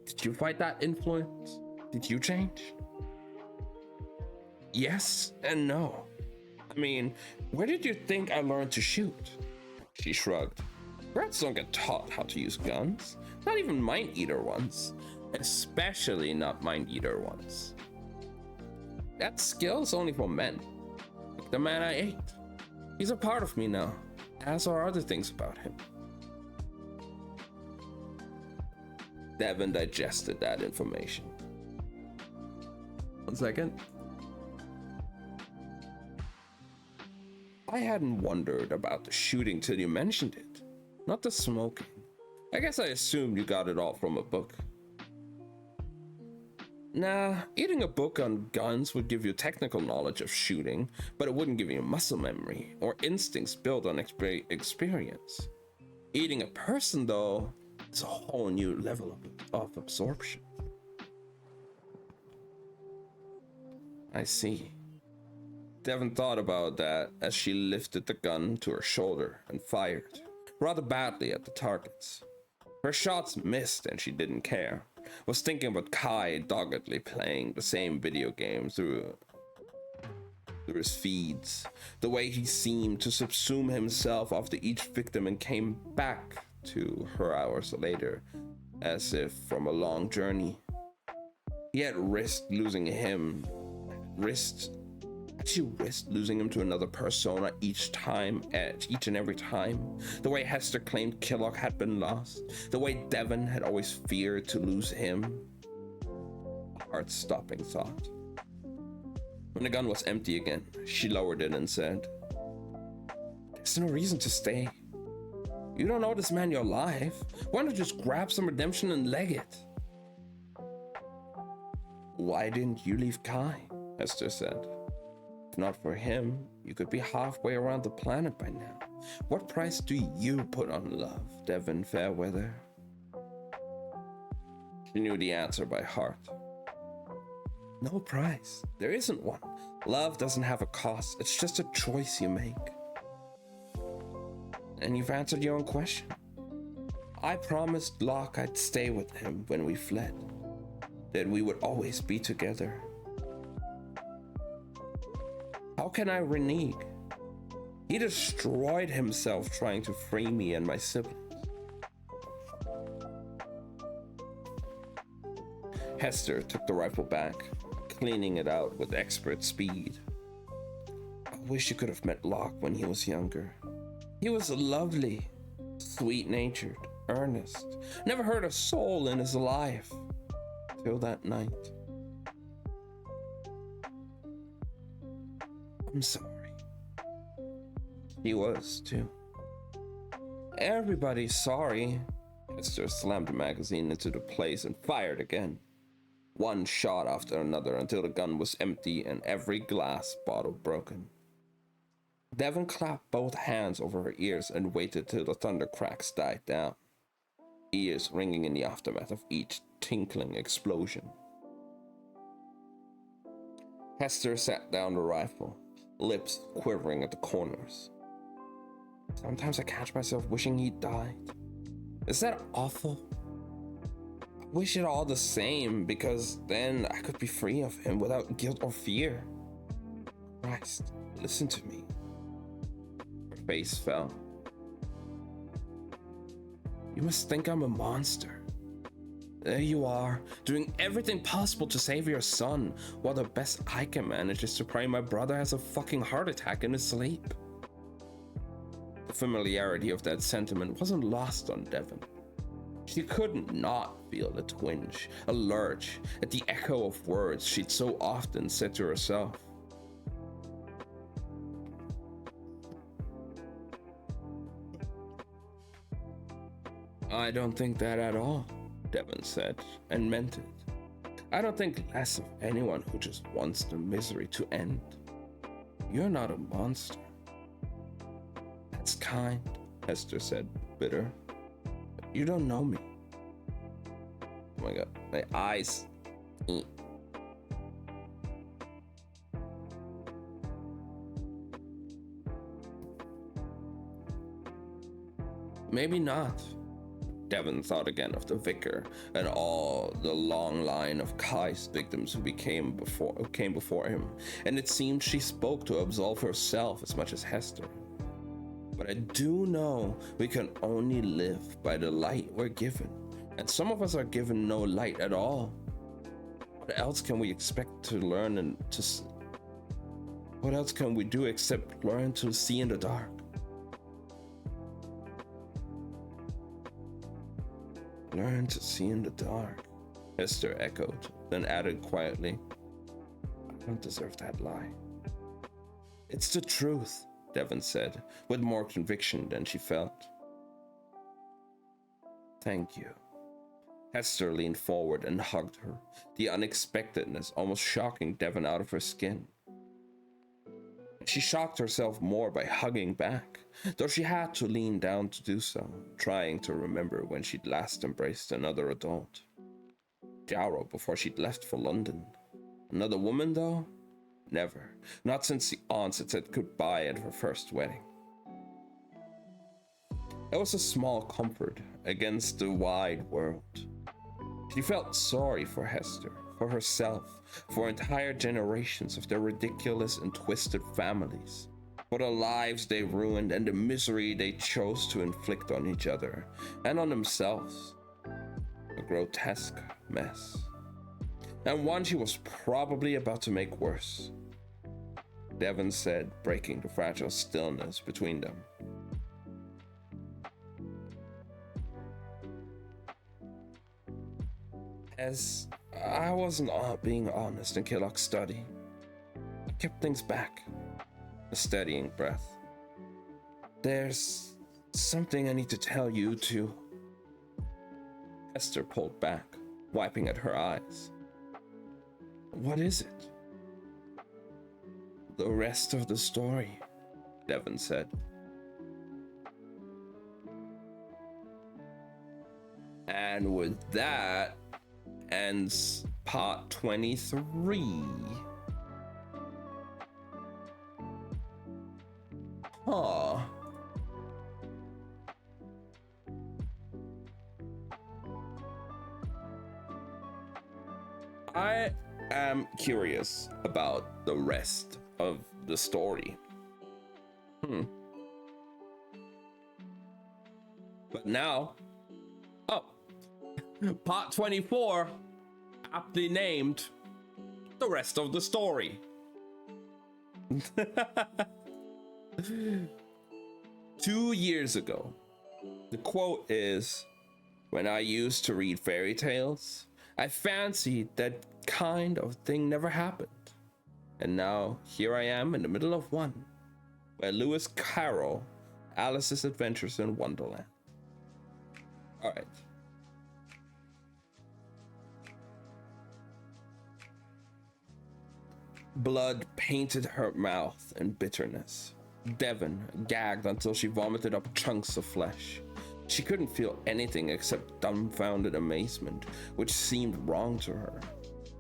Did you fight that influence? Did you change? Yes and no. I mean, where did you think I learned to shoot? She shrugged. Brats don't get taught how to use guns, not even mind-eater ones, especially not mind-eater ones. That skill's only for men, like the man I ate. He's a part of me now, as are other things about him. Devon digested that information. 1 second. I hadn't wondered about the shooting till you mentioned it. Not the smoking. I guess I assumed you got it all from a book. Nah, eating a book on guns would give you technical knowledge of shooting, but it wouldn't give you muscle memory or instincts built on experience. Eating a person, though, is a whole new level of absorption. I see. Devon thought about that as she lifted the gun to her shoulder and fired, rather badly at the targets. Her shots missed and she didn't care. Was thinking about Kai doggedly playing the same video game through his feeds, the way he seemed to subsume himself after each victim and came back to her hours later, as if from a long journey. He had risked losing him, she risked losing him to another persona each and every time. The way Hester claimed Killock had been lost. The way Devon had always feared to lose him. A heart-stopping thought. When the gun was empty again, she lowered it and said, "There's no reason to stay. You don't owe this man your life. Why not just grab some redemption and leg it?" "Why didn't you leave Kai?" Hester said. "If not for him, you could be halfway around the planet by now. What price do you put on love, Devon Fairweather?" She knew the answer by heart. No price. There isn't one. Love doesn't have a cost. It's just a choice you make. And you've answered your own question. I promised Locke I'd stay with him when we fled. That we would always be together. How can I renege? He destroyed himself trying to free me and my siblings. Hester took the rifle back, cleaning it out with expert speed. I wish you could have met Locke when he was younger. He was lovely, sweet-natured, earnest, never hurt a soul in his life, till that night. I'm sorry. He was, too. Everybody's sorry. Hester slammed the magazine into the place and fired again. One shot after another until the gun was empty and every glass bottle broken. Devon clapped both hands over her ears and waited till the thunder cracks died down, ears ringing in the aftermath of each tinkling explosion. Hester sat down the rifle, lips quivering at the corners. Sometimes I catch myself wishing he died. Is that awful? I wish it all the same, because then I could be free of him without guilt or fear. Christ, listen to me. Her face fell. You must think I'm a monster. There you are, doing everything possible to save your son, while the best I can manage is to pray my brother has a fucking heart attack in his sleep. The familiarity of that sentiment wasn't lost on Devon. She couldn't not feel a twinge, a lurch, at the echo of words she'd so often said to herself. I don't think that at all, Devon said, and meant it. I don't think less of anyone who just wants the misery to end. You're not a monster. That's kind, Hester said, bitter. You don't know me. Oh my god, my eyes. Maybe not. Devon thought again of the vicar and all the long line of Kai's victims who came before him, and it seemed she spoke to absolve herself as much as Hester. But I do know we can only live by the light we're given. And some of us are given no light at all. What else can we expect to learn and to... What else can we do except learn to see in the dark? Learn to see in the dark, Hester echoed, then added quietly, I don't deserve that lie. It's the truth, Devon said, with more conviction than she felt. Thank you. Hester leaned forward and hugged her, the unexpectedness almost shocking Devon out of her skin. She shocked herself more by hugging back, though she had to lean down to do so, trying to remember when she'd last embraced another adult. Jarrow before she'd left for London. Another woman, though? Never. Not since the aunts had said goodbye at her first wedding. It was a small comfort against the wide world. She felt sorry for Hester, for herself, for entire generations of their ridiculous and twisted families, for the lives they ruined and the misery they chose to inflict on each other and on themselves. A grotesque mess. And one she was probably about to make worse. Devon said, breaking the fragile stillness between them. As I wasn't being honest in Killock's study, I kept things back. A steadying breath. There's something I need to tell you too. Hester pulled back, wiping at her eyes. What is it? The rest of the story, Devon said. And with that ends part 23. Huh. I am curious about the rest of the story. But now, part 24, aptly named The Rest of the Story. 2 years ago, the quote is, when I used to read fairy tales, I fancied that kind of thing never happened. And now, here I am in the middle of one, by Lewis Carroll, Alice's Adventures in Wonderland. All right. Blood painted her mouth in bitterness. Devon gagged until she vomited up chunks of flesh. She couldn't feel anything except dumbfounded amazement, which seemed wrong to her.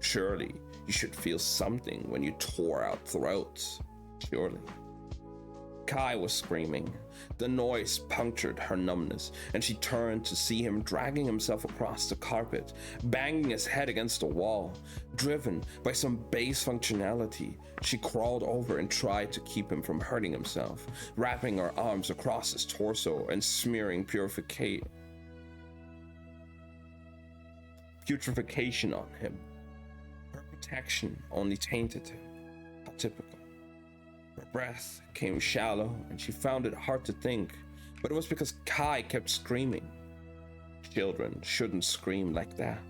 Surely, you should feel something when you tore out throats. Surely. Kai was screaming. The noise punctured her numbness, and she turned to see him dragging himself across the carpet, banging his head against the wall. Driven by some base functionality, she crawled over and tried to keep him from hurting himself, wrapping her arms across his torso and smearing putrefaction on him. Her protection only tainted him. How typical. Her breath came shallow, and she found it hard to think, but it was because Kai kept screaming. Children shouldn't scream like that.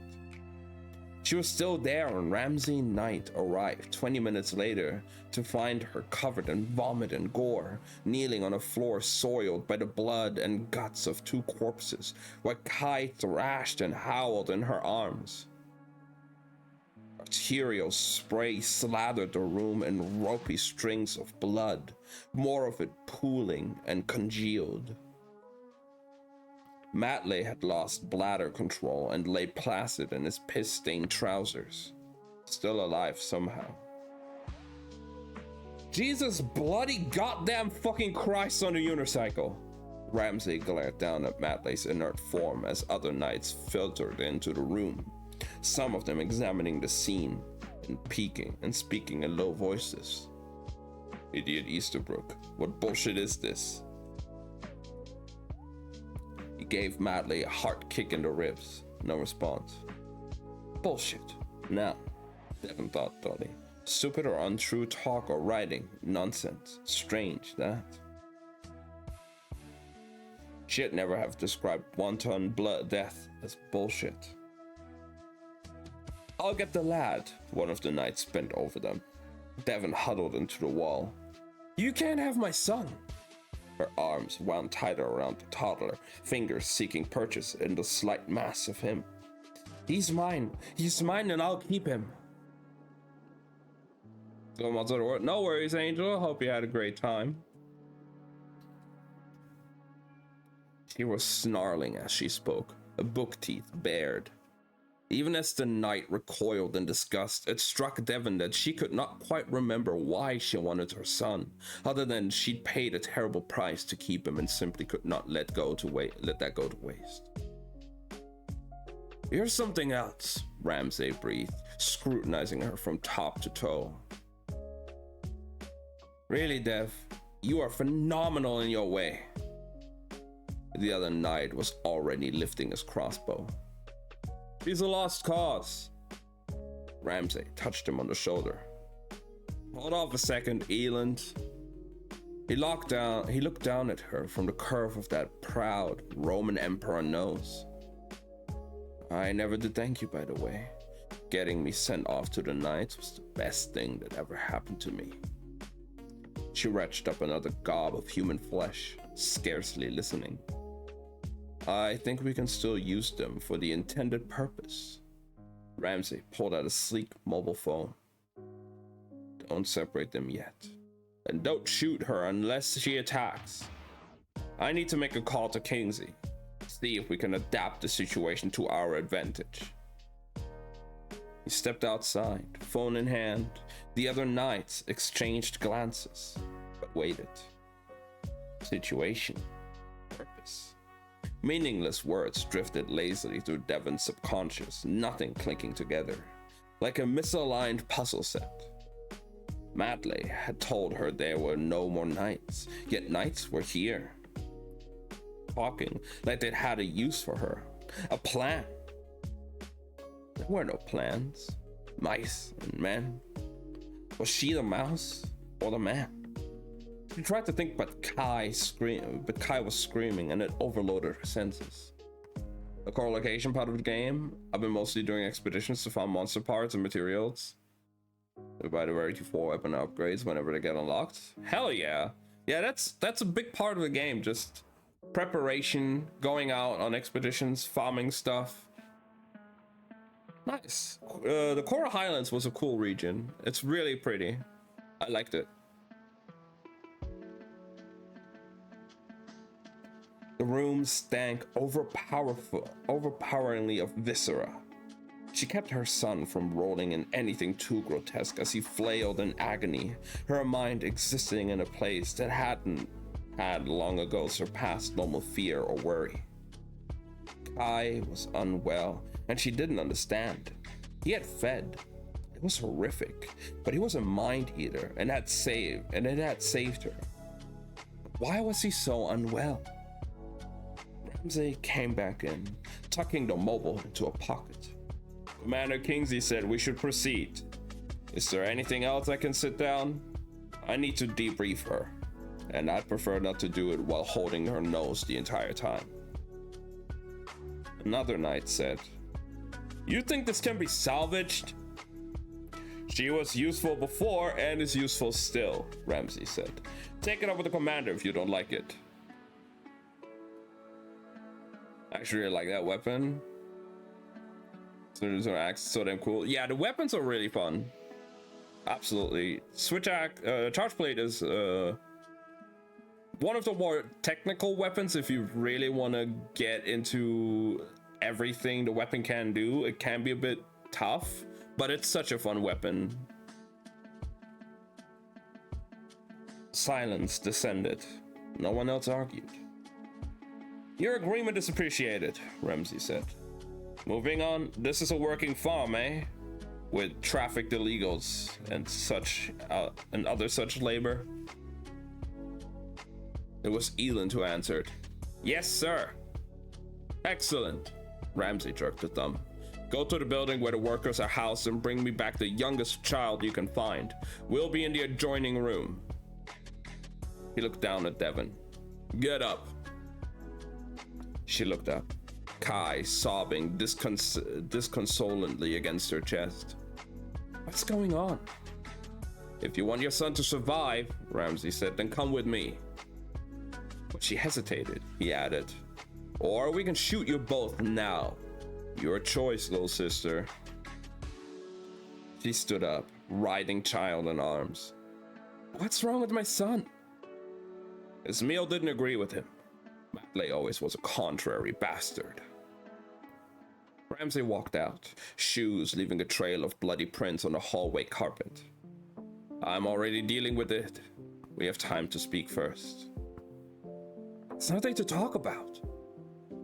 She was still there when Ramsay Knight arrived 20 minutes later to find her covered in vomit and gore, kneeling on a floor soiled by the blood and guts of 2 corpses, while Kai thrashed and howled in her arms. Arterial spray slathered the room in ropey strings of blood, more of it pooling and congealed. Matley had lost bladder control and lay placid in his piss-stained trousers, still alive somehow. Jesus bloody goddamn fucking Christ on a unicycle! Ramsay glared down at Matley's inert form as other knights filtered into the room, some of them examining the scene and peeking and speaking in low voices. Idiot Easterbrook, what bullshit is this? gave Madley a hard kick in the ribs. No response. Bullshit. Now, Devon thought dully. Stupid or untrue talk or writing. Nonsense. Strange, that. She'd never have described wanton blood death as bullshit. I'll get the lad, one of the knights bent over them. Devon huddled into the wall. You can't have my son. Her arms wound tighter around the toddler, fingers seeking purchase in the slight mass of him. He's mine and I'll keep him. No worries, Angel. Hope you had a great time. She was snarling as she spoke, her book teeth bared. Even as the knight recoiled in disgust, it struck Devon that she could not quite remember why she wanted her son, other than she'd paid a terrible price to keep him and simply could not let that go to waste. Here's something else, Ramsay breathed, scrutinizing her from top to toe. Really, Dev, you are phenomenal in your way. The other knight was already lifting his crossbow. He's a lost cause. Ramsay touched him on the shoulder. Hold off a second, Eland. He looked down at her from the curve of that proud Roman Emperor nose. I never did thank you, by the way. Getting me sent off to the Knights was the best thing that ever happened to me. She retched up another gob of human flesh, scarcely listening. I think we can still use them for the intended purpose. Ramsay pulled out a sleek mobile phone. Don't separate them yet. And don't shoot her unless she attacks. I need to make a call to Kingsley. See if we can adapt the situation to our advantage. He stepped outside, phone in hand. The other knights exchanged glances, but waited. Situation. Purpose. Meaningless words drifted lazily through Devon's subconscious, nothing clinking together, like a misaligned puzzle set. Madley had told her there were no more knights, yet knights were here. Talking like they'd had a use for her, a plan. There were no plans. Mice and men. Was she the mouse or the man? She tried to think, but Kai was screaming, and it overloaded her senses. The co-location part of the game, I've been mostly doing expeditions to find monster parts and materials. We buy the rarity 4 weapon upgrades whenever they get unlocked. Hell yeah! Yeah, that's a big part of the game. Just preparation, going out on expeditions, farming stuff. Nice. The Coral Highlands was a cool region. It's really pretty. I liked it. The room stank overpoweringly of viscera. She kept her son from rolling in anything too grotesque as he flailed in agony, her mind existing in a place that had long ago surpassed normal fear or worry. Kai was unwell, and she didn't understand. He had fed. It was horrific, but he was a mind eater and it had saved her. Why was he so unwell? Ramsay came back in, tucking the mobile into a pocket. Commander Kingsley said we should proceed. Is there anything else I can sit down? I need to debrief her, and I'd prefer not to do it while holding her nose the entire time. Another knight said, You think this can be salvaged? She was useful before and is useful still, Ramsay said. Take it up with the commander if you don't like it. I actually really like that weapon. So damn cool. Yeah, the weapons are really fun. Absolutely. Charge Plate is one of the more technical weapons. If you really want to get into everything the weapon can do, it can be a bit tough, but it's such a fun weapon. Silence descended. No one else argued. Your agreement is appreciated, Ramsay said. Moving on, this is a working farm, eh? With trafficked illegals and and other such labor. It was Eland who answered. Yes, sir. Excellent. Ramsay jerked a thumb. Go to the building where the workers are housed and bring me back the youngest child you can find. We'll be in the adjoining room. He looked down at Devon. Get up. She looked up. Kai sobbing disconsolately against her chest. What's going on? If you want your son to survive, Ramsay said, then come with me. But she hesitated, he added. Or we can shoot you both now. Your choice, little sister. She stood up, writhing child in arms. What's wrong with my son? Ismail didn't agree with him. Matley always was a contrary bastard. Ramsay walked out, shoes leaving a trail of bloody prints on the hallway carpet. I'm already dealing with it. We have time to speak first. It's nothing to talk about.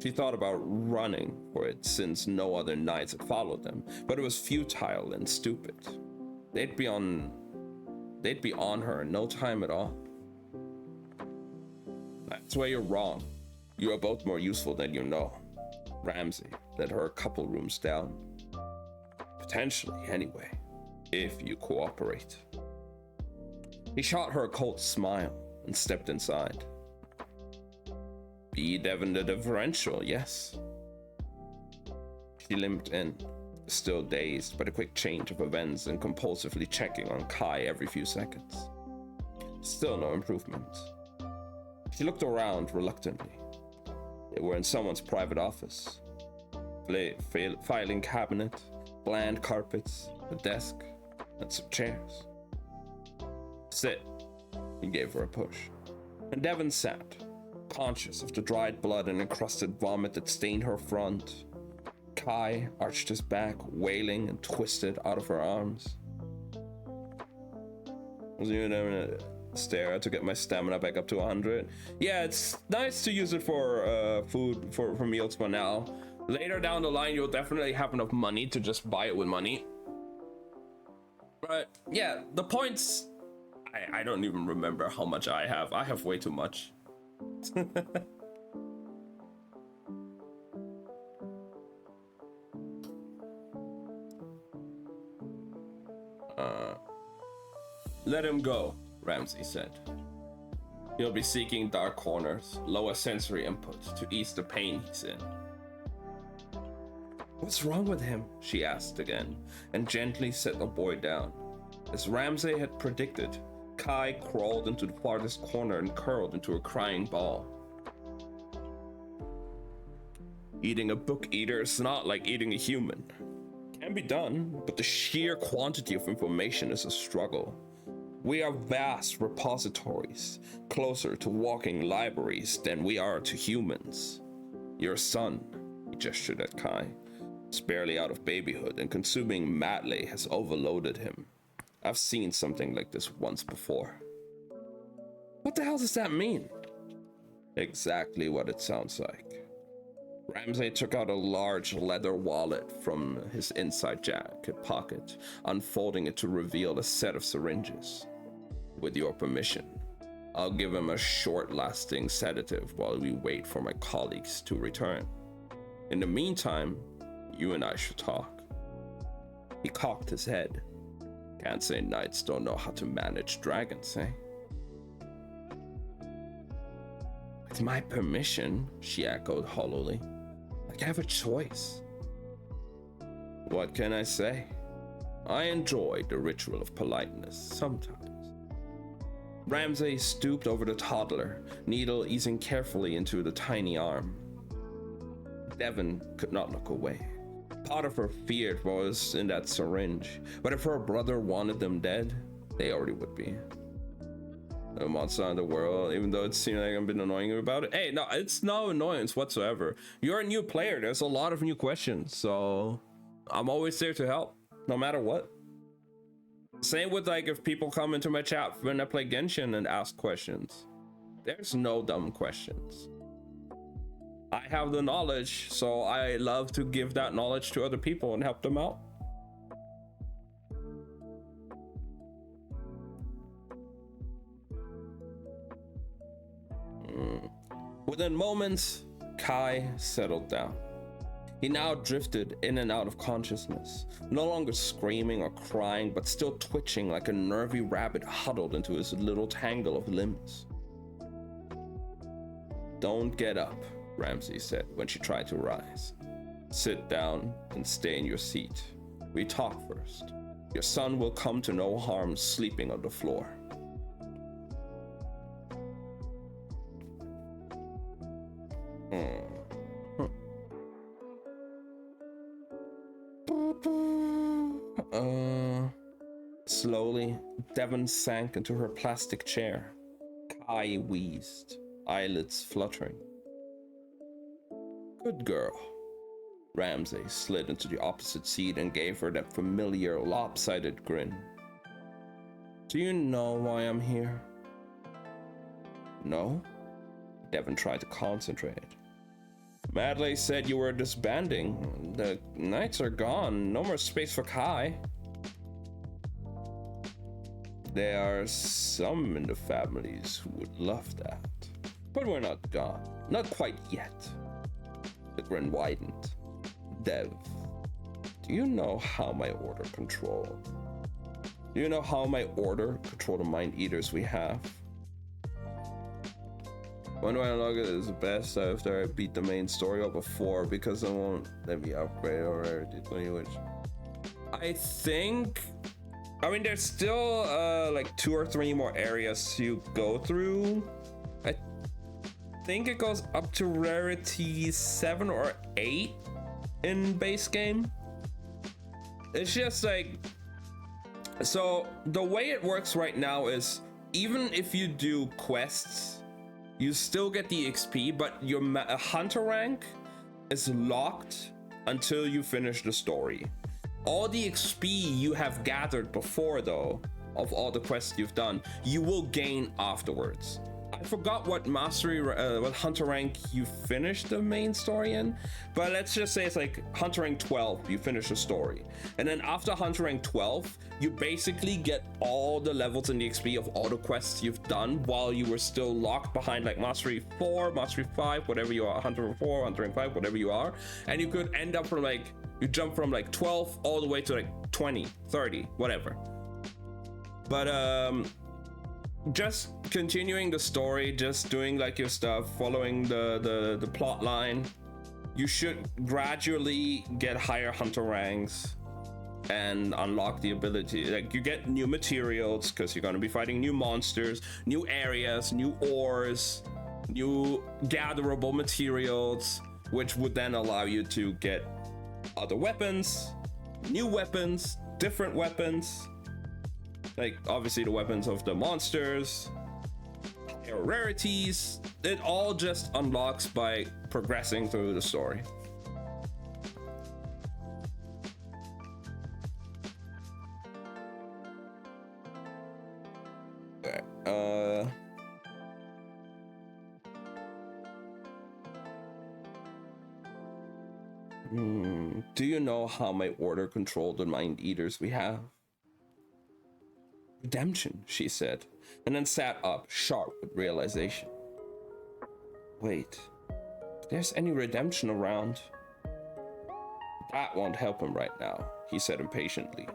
She thought about running for it since no other knights had followed them, but it was futile and stupid. They'd be on her in no time at all. That's where you're wrong. You are both more useful than you know. Ramsay led her a couple rooms down. Potentially, anyway, if you cooperate. He shot her a cold smile and stepped inside. Be Devon the differential, yes. She limped in, still dazed by the quick change of events and compulsively checking on Kai every few seconds. Still no improvement. She looked around reluctantly. They were in someone's private office. Filing cabinet, bland carpets, a desk, and some chairs. Sit. He gave her a push. And Devon sat, conscious of the dried blood and encrusted vomit that stained her front. Kai arched his back, wailing and twisted out of her arms. Was you gonna stare to get my stamina back up to 100? Yeah, it's nice to use it for food, for meals for now. Later down the line, you'll definitely have enough money to just buy it with money. But yeah, the points, I don't even remember how much I have. I have way too much. Let him go, Ramsay said. He'll be seeking dark corners, lower sensory input to ease the pain he's in. What's wrong with him? She asked again, and gently set the boy down. As Ramsay had predicted, Kai crawled into the farthest corner and curled into a crying ball. Eating a book eater is not like eating a human. Can be done, but the sheer quantity of information is a struggle. We are vast repositories, closer to walking libraries than we are to humans. Your son, he gestured at Kai, is barely out of babyhood, and consuming Matley has overloaded him. I've seen something like this once before. What the hell does that mean? Exactly what it sounds like. Ramsay took out a large leather wallet from his inside jacket pocket, unfolding it to reveal a set of syringes. With your permission, I'll give him a short-lasting sedative while we wait for my colleagues to return. In the meantime, you and I should talk. He cocked his head. Can't say knights don't know how to manage dragons, eh? With my permission, she echoed hollowly. I have a choice. What can I say? I enjoy the ritual of politeness sometimes. Ramsay stooped over the toddler, needle easing carefully into the tiny arm. Devon could not look away. Part of her feared what was in that syringe, but if her brother wanted them dead, they already would be. A monster in the world, even though it seemed like I've been annoying you about it. Hey, no, it's no annoyance whatsoever. You're a new player, there's a lot of new questions, so I'm always there to help, no matter what. Same with like if people come into my chat when I play Genshin and ask questions. There's no dumb questions. I have the knowledge, so I love to give that knowledge to other people and help them out. Within moments, Kai settled down. He now drifted in and out of consciousness, no longer screaming or crying, but still twitching like a nervy rabbit huddled into his little tangle of limbs. "Don't get up," Ramsey said when she tried to rise. "Sit down and stay in your seat. We talk first. Your son will come to no harm sleeping on the floor." Slowly, Devon sank into her plastic chair. Kai wheezed, eyelids fluttering. "Good girl." Ramsey slid into the opposite seat and gave her that familiar, lopsided grin. "Do you know why I'm here?" "No?" Devon tried to concentrate. "Madley said you were disbanding. The knights are gone. No more space for Kai." "There are some in the families who would love that. But we're not gone. Not quite yet." The grin widened. "Dev, do you know how my order control? Do you know how my order control the mind eaters we have? When do I unlock it as the best after I beat the main story over 4 because it won't let me upgrade or rarity 20, which I mean, there's still like 2 or 3 more areas to go through. I think it goes up to rarity 7 or 8 in base game. It's just like, so the way it works right now is even if you do quests, you still get the XP, but your hunter rank is locked until you finish the story. All the XP you have gathered before, though, of all the quests you've done, you will gain afterwards. I forgot what what hunter rank you finished the main story in, but let's just say it's like hunter rank 12, you finish the story. And then after hunter rank 12, you basically get all the levels in the XP of all the quests you've done while you were still locked behind like mastery 4, mastery 5, whatever you are, hunter rank 4, hunter rank 5, whatever you are. And you could end up from like, you jump from like 12 all the way to like 20, 30, whatever. But just continuing the story, just doing like your stuff, following the plot line, you should gradually get higher hunter ranks and unlock the ability. Like you get new materials because you're going to be fighting new monsters, new areas, new ores, new gatherable materials, which would then allow you to get other weapons, new weapons, different weapons. Like obviously the weapons of the monsters, higher rarities. It all just unlocks by progressing through the story. Do you know how my order controlled the mind eaters we have? Redemption, she said, and then sat up, sharp with realization. Wait, if there's any redemption around, that won't help him right now, he said impatiently.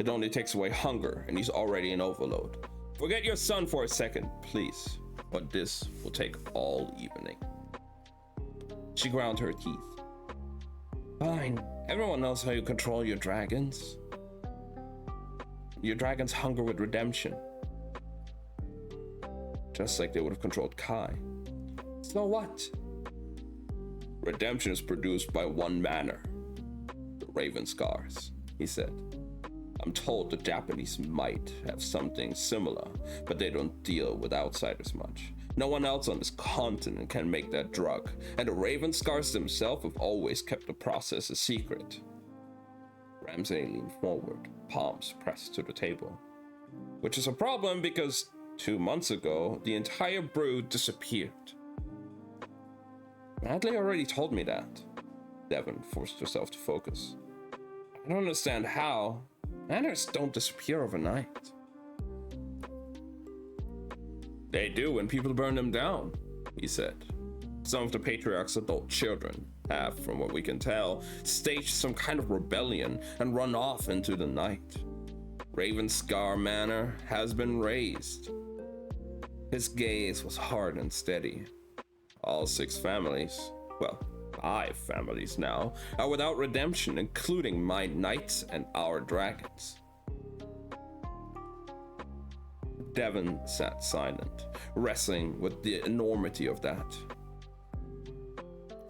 It only takes away hunger, and he's already in overload. Forget your son for a second, please, but this will take all evening. She ground her teeth. Fine, everyone knows how you control your dragons. Your dragons hunger with redemption. Just like they would have controlled Kai. So what? Redemption is produced by one manner. The Raven Scars, he said. I'm told the Japanese might have something similar, but they don't deal with outsiders much. No one else on this continent can make that drug, and the Raven Scars themselves have always kept the process a secret. Ramsey leaned forward, palms pressed to the table. Which is a problem because 2 months ago, the entire brood disappeared. Madley already told me that. Devon forced herself to focus. I don't understand how. Manners don't disappear overnight. They do when people burn them down, he said. Some of the Patriarch's adult children have, from what we can tell, staged some kind of rebellion and run off into the night. Ravenscar Manor has been razed. His gaze was hard and steady. All 6 families, well, 5 families now, are without redemption, including my knights and our dragons. Devon sat silent, wrestling with the enormity of that.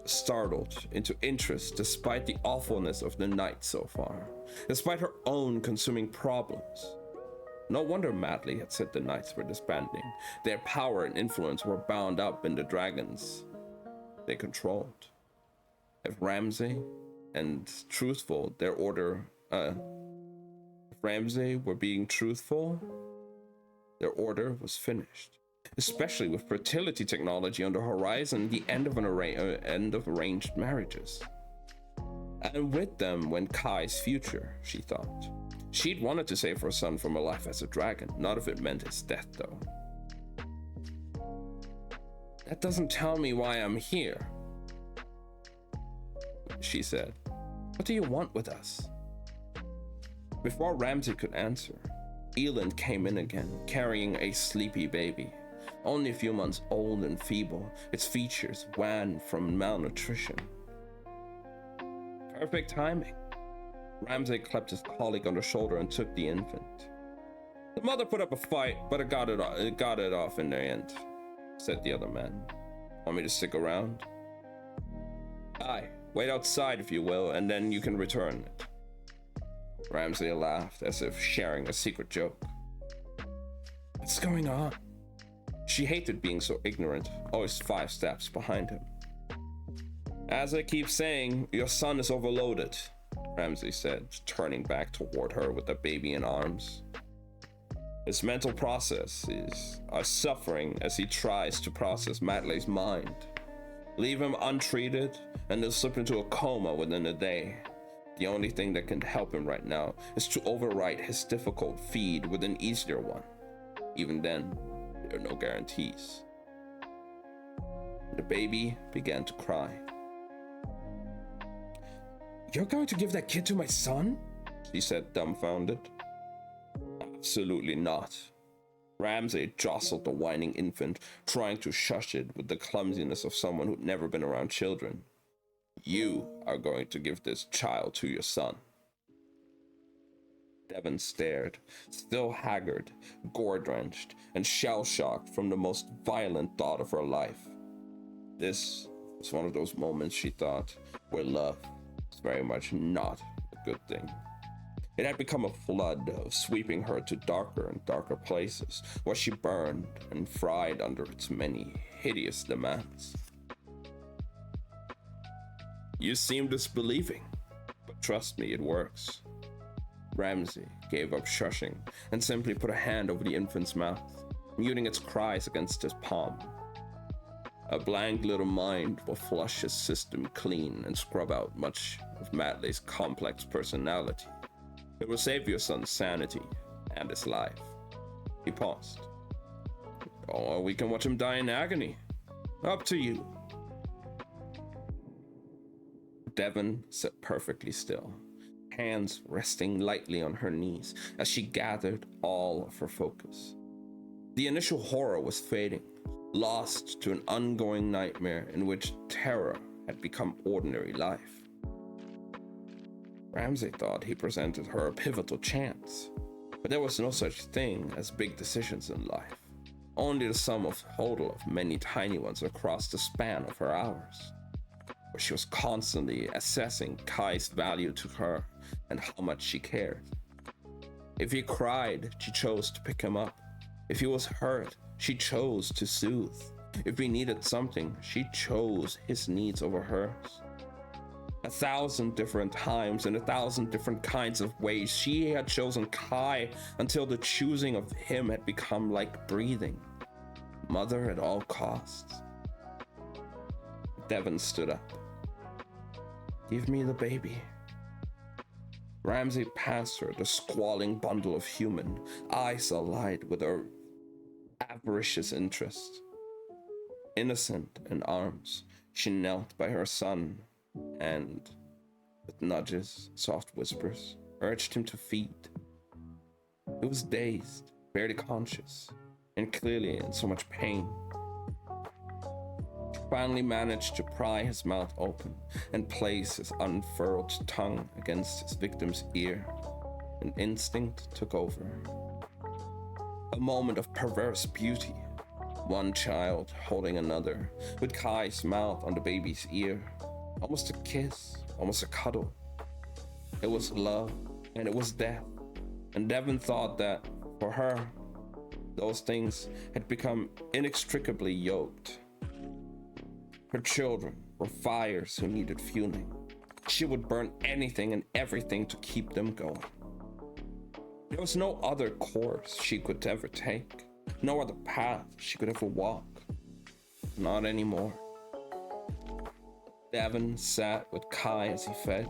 Startled into interest despite the awfulness of the night so far, despite her own consuming problems. No wonder Madley had said the knights were disbanding. Their power and influence were bound up in the dragons they controlled. If Ramsay and truthful, their order, if Ramsay were being truthful, their order was finished. Especially with fertility technology on the horizon, the end of end of arranged marriages. And with them went Kai's future, she thought. She'd wanted to save her son from a life as a dragon, not if it meant his death, though. That doesn't tell me why I'm here, she said. What do you want with us? Before Ramsay could answer, Eland came in again, carrying a sleepy baby. Only a few months old and feeble, its features wan from malnutrition. Perfect timing. Ramsay clapped his colleague on the shoulder and took the infant. The mother put up a fight, but it got it off in the end, said the other man. Want me to stick around? Aye, wait outside if you will, and then you can return it. Ramsay laughed as if sharing a secret joke. What's going on? She hated being so ignorant, always 5 steps behind him. As I keep saying, your son is overloaded, Ramsay said, turning back toward her with the baby in arms. His mental processes are suffering as he tries to process Madley's mind. Leave him untreated, and he'll slip into a coma within a day. The only thing that can help him right now is to overwrite his difficult feed with an easier one. Even then, there are no guarantees. The baby began to cry. You're going to give that kid to my son? She said, dumbfounded. Absolutely not. Ramsay jostled the whining infant, trying to shush it with the clumsiness of someone who'd never been around children. You are going to give this child to your son. Devon stared, still haggard, gore-drenched, and shell-shocked from the most violent thought of her life. This was one of those moments, she thought, where love was very much not a good thing. It had become a flood of sweeping her to darker and darker places, where she burned and fried under its many hideous demands. You seem disbelieving, but trust me, it works. Ramsay gave up shushing and simply put a hand over the infant's mouth, muting its cries against his palm. A blank little mind will flush his system clean and scrub out much of Madley's complex personality. It will save your son's sanity and his life. He paused. Or we can watch him die in agony. Up to you. Devon sat perfectly still, hands resting lightly on her knees as she gathered all of her focus. The initial horror was fading, lost to an ongoing nightmare in which terror had become ordinary life. Ramsay thought he presented her a pivotal chance, but there was no such thing as big decisions in life, only the sum of total of many tiny ones across the span of her hours, where she was constantly assessing Kai's value to her and how much she cared. If he cried, she chose to pick him up. If he was hurt, she chose to soothe. If he needed something, she chose his needs over hers. 1,000 different times, in 1,000 different kinds of ways, she had chosen Kai until the choosing of him had become like breathing. Mother at all costs. Devon stood up. Give me the baby. Ramsay passed her the squalling bundle of human, eyes alight with her avaricious interest. Innocent in arms, she knelt by her son and, with nudges, soft whispers, urged him to feed. He was dazed, barely conscious, and clearly in so much pain. She finally managed to pry his mouth open and place his unfurled tongue against his victim's ear. An instinct took over. A moment of perverse beauty. One child holding another, with Kai's mouth on the baby's ear. Almost a kiss, almost a cuddle. It was love, and it was death. And Devon thought that, for her, those things had become inextricably yoked. Her children were fires who needed fueling. She would burn anything and everything to keep them going. There was no other course she could ever take. No other path she could ever walk. Not anymore. Devon sat with Kai as he fed,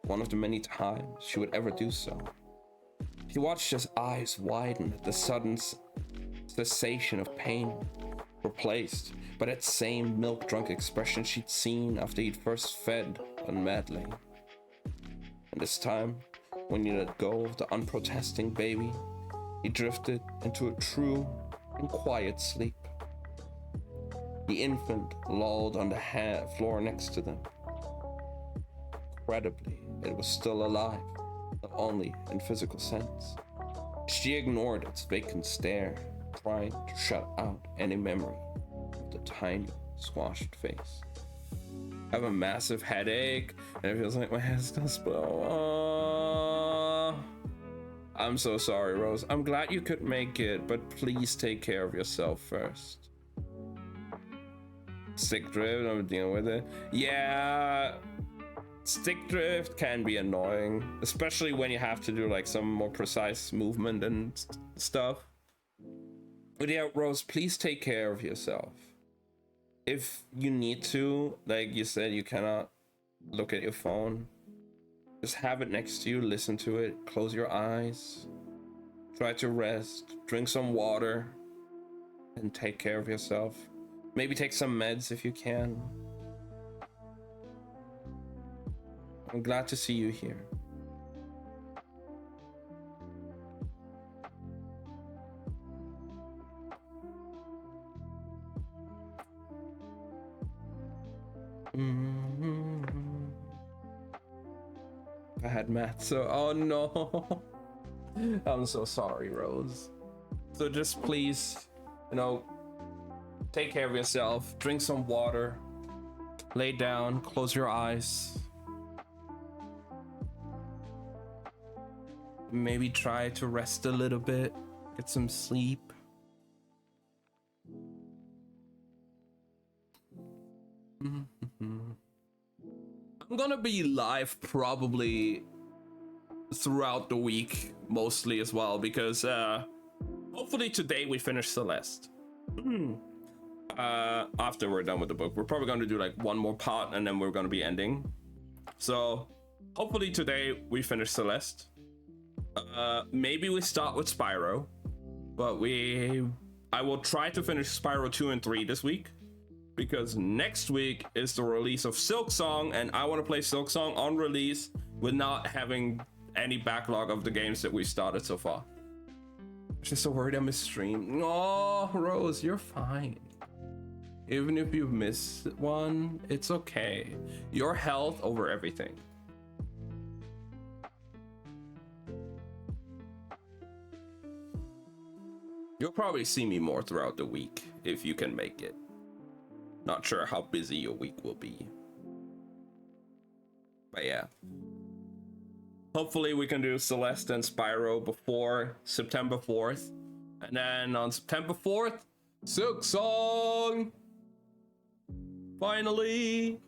one of the many times she would ever do so. He watched his eyes widen at the sudden cessation of pain, replaced by that same milk-drunk expression she'd seen after he'd first fed on Madeleine. And this time, when he let go of the unprotesting baby, he drifted into a true and quiet sleep. The infant lolled on the floor next to them. Incredibly, it was still alive, but only in physical sense. She ignored its vacant stare, trying to shut out any memory of the tiny, squashed face. I have a massive headache, and it feels like my head's gonna spill. I'm so sorry, Rose. I'm glad you could make it, but please take care of yourself first. Stick drift, I'm dealing with it. Yeah, stick drift can be annoying, especially when you have to do like some more precise movement and stuff. But yeah, Rose, please take care of yourself. If you need to, like you said, you cannot look at your phone. Just have it next to you, listen to it, close your eyes, try to rest, drink some water, and take care of yourself. Maybe take some meds if you can. I'm glad to see you here. I had math, so oh no. I'm so sorry, Rose. So just please, take care of yourself, drink some water, lay down, close your eyes. Maybe try to rest a little bit, get some sleep. I'm gonna be live probably throughout the week, mostly as well, because hopefully today we finish Celeste. After we're done with the book, we're probably gonna do like one more part and then we're gonna be ending. So hopefully today we finish Celeste. Maybe we start with Spyro, but I will try to finish Spyro 2 and 3 this week, because next week is the release of Silksong, and I want to play Silksong on release with not having any backlog of the games that we started so far. Just so worried I missed stream. Oh, Rose, you're fine. Even if you miss one, it's okay. Your health over everything. You'll probably see me more throughout the week if you can make it. Not sure how busy your week will be. But yeah. Hopefully we can do Celeste and Spyro before September 4th. And then on September 4th, Silksong! Finally!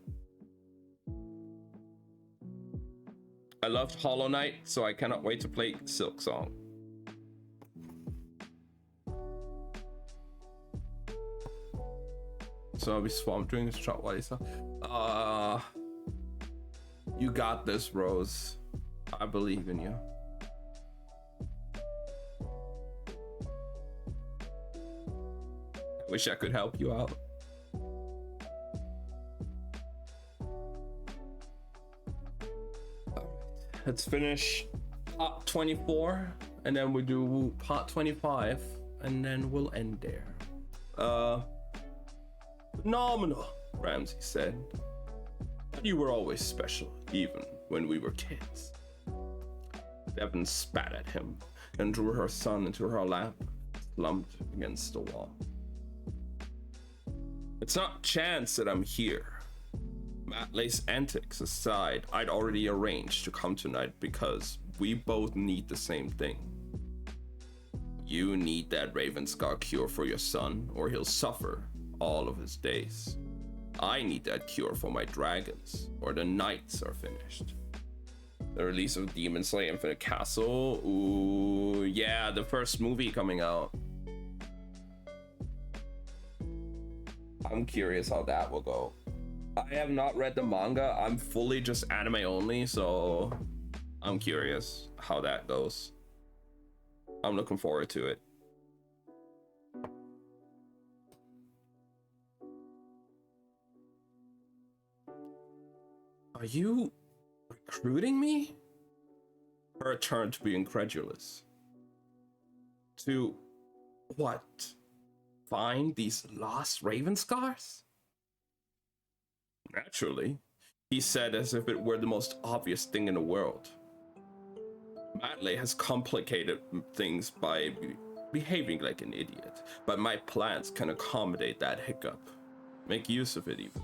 I loved Hollow Knight, so I cannot wait to play Silksong. So I'll be swamped doing this shot. What is that? You got this, Rose. I believe in you. I wish I could help you out. let's finish part 24 and then we do part 25 and then we'll end there. Phenomenal, Ramsey said. You were always special, even when we were kids. Devon spat at him and drew her son into her lap, slumped against the wall. It's not chance that I'm here. Matley's antics aside, I'd already arranged to come tonight because we both need the same thing. You need that Ravenscar cure for your son, or he'll suffer all of his days. I need that cure for my dragons, or the nights are finished. The release of Demon Slayer Infinite Castle. Ooh, yeah, the first movie coming out. I'm curious how that will go. I have not read the manga. I'm fully just anime only, so I'm curious how that goes. I'm looking forward to it. Are you recruiting me? Her turned to be incredulous. To what? Find these lost Ravenscars? Naturally, he said as if it were the most obvious thing in the world. Matley has complicated things by behaving like an idiot, but my plans can accommodate that hiccup. Make use of it even.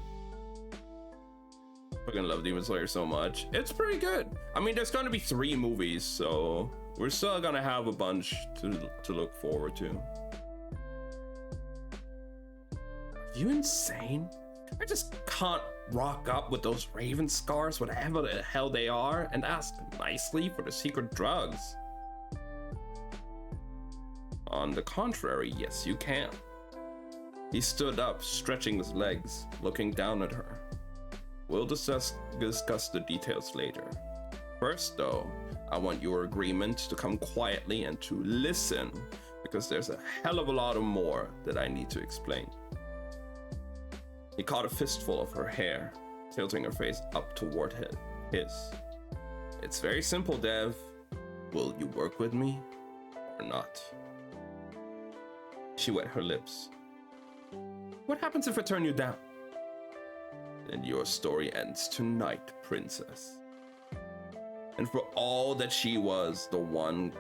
Fucking love Demon Slayer so much. It's pretty good. I mean, there's gonna be 3 movies, so we're still gonna have a bunch to look forward to. Are you insane? I just can't rock up with those Ravenscars, whatever the hell they are, and ask nicely for the secret drugs. On the contrary, yes, you can. He stood up, stretching his legs, looking down at her. We'll discuss the details later. First, though, I want your agreement to come quietly and to listen, because there's a hell of a lot of more that I need to explain. He caught a fistful of her hair, tilting her face up toward his. It's very simple, Dev. Will you work with me or not? She wet her lips. What happens if I turn you down? Then your story ends tonight, princess. And for all that she was the one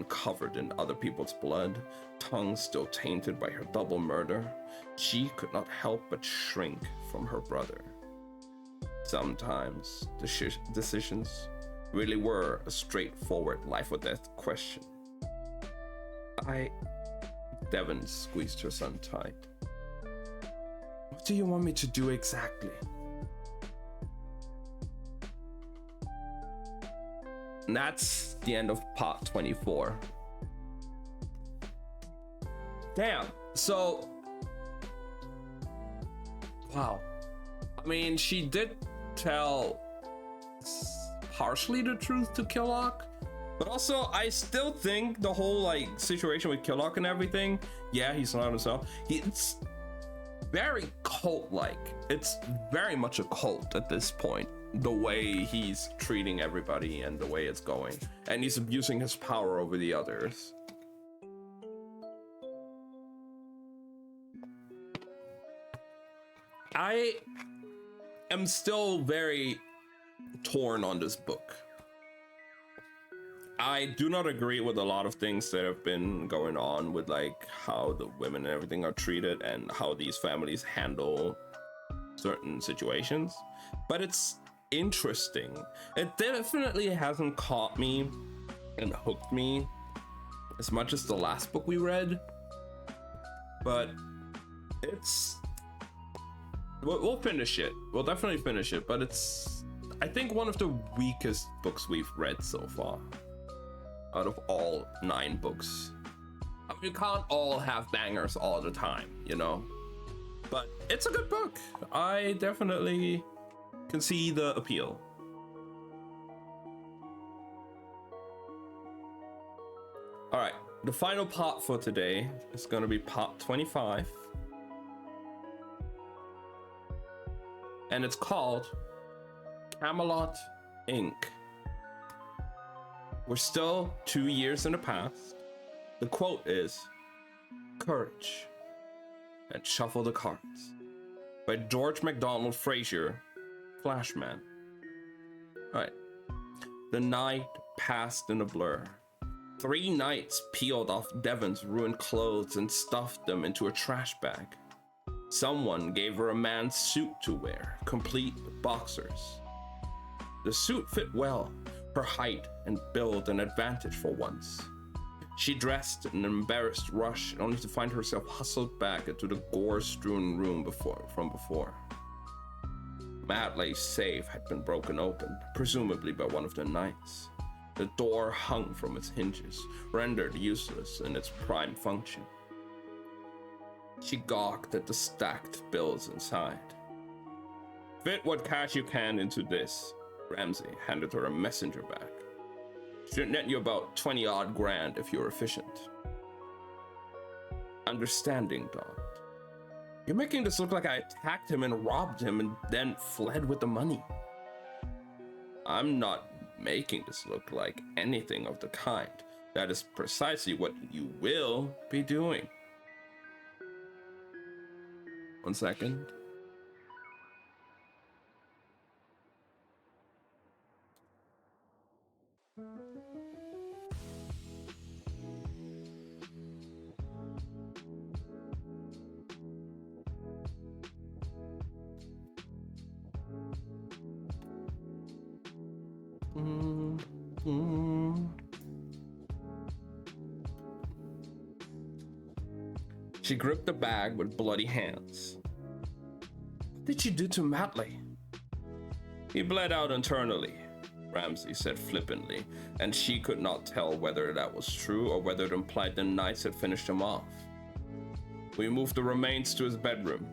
covered in other people's blood, tongue still tainted by her double murder, she could not help but shrink from her brother. Sometimes decisions really were a straightforward life or death question. Devon squeezed her son tight. What do you want me to do exactly? And that's the end of part 24. Damn. So, wow. I mean, she did tell partially the truth to Killock, but also I still think the whole like situation with Killock and everything, yeah, he's not himself. It's very cult-like. It's very much a cult at this point. The way he's treating everybody and the way it's going, and he's abusing his power over the others. I am still very torn on this book. I do not agree with a lot of things that have been going on with like how the women and everything are treated and how these families handle certain situations, but it's interesting. It definitely hasn't caught me and hooked me as much as the last book we read, but we'll finish it. We'll definitely finish it, but it's, I think, one of the weakest books we've read so far out of all 9 books. I mean, you can't all have bangers all the time, you know, but it's a good book. I definitely can see the appeal. All right, the final part for today is going to be part 25, and it's called Camelot Inc. We're still 2 years in the past. The quote is, "Courage and shuffle the cards," by George MacDonald Fraser, Flashman. Right. The night passed in a blur. 3 knights peeled off Devon's ruined clothes and stuffed them into a trash bag. Someone gave her a man's suit to wear, complete with boxers. The suit fit well, her height and build an advantage for once. She dressed in an embarrassed rush, only to find herself hustled back into the gore-strewn room from before. Madley's safe had been broken open, presumably by one of the knights. The door hung from its hinges, rendered useless in its prime function. She gawked at the stacked bills inside. "Fit what cash you can into this," Ramsey handed her a messenger bag. "Should net you about 20-odd grand if you're efficient." Understanding dawned. "You're making this look like I attacked him and robbed him and then fled with the money." "I'm not making this look like anything of the kind. That is precisely what you will be doing." 1 second. She gripped the bag with bloody hands. "What did you do to Madley?" "He bled out internally," Ramsey said flippantly, and she could not tell whether that was true or whether it implied the knights had finished him off. "We moved the remains to his bedroom."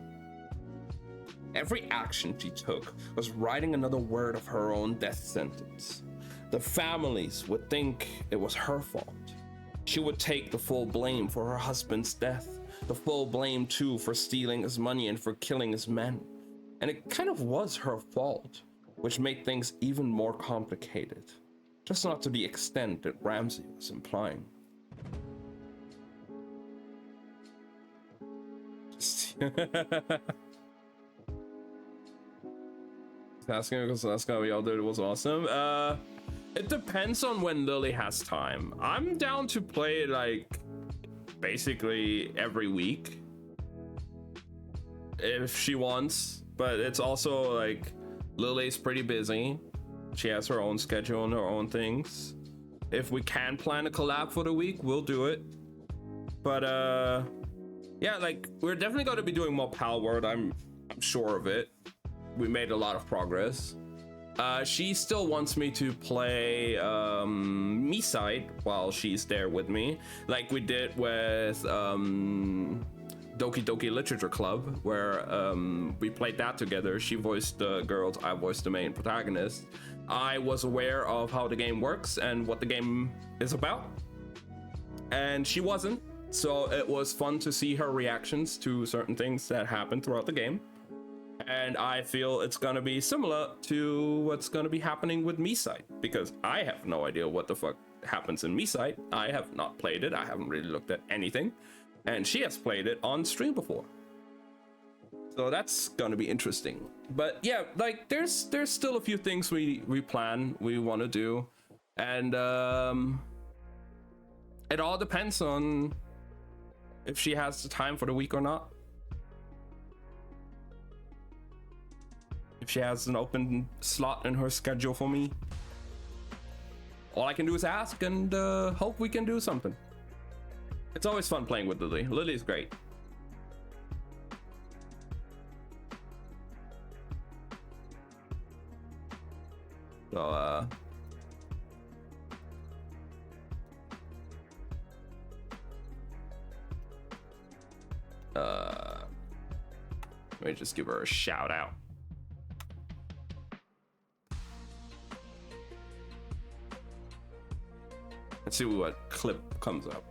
Every action she took was writing another word of her own death sentence. The families would think it was her fault. She would take the full blame for her husband's death, the full blame too for stealing his money and for killing his men. And it kind of was her fault, which made things even more complicated, just not to the extent that Ramsey was implying. Asking because last guy we all did was awesome. It depends on when Lily has time. I'm down to play like basically every week if she wants, but it's also like Lily's pretty busy. She has her own schedule and her own things. If we can plan a collab for the week, we'll do it. But yeah, like we're definitely going to be doing more Palworld. I'm sure of it. We made a lot of progress. She still wants me to play Misite while she's there with me, like we did with Doki Doki Literature Club, where we played that together. She voiced the girls, I voiced the main protagonist. I was aware of how the game works and what the game is about, and she wasn't, so it was fun to see her reactions to certain things that happened throughout the game. And I feel it's gonna be similar to what's gonna be happening with Misite, because I have no idea what the fuck happens in Misite. I have not played it. I haven't really looked at anything, and she has played it on stream before. So that's gonna be interesting. But yeah, like there's still a few things we want to do, and it all depends on if she has the time for the week or not. If she has an open slot in her schedule for me. All I can do is ask and hope we can do something. It's always fun playing with Lily. Lily's great. So, let me just give her a shout out. Let's see what clip comes up.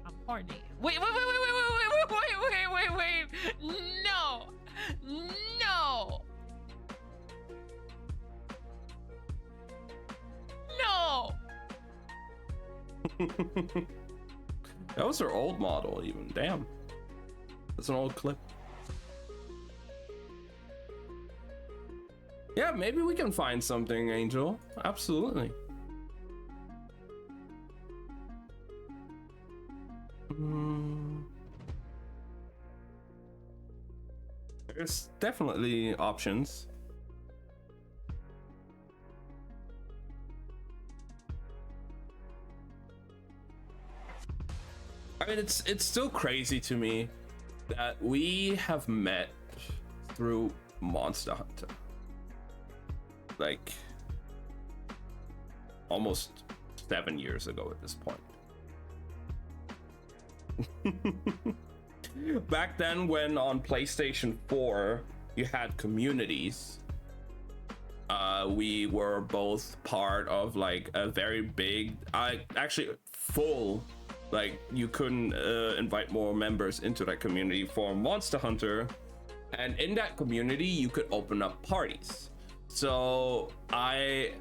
I'm horny. Wait. No. That was her old model even. Damn. That's an old clip. Yeah, maybe we can find something, Angel. Absolutely. There's definitely options. I mean, it's still crazy to me that we have met through Monster Hunter. Like, almost 7 years ago at this point. Back then, when on PlayStation 4 you had communities, we were both part of like a very big, actually full, like you couldn't invite more members into that community for Monster Hunter, and in that community you could open up parties. So I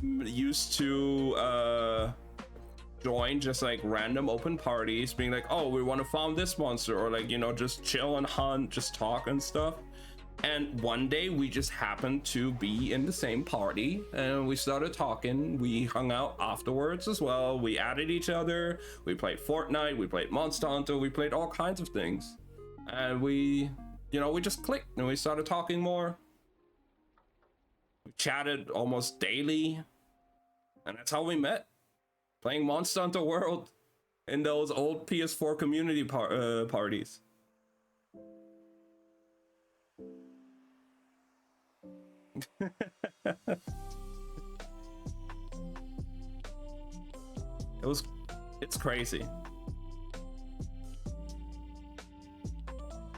used to join just like random open parties, being like, oh, we want to farm this monster, or like, you know, just chill and hunt, just talk and stuff. And one day we just happened to be in the same party and we started talking. We hung out afterwards as well. We added each other. We played Fortnite, we played Monster Hunter, we played all kinds of things. And we, you know, we just clicked and we started talking more. We chatted almost daily. And that's how we met. Playing Monster Hunter World in those old PS4 community parties. It's crazy.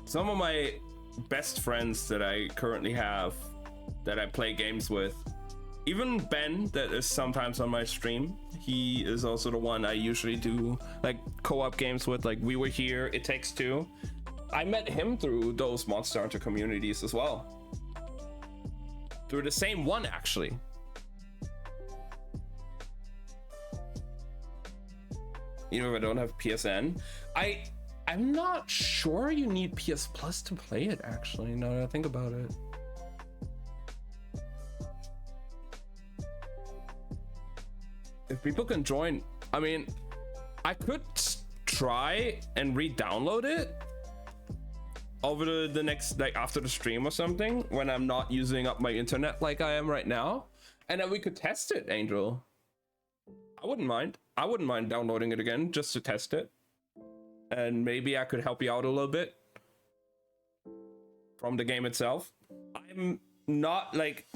Some of my best friends that I currently have, that I play games with, even Ben, that is sometimes on my stream, he is also the one I usually do like co-op games with. Like We Were Here, It Takes Two. I met him through those Monster Hunter communities as well. Through the same one, actually. Even if I don't have PSN. I'm not sure you need PS Plus to play it, actually, now that I think about it. If people can join, I mean, I could try and re-download it over the next, like after the stream or something, when I'm not using up my internet like I am right now, and then we could test it, Angel. I wouldn't mind downloading it again just to test it, and maybe I could help you out a little bit from the game itself. I'm not like,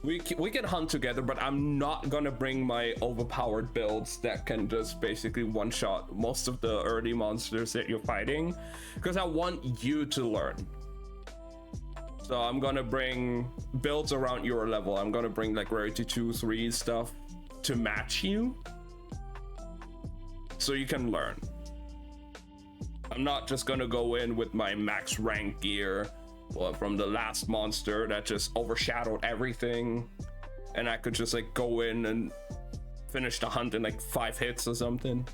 we can hunt together, but I'm not gonna bring my overpowered builds that can just basically one-shot most of the early monsters that you're fighting, because I want you to learn. So I'm gonna bring builds around your level. I'm gonna bring like rarity 2, 3 stuff to match you, so you can learn. I'm not just gonna go in with my max rank gear from the last monster that just overshadowed everything, and I could just like go in and finish the hunt in like 5 hits or something.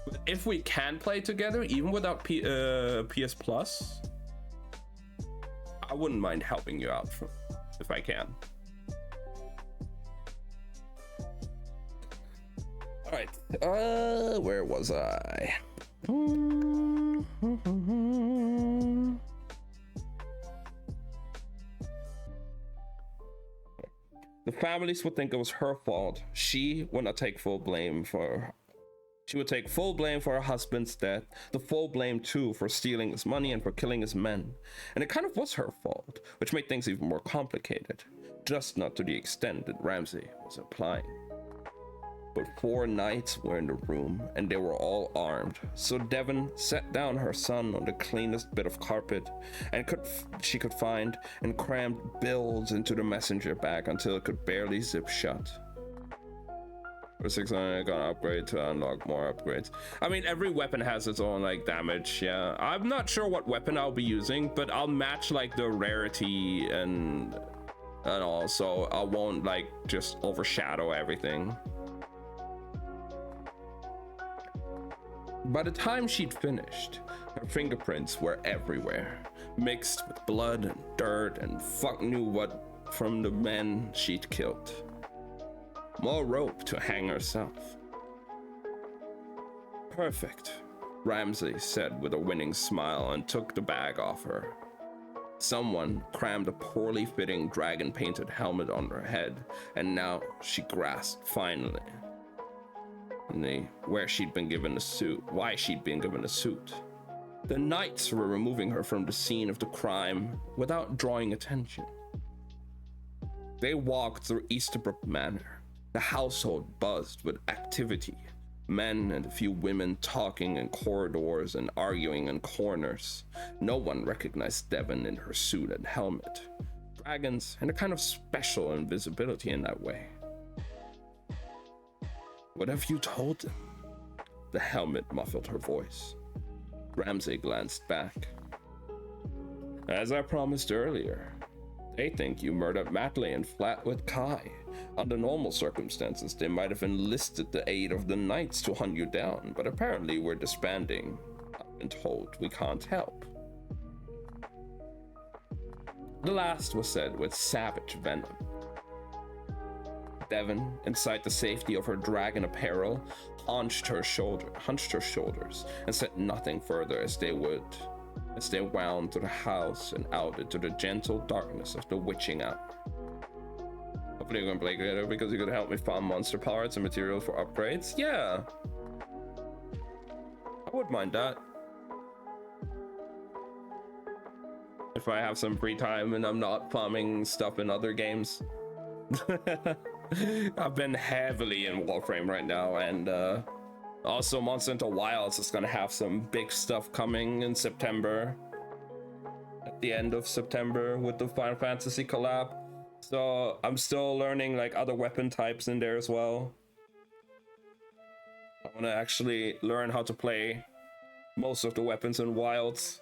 But if we can play together even without PS Plus, I wouldn't mind helping you out if I can. All right, where was I? The families would think it was her fault. She would not take full blame for. She would take full blame for her husband's death, the full blame too for stealing his money and for killing his men. And it kind of was her fault, which made things even more complicated, just not to the extent that Ramsey was implying. But 4 knights were in the room, and they were all armed. So Devon set down her son on the cleanest bit of carpet and she could find, and crammed bills into the messenger bag until it could barely zip shut. For 600, I got an upgrade to unlock more upgrades. I mean, every weapon has its own like damage. Yeah, I'm not sure what weapon I'll be using, but I'll match like the rarity and all, so I won't like just overshadow everything. By the time she'd finished, her fingerprints were everywhere, mixed with blood and dirt and fuck knew what from the men she'd killed. More rope to hang herself. Perfect, Ramsey said with a winning smile and took the bag off her. Someone crammed a poorly fitting dragon-painted helmet on her head, and now she grasped finally why she'd been given a suit. The knights were removing her from the scene of the crime without drawing attention. They walked through Easterbrook Manor. The household buzzed with activity. Men and a few women talking in corridors and arguing in corners. No one recognized Devon in her suit and helmet. Dragons had a kind of special invisibility in that way. What have you told them? The helmet muffled her voice. Ramsey glanced back. As I promised earlier, they think you murdered Matley and Flatwood Kai. Under normal circumstances, they might have enlisted the aid of the knights to hunt you down, but apparently we're disbanding. I've been told we can't help. The last was said with savage venom. Devon, inside the safety of her dragon apparel, hunched her shoulders and said nothing further as they wound through the house and out into the gentle darkness of the witching hour. Hopefully you're gonna play later because you're gonna help me farm monster parts and material for upgrades. Yeah, I wouldn't mind that. If I have some free time and I'm not farming stuff in other games. I've been heavily in Warframe right now, and also Monster Hunter Wilds is gonna have some big stuff coming in September. At the end of September with the Final Fantasy collab. So I'm still learning like other weapon types in there as well. I want to actually learn how to play most of the weapons in Wilds.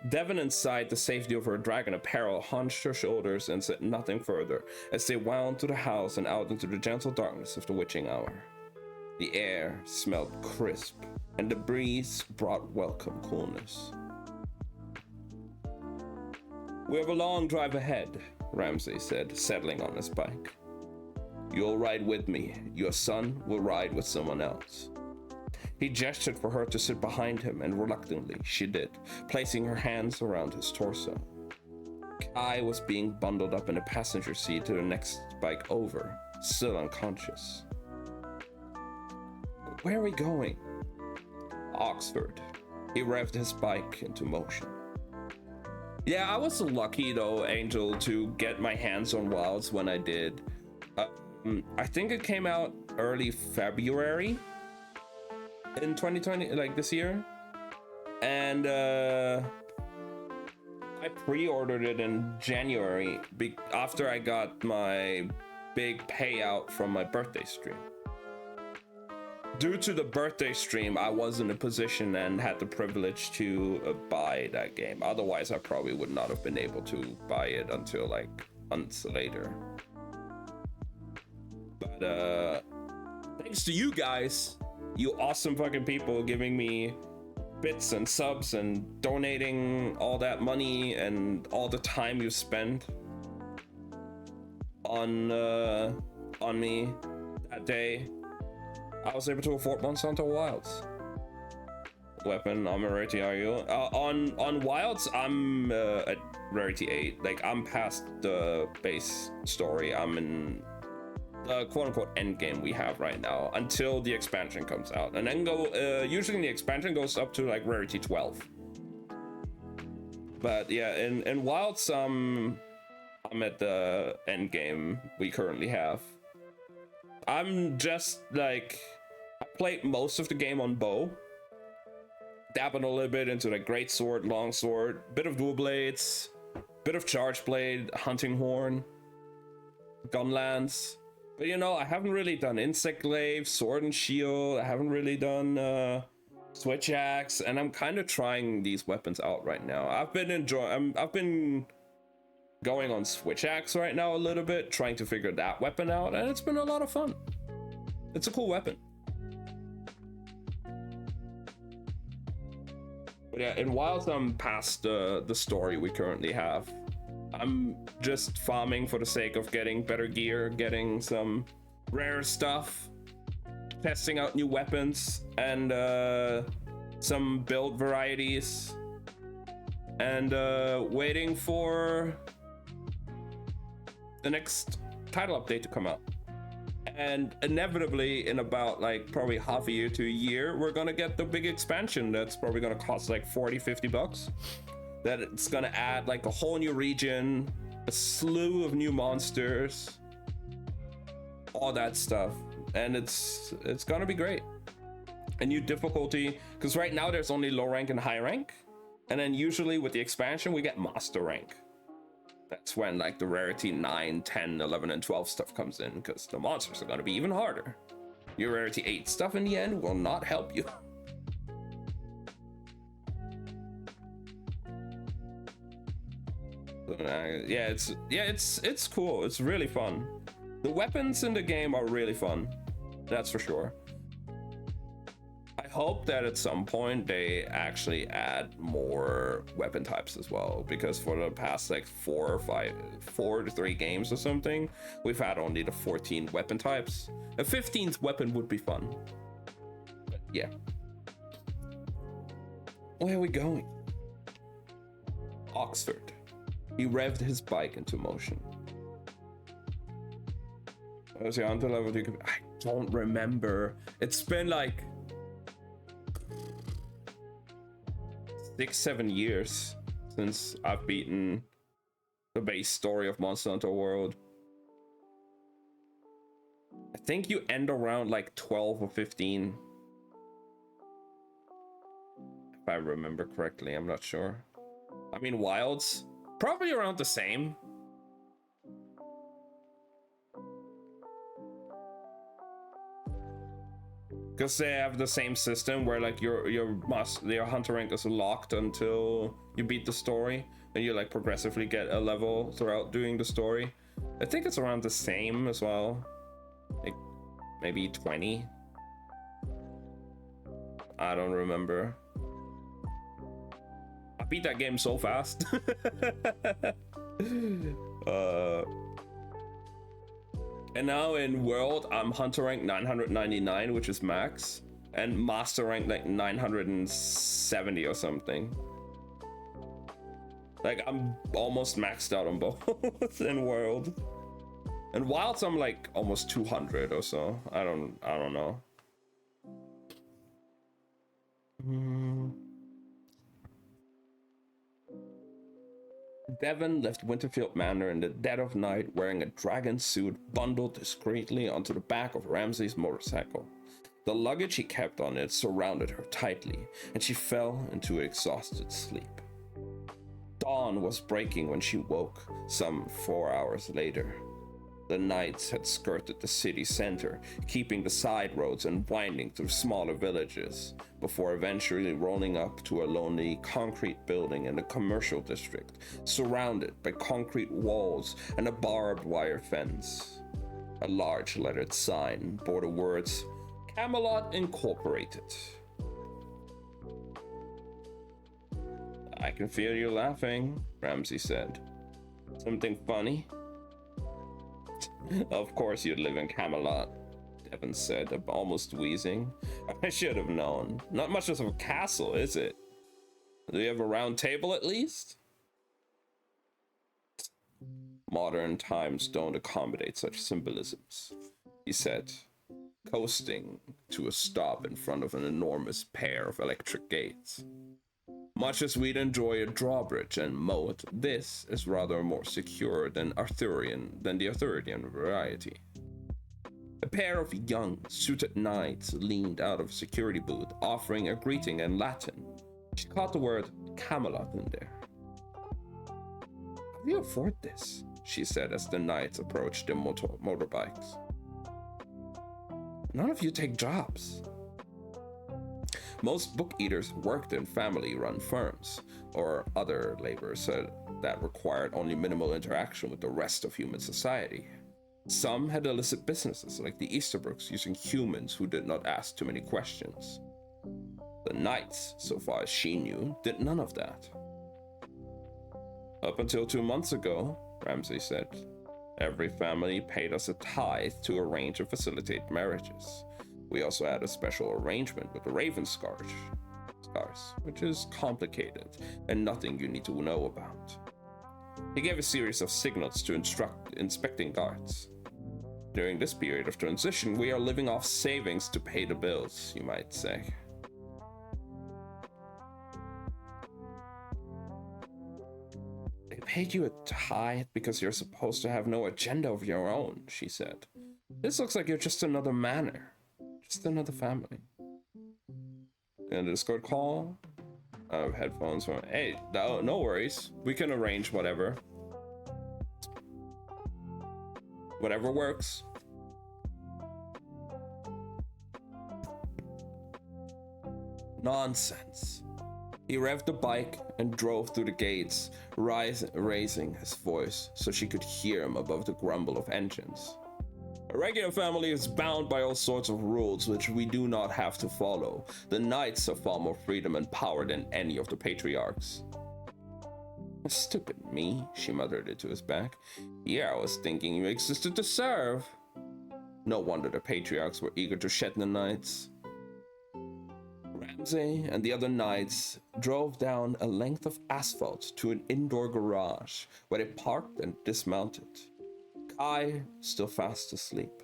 Devon, inside the safety of her dragon apparel, hunched her shoulders and said nothing further as they wound through the house and out into the gentle darkness of the witching hour. The air smelled crisp, and the breeze brought welcome coolness. We have a long drive ahead, Ramsey said, settling on his bike. You'll ride with me. Your son will ride with someone else. He gestured for her to sit behind him, and reluctantly she did, placing her hands around his torso. Kai was being bundled up in the passenger seat to the next bike over, still unconscious. Where are we going? Oxford. He revved his bike into motion. Yeah, I was lucky though, Angel, to get my hands on Wilds when I did. I think it came out early February in 2020, like this year. And I pre-ordered it in January after I got my big payout from my birthday stream. Due to the birthday stream, I was in a position and had the privilege to buy that game. Otherwise, I probably would not have been able to buy it until like months later. But thanks to you guys, you awesome fucking people, giving me bits and subs and donating all that money and all the time you spent on me that day, I was able to afford Monster Hunter Wilds. Weapon, I'm a rarity, are you? On Wilds, I'm at rarity 8. Like, I'm past the base story. I'm in the quote-unquote end game we have right now until the expansion comes out. And then usually the expansion goes up to like rarity 12. But yeah, in Wilds, I'm at the end game we currently have. I'm just like, I played most of the game on bow, dabbing a little bit into like great sword, long sword, bit of dual blades, bit of charge blade, hunting horn, gun lance. But you know, I haven't really done insect glaive, sword and shield. I haven't really done switch axe, and I'm kind of trying these weapons out right now. I've been enjoying. I've been going on Switch Axe right now a little bit, trying to figure that weapon out, and it's been a lot of fun. It's a cool weapon. But yeah, and whilst I'm past the story we currently have, I'm just farming for the sake of getting better gear, getting some rare stuff, testing out new weapons, and some build varieties, and waiting for the next title update to come out. And inevitably, in about like probably half a year to a year, we're gonna get the big expansion that's probably gonna cost like 40-50 bucks. That it's gonna add like a whole new region, a slew of new monsters, all that stuff, and it's gonna be great. A new difficulty, because right now there's only low rank and high rank, and then usually with the expansion we get master rank. That's when like the rarity 9, 10, 11, and 12 stuff comes in, because the monsters are gonna be even harder. Your rarity 8 stuff in the end will not help you. Yeah, it's cool. It's really fun. The weapons in the game are really fun. That's for sure. I hope that at some point they actually add more weapon types as well, because for the past like 4 to 3 games or something, we've had only the 14 weapon types. A 15th weapon would be fun. But yeah. Where are we going? Oxford. He revved his bike into motion. Was he on the level? I don't remember. It's been like 6-7 years since I've beaten the base story of Monster Hunter World. I think you end around like 12 or 15. If I remember correctly, I'm not sure. I mean, Wilds, probably around the same. Because they have the same system where like your hunter rank is locked until you beat the story, and you like progressively get a level throughout doing the story. I think it's around the same as well, like maybe 20. I don't remember. I beat that game so fast. And now in World, I'm Hunter rank 999, which is max, and Master rank like 970 or something. Like I'm almost maxed out on both in World. And Wilds, I'm like almost 200 or so. I don't know. Devon left Winterfield Manor in the dead of night wearing a dragon suit bundled discreetly onto the back of Ramsey's motorcycle. The luggage he kept on it surrounded her tightly, and she fell into exhausted sleep. Dawn was breaking when she woke, some 4 hours later. The Knights had skirted the city center, keeping the side roads and winding through smaller villages, before eventually rolling up to a lonely concrete building in a commercial district, surrounded by concrete walls and a barbed wire fence. A large lettered sign bore the words, Camelot Incorporated. I can feel you laughing, Ramsey said. Something funny? Of course you'd live in Camelot, Devon said, almost wheezing. I should have known. Not much of a castle, is it? Do you have a round table at least? Modern times don't accommodate such symbolisms, he said, coasting to a stop in front of an enormous pair of electric gates. Much as we'd enjoy a drawbridge and moat, this is rather more secure than the Arthurian variety. A pair of young, suited knights leaned out of a security booth, offering a greeting in Latin. She caught the word Camelot in there. How do you afford this? She said as the knights approached their motorbikes. None of you take jobs. Most book eaters worked in family-run firms or other labors that required only minimal interaction with the rest of human society. Some had illicit businesses like the Easterbrooks, using humans who did not ask too many questions. The Knights, so far as she knew, did none of that. Up until 2 months ago, Ramsay said, every family paid us a tithe to arrange and facilitate marriages. We also had a special arrangement with the Ravenscars, which is complicated and nothing you need to know about. He gave a series of signals to instruct inspecting guards. During this period of transition, we are living off savings to pay the bills, you might say. They paid you a tithe because you're supposed to have no agenda of your own, she said. This looks like you're just another manor. Just another family. And a Discord call. I have headphones from. Hey, no worries. We can arrange whatever. Whatever works. Nonsense. He revved the bike and drove through the gates, raising his voice so she could hear him above the grumble of engines. A regular family is bound by all sorts of rules which we do not have to follow. The Knights have far more freedom and power than any of the patriarchs. Stupid me, she muttered into his back. Yeah, I was thinking you existed to serve. No wonder the patriarchs were eager to shed the Knights. Ramsay and the other Knights drove down a length of asphalt to an indoor garage where they parked and dismounted. Kai, still fast asleep,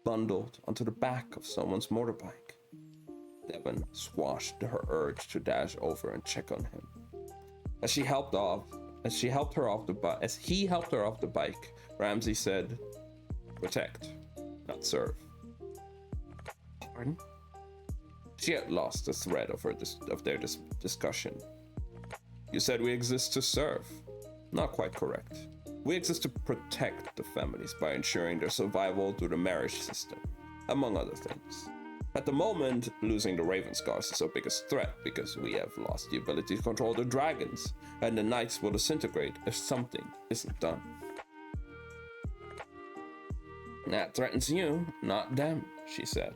bundled onto the back of someone's motorbike. Devon squashed her urge to dash over and check on him. As he helped her off the bike, Ramsay said, "Protect, not serve." Pardon? She had lost the thread of their discussion. You said we exist to serve. Not quite correct. We exist to protect the families by ensuring their survival through the marriage system, among other things. At the moment, losing the Ravenscars is our biggest threat because we have lost the ability to control the dragons, and the Knights will disintegrate if something isn't done. That threatens you, not them, she said.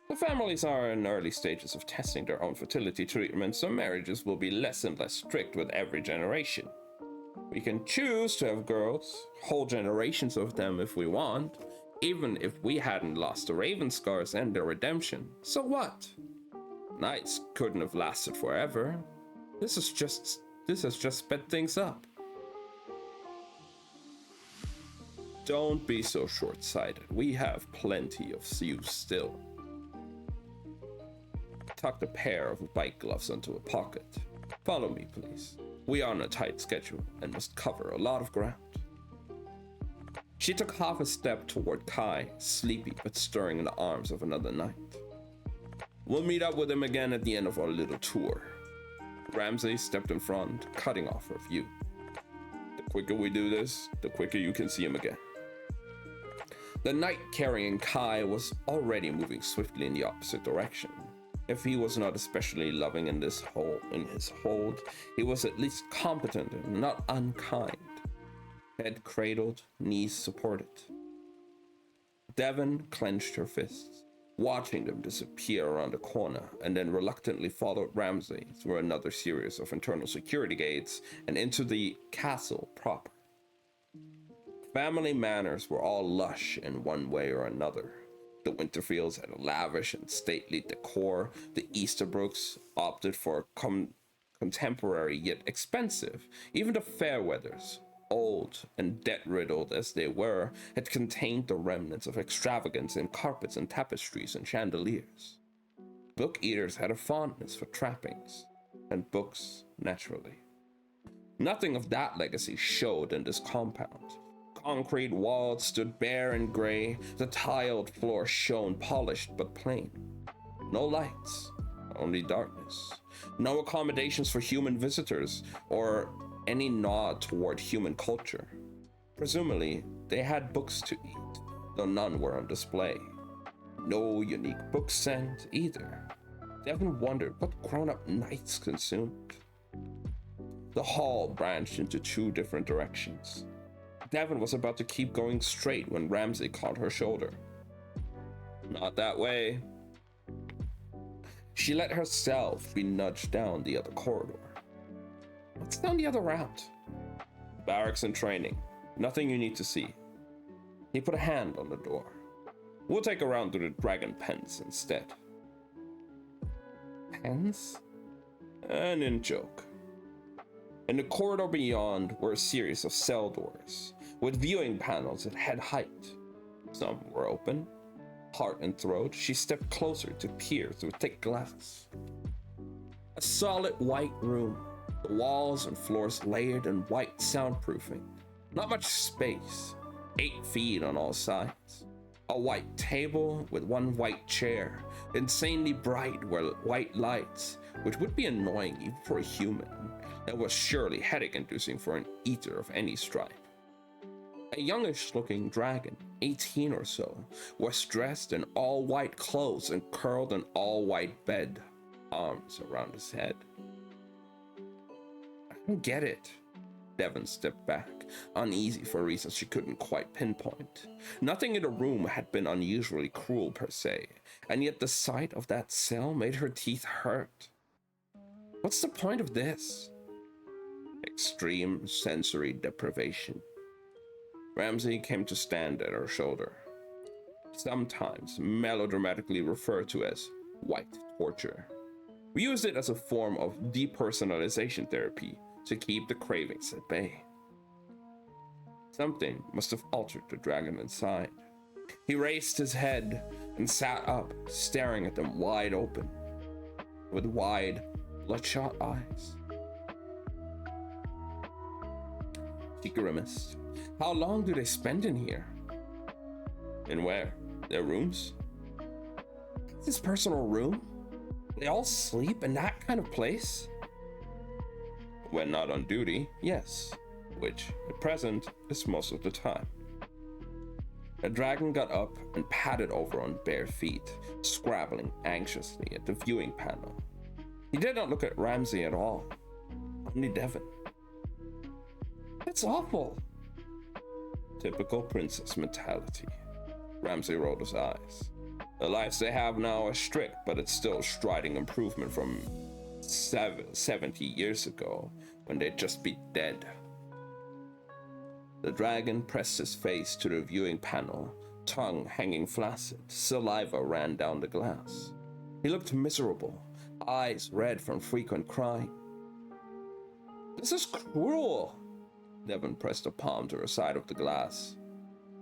The families are in early stages of testing their own fertility treatment, so marriages will be less and less strict with every generation. We can choose to have girls, whole generations of them if we want, even if we hadn't lost the Ravenscars and their redemption. So what? Knights couldn't have lasted forever. This has just sped things up. Don't be so short-sighted. We have plenty of use still. Tucked a pair of bike gloves into a pocket. Follow me, please. We are on a tight schedule and must cover a lot of ground. She took half a step toward Kai, sleepy but stirring in the arms of another knight. We'll meet up with him again at the end of our little tour. Ramsay stepped in front, cutting off her view. The quicker we do this, the quicker you can see him again. The knight carrying Kai was already moving swiftly in the opposite direction. If he was not especially loving in his hold, he was at least competent and not unkind. Head cradled, knees supported. Devon clenched her fists, watching them disappear around the corner, and then reluctantly followed Ramsay through another series of internal security gates and into the castle proper. Family manors were all lush in one way or another. The Winterfields had a lavish and stately decor. The Easterbrooks opted for contemporary yet expensive. Even the Fairweathers, old and debt-riddled as they were, had contained the remnants of extravagance in carpets and tapestries and chandeliers. Book eaters had a fondness for trappings, and books, naturally. Nothing of that legacy showed in this compound. Concrete walls stood bare and gray, the tiled floor shone polished but plain. No lights, only darkness. No accommodations for human visitors, or any nod toward human culture. Presumably, they had books to eat, though none were on display. No unique book scent either. Devon wondered what grown-up knights consumed. The hall branched into two different directions. Devon was about to keep going straight when Ramsay caught her shoulder. Not that way. She let herself be nudged down the other corridor. What's down the other route? Barracks and training. Nothing you need to see. He put a hand on the door. We'll take a round to the dragon pens instead. Pens? An in-joke. In the corridor beyond were a series of cell doors, with viewing panels at head height. Some were open. Heart and throat, she stepped closer to peer through thick glass. A solid white room, the walls and floors layered in white soundproofing. Not much space, 8 feet on all sides. A white table with one white chair, insanely bright white lights, which would be annoying even for a human, and was surely headache-inducing for an eater of any stripe. A youngish-looking dragon, 18 or so, was dressed in all-white clothes and curled an all-white bed, arms around his head. I don't get it. Devon stepped back, uneasy for reasons she couldn't quite pinpoint. Nothing in the room had been unusually cruel per se, and yet the sight of that cell made her teeth hurt. What's the point of this? Extreme sensory deprivation. Ramsay came to stand at her shoulder. Sometimes melodramatically referred to as white torture. We used it as a form of depersonalization therapy to keep the cravings at bay. Something must have altered the dragon inside. He raised his head and sat up, staring at them wide open, with wide, bloodshot eyes. She grimaced. How long do they spend in here? In where? Their rooms? His personal room? They all sleep in that kind of place? When not on duty, yes, which at present is most of the time. The dragon got up and padded over on bare feet, scrabbling anxiously at the viewing panel. He did not look at Ramsay at all, only Devon. That's awful. Typical princess mentality. Ramsay rolled his eyes. The lives they have now are strict, but it's still a striding improvement from 70 years ago, when they'd just be dead. The dragon pressed his face to the viewing panel, tongue hanging flaccid, saliva ran down the glass. He looked miserable, eyes red from frequent crying. This is cruel. Devon pressed a palm to her side of the glass,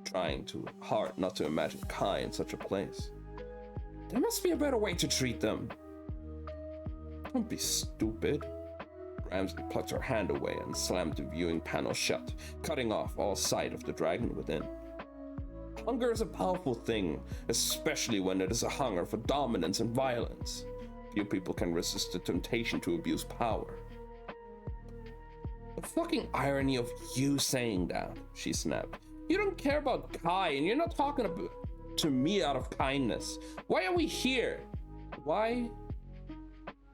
trying too hard not to imagine Kai in such a place. There must be a better way to treat them. Don't be stupid. Ramsay plucked her hand away and slammed the viewing panel shut, cutting off all sight of the dragon within. Hunger is a powerful thing, especially when it is a hunger for dominance and violence. Few people can resist the temptation to abuse power. The fucking irony of you saying that, she snapped. You don't care about Kai, and you're not talking to me out of kindness. Why are we here? Why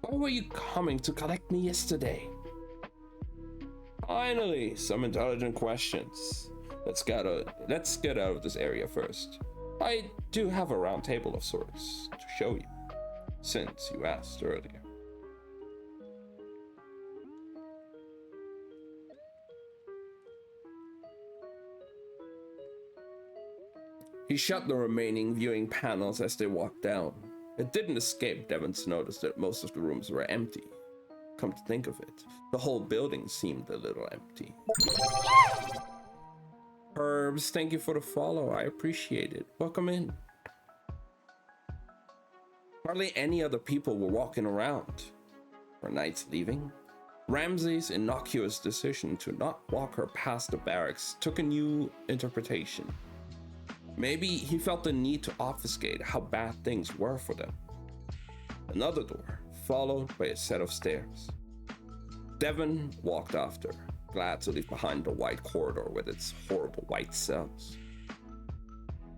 were you coming to collect me yesterday? Finally, some intelligent questions. Let's get out of this area first. I do have a round table of sorts to show you, since you asked earlier. He shut the remaining viewing panels as they walked down. It didn't escape Devon's notice that most of the rooms were empty. Come to think of it, the whole building seemed a little empty. Herbs, thank you for the follow. I appreciate it. Welcome in. Hardly any other people were walking around. Were knights leaving? Ramsay's innocuous decision to not walk her past the barracks took a new interpretation. Maybe he felt the need to obfuscate how bad things were for them. Another door, followed by a set of stairs. Devon walked after, glad to leave behind the white corridor with its horrible white cells.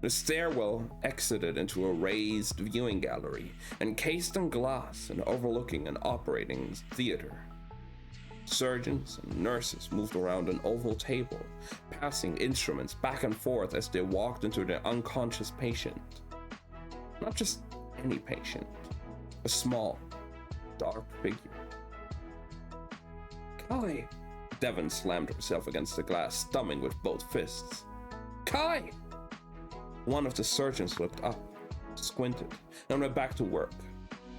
The stairwell exited into a raised viewing gallery, encased in glass and overlooking an operating theater. Surgeons and nurses moved around an oval table, passing instruments back and forth as they walked into their unconscious patient. Not just any patient, a small, dark figure. Kai! Devon slammed herself against the glass, thumbing with both fists. Kai! One of the surgeons looked up, squinted, and went back to work.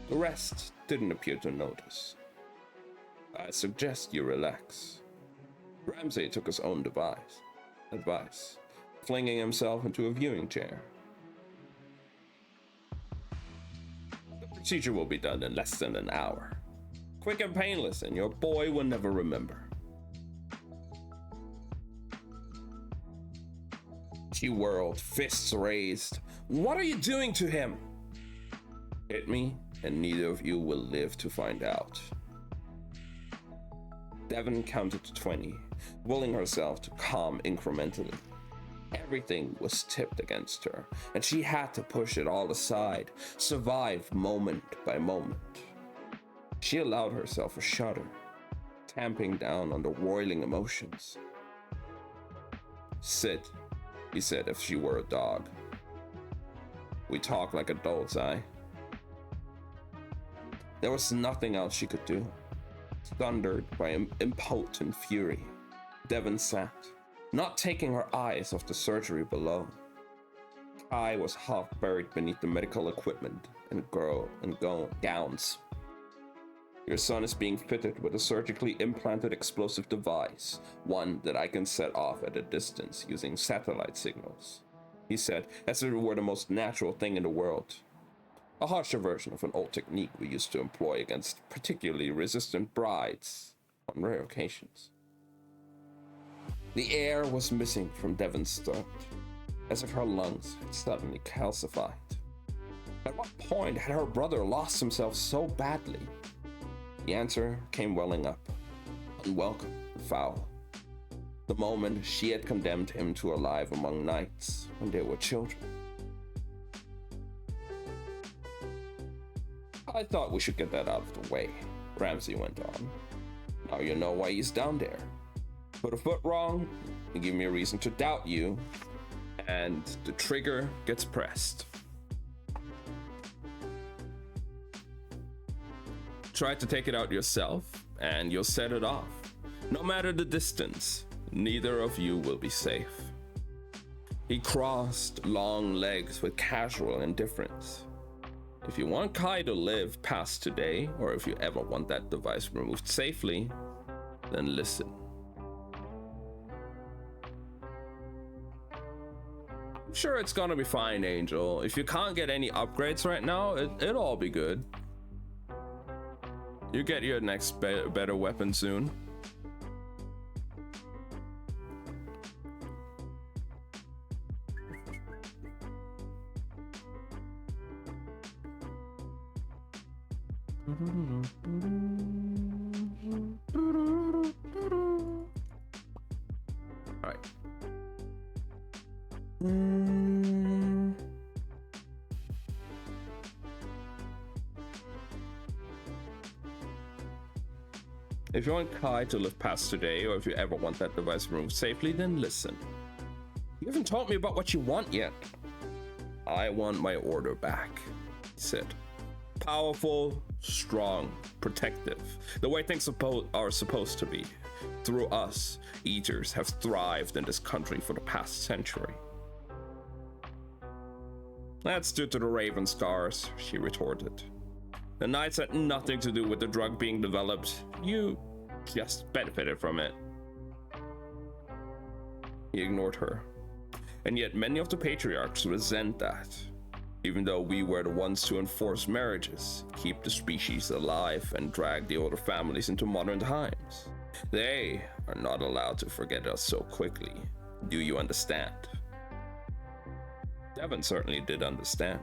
The rest didn't appear to notice. I suggest you relax. Ramsey took his own advice, flinging himself into a viewing chair. The procedure will be done in less than an hour. Quick and painless, and your boy will never remember. She whirled, fists raised. What are you doing to him? Hit me, and neither of you will live to find out. Devon counted to 20, willing herself to calm incrementally. Everything was tipped against her, and she had to push it all aside, survive moment by moment. She allowed herself a shudder, tamping down on the roiling emotions. Sit, he said if she were a dog. We talk like adults, There was nothing else she could do. Thundered by impotent fury, Devon sat, not taking her eyes off the surgery below. Kai was half buried beneath the medical equipment and gowns. Your son is being fitted with a surgically implanted explosive device, one that I can set off at a distance using satellite signals, he said, as if it were the most natural thing in the world. A harsher version of an old technique we used to employ against particularly resistant brides on rare occasions. The air was missing from Devon's throat, as if her lungs had suddenly calcified. At what point had her brother lost himself so badly? The answer came welling up, unwelcome and foul. The moment she had condemned him to a life among knights when they were children. I thought we should get that out of the way, Ramsey went on. Now you know why he's down there. Put a foot wrong, you give me a reason to doubt you, and the trigger gets pressed. Try to take it out yourself, and you'll set it off. No matter the distance, neither of you will be safe. He crossed long legs with casual indifference. If you want Kai to live past today, or if you ever want that device removed safely, then listen. I'm sure it's gonna be fine, Angel. If you can't get any upgrades right now, it'll all be good. You get your next better weapon soon. All right. If you want Kai to live past today, or if you ever want that device removed safely, then listen. You haven't told me about what you want yet. I want my order back, he said. Powerful, strong, protective, the way things are supposed to be. Through us, eaters have thrived in this country for the past century. That's due to the Raven Scars, she retorted. The Knights had nothing to do with the drug being developed. You just benefited from it. He ignored her. And yet many of the patriarchs resent that. Even though we were the ones to enforce marriages, keep the species alive, and drag the older families into modern times. They are not allowed to forget us so quickly. Do you understand? Devon certainly did understand.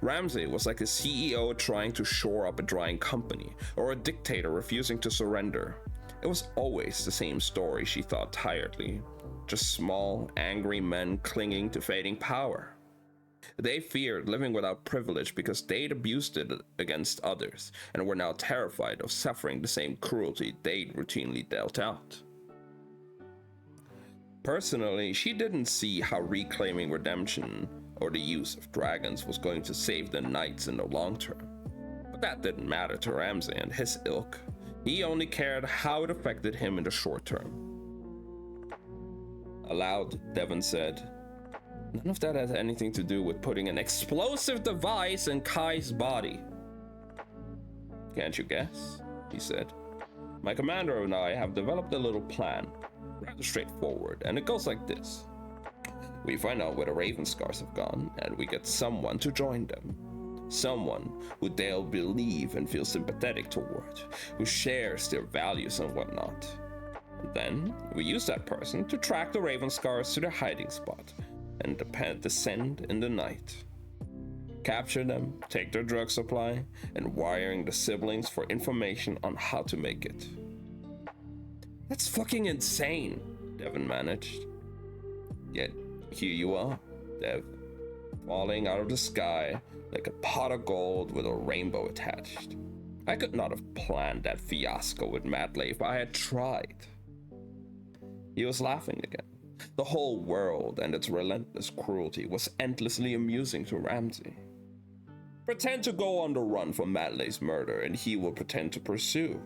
Ramsey was like a CEO trying to shore up a drying company, or a dictator refusing to surrender. It was always the same story, she thought tiredly. Just small, angry men clinging to fading power. They feared living without privilege because they'd abused it against others and were now terrified of suffering the same cruelty they'd routinely dealt out. Personally, she didn't see how reclaiming redemption or the use of dragons was going to save the knights in the long term. But that didn't matter to Ramsay and his ilk. He only cared how it affected him in the short term. Aloud, Devon said, "None of that has anything to do with putting an explosive device in Kai's body." "Can't you guess?" he said. "My commander and I have developed a little plan. Rather straightforward, and it goes like this. We find out where the Ravenscars have gone, and we get someone to join them. Someone who they'll believe and feel sympathetic toward, who shares their values and whatnot. And then we use that person to track the Ravenscars to their hiding spot and descend in the night. Capture them, take their drug supply, and wiring the siblings for information on how to make it." "That's fucking insane," Devon managed. "Yet here you are, Dev, falling out of the sky like a pot of gold with a rainbow attached. I could not have planned that fiasco with Madley if I had tried." He was laughing again. The whole world and its relentless cruelty was endlessly amusing to Ramsay. Pretend to go on the run from Madley's murder, and he will pretend to pursue.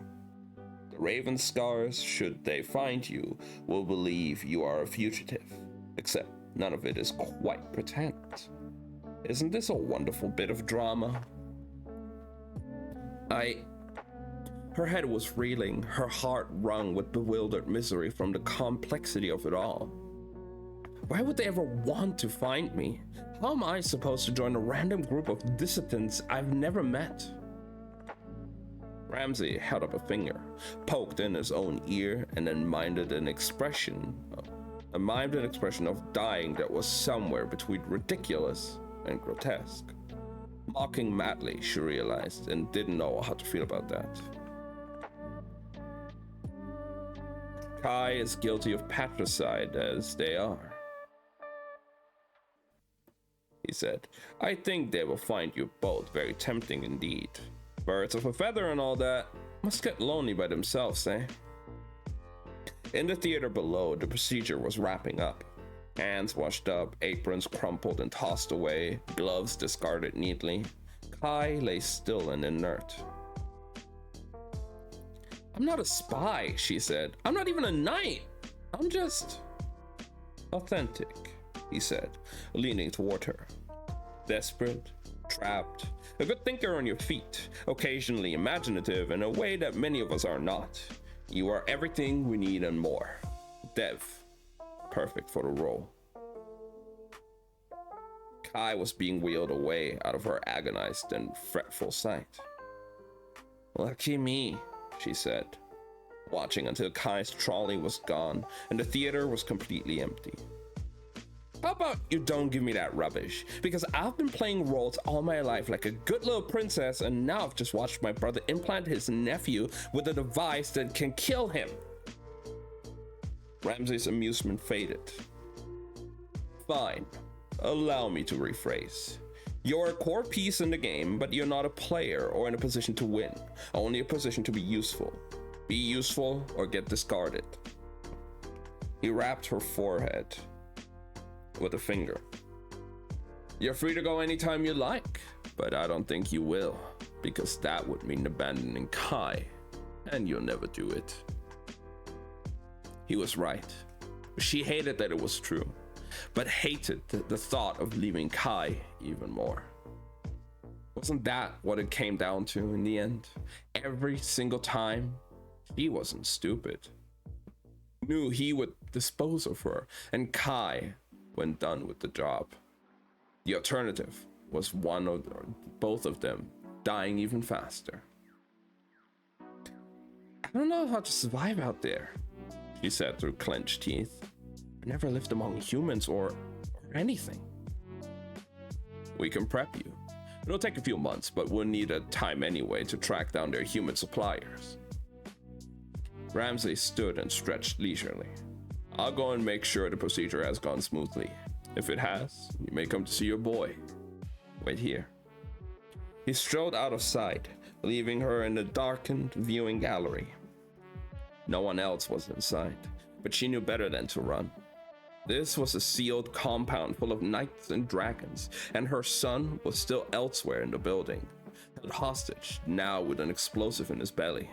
The Ravenscars, should they find you, will believe you are a fugitive, except none of it is quite pretend. Isn't this a wonderful bit of drama? Her head was reeling, her heart wrung with bewildered misery from the complexity of it all. Why would they ever want to find me? How am I supposed to join a random group of dissidents I've never met? Ramsay held up a finger, poked in his own ear, and then mimicked an expression of dying that was somewhere between ridiculous and grotesque. Mocking Madley, she realized, and didn't know how to feel about that. Kai is guilty of patricide, as they are, he said. I think they will find you both very tempting indeed. Birds of a feather and all that must get lonely by themselves, eh? In the theater below, the procedure was wrapping up. Hands washed up, aprons crumpled and tossed away, gloves discarded neatly. Kai lay still and inert. I'm not a spy, she said. I'm not even a knight. I'm just authentic, he said, leaning toward her. Desperate, trapped, a good thinker on your feet, occasionally imaginative in a way that many of us are not. You are everything we need and more. Dev, perfect for the role. Kai was being wheeled away out of her agonized and fretful sight. Lucky me, she said, watching until Kai's trolley was gone and the theater was completely empty. How about you don't give me that rubbish? Because I've been playing roles all my life like a good little princess, and now I've just watched my brother implant his nephew with a device that can kill him. Ramsay's amusement faded. Fine, allow me to rephrase. You're a core piece in the game, but you're not a player or in a position to win, only a position to be useful. Be useful or get discarded. He rapped her forehead with a finger. You're free to go anytime you like, but I don't think you will, because that would mean abandoning Kai, and you'll never do it. He was right. She hated that it was true, but hated the thought of leaving Kai even more. Wasn't that what it came down to in the end? Every single time, she wasn't stupid. Knew he would dispose of her, and Kai when done with the job. The alternative was both of them dying even faster. I don't know how to survive out there, she said through clenched teeth. I never lived among humans or anything. We can prep you. It'll take a few months, but we'll need a time anyway to track down their human suppliers. Ramsay stood and stretched leisurely. I'll go and make sure the procedure has gone smoothly. If it has, you may come to see your boy. Wait here. He strode out of sight, leaving her in the darkened viewing gallery. No one else was in sight, but she knew better than to run. This was a sealed compound full of knights and dragons, and her son was still elsewhere in the building, held hostage, now with an explosive in his belly.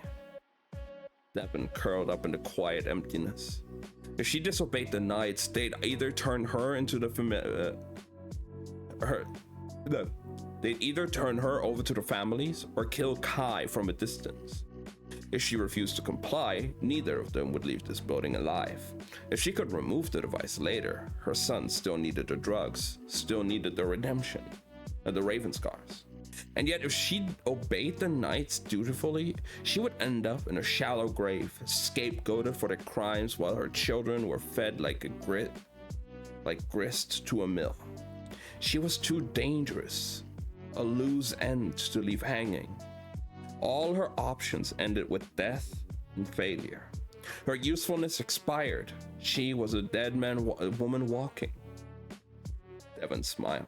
Devon curled up in the quiet emptiness. If she disobeyed the knights, they'd either turn her into they'd either turn her over to the families or kill Kai from a distance. If she refused to comply, neither of them would leave this building alive. If she could remove the device later, her son still needed the drugs, still needed the redemption, and the Raven Scars. And yet, if she obeyed the knights dutifully, she would end up in a shallow grave, scapegoated for their crimes while her children were fed like grist to a mill. She was too dangerous, a loose end to leave hanging. All her options ended with death and failure. Her usefulness expired. She was a dead woman walking. Devon smiled.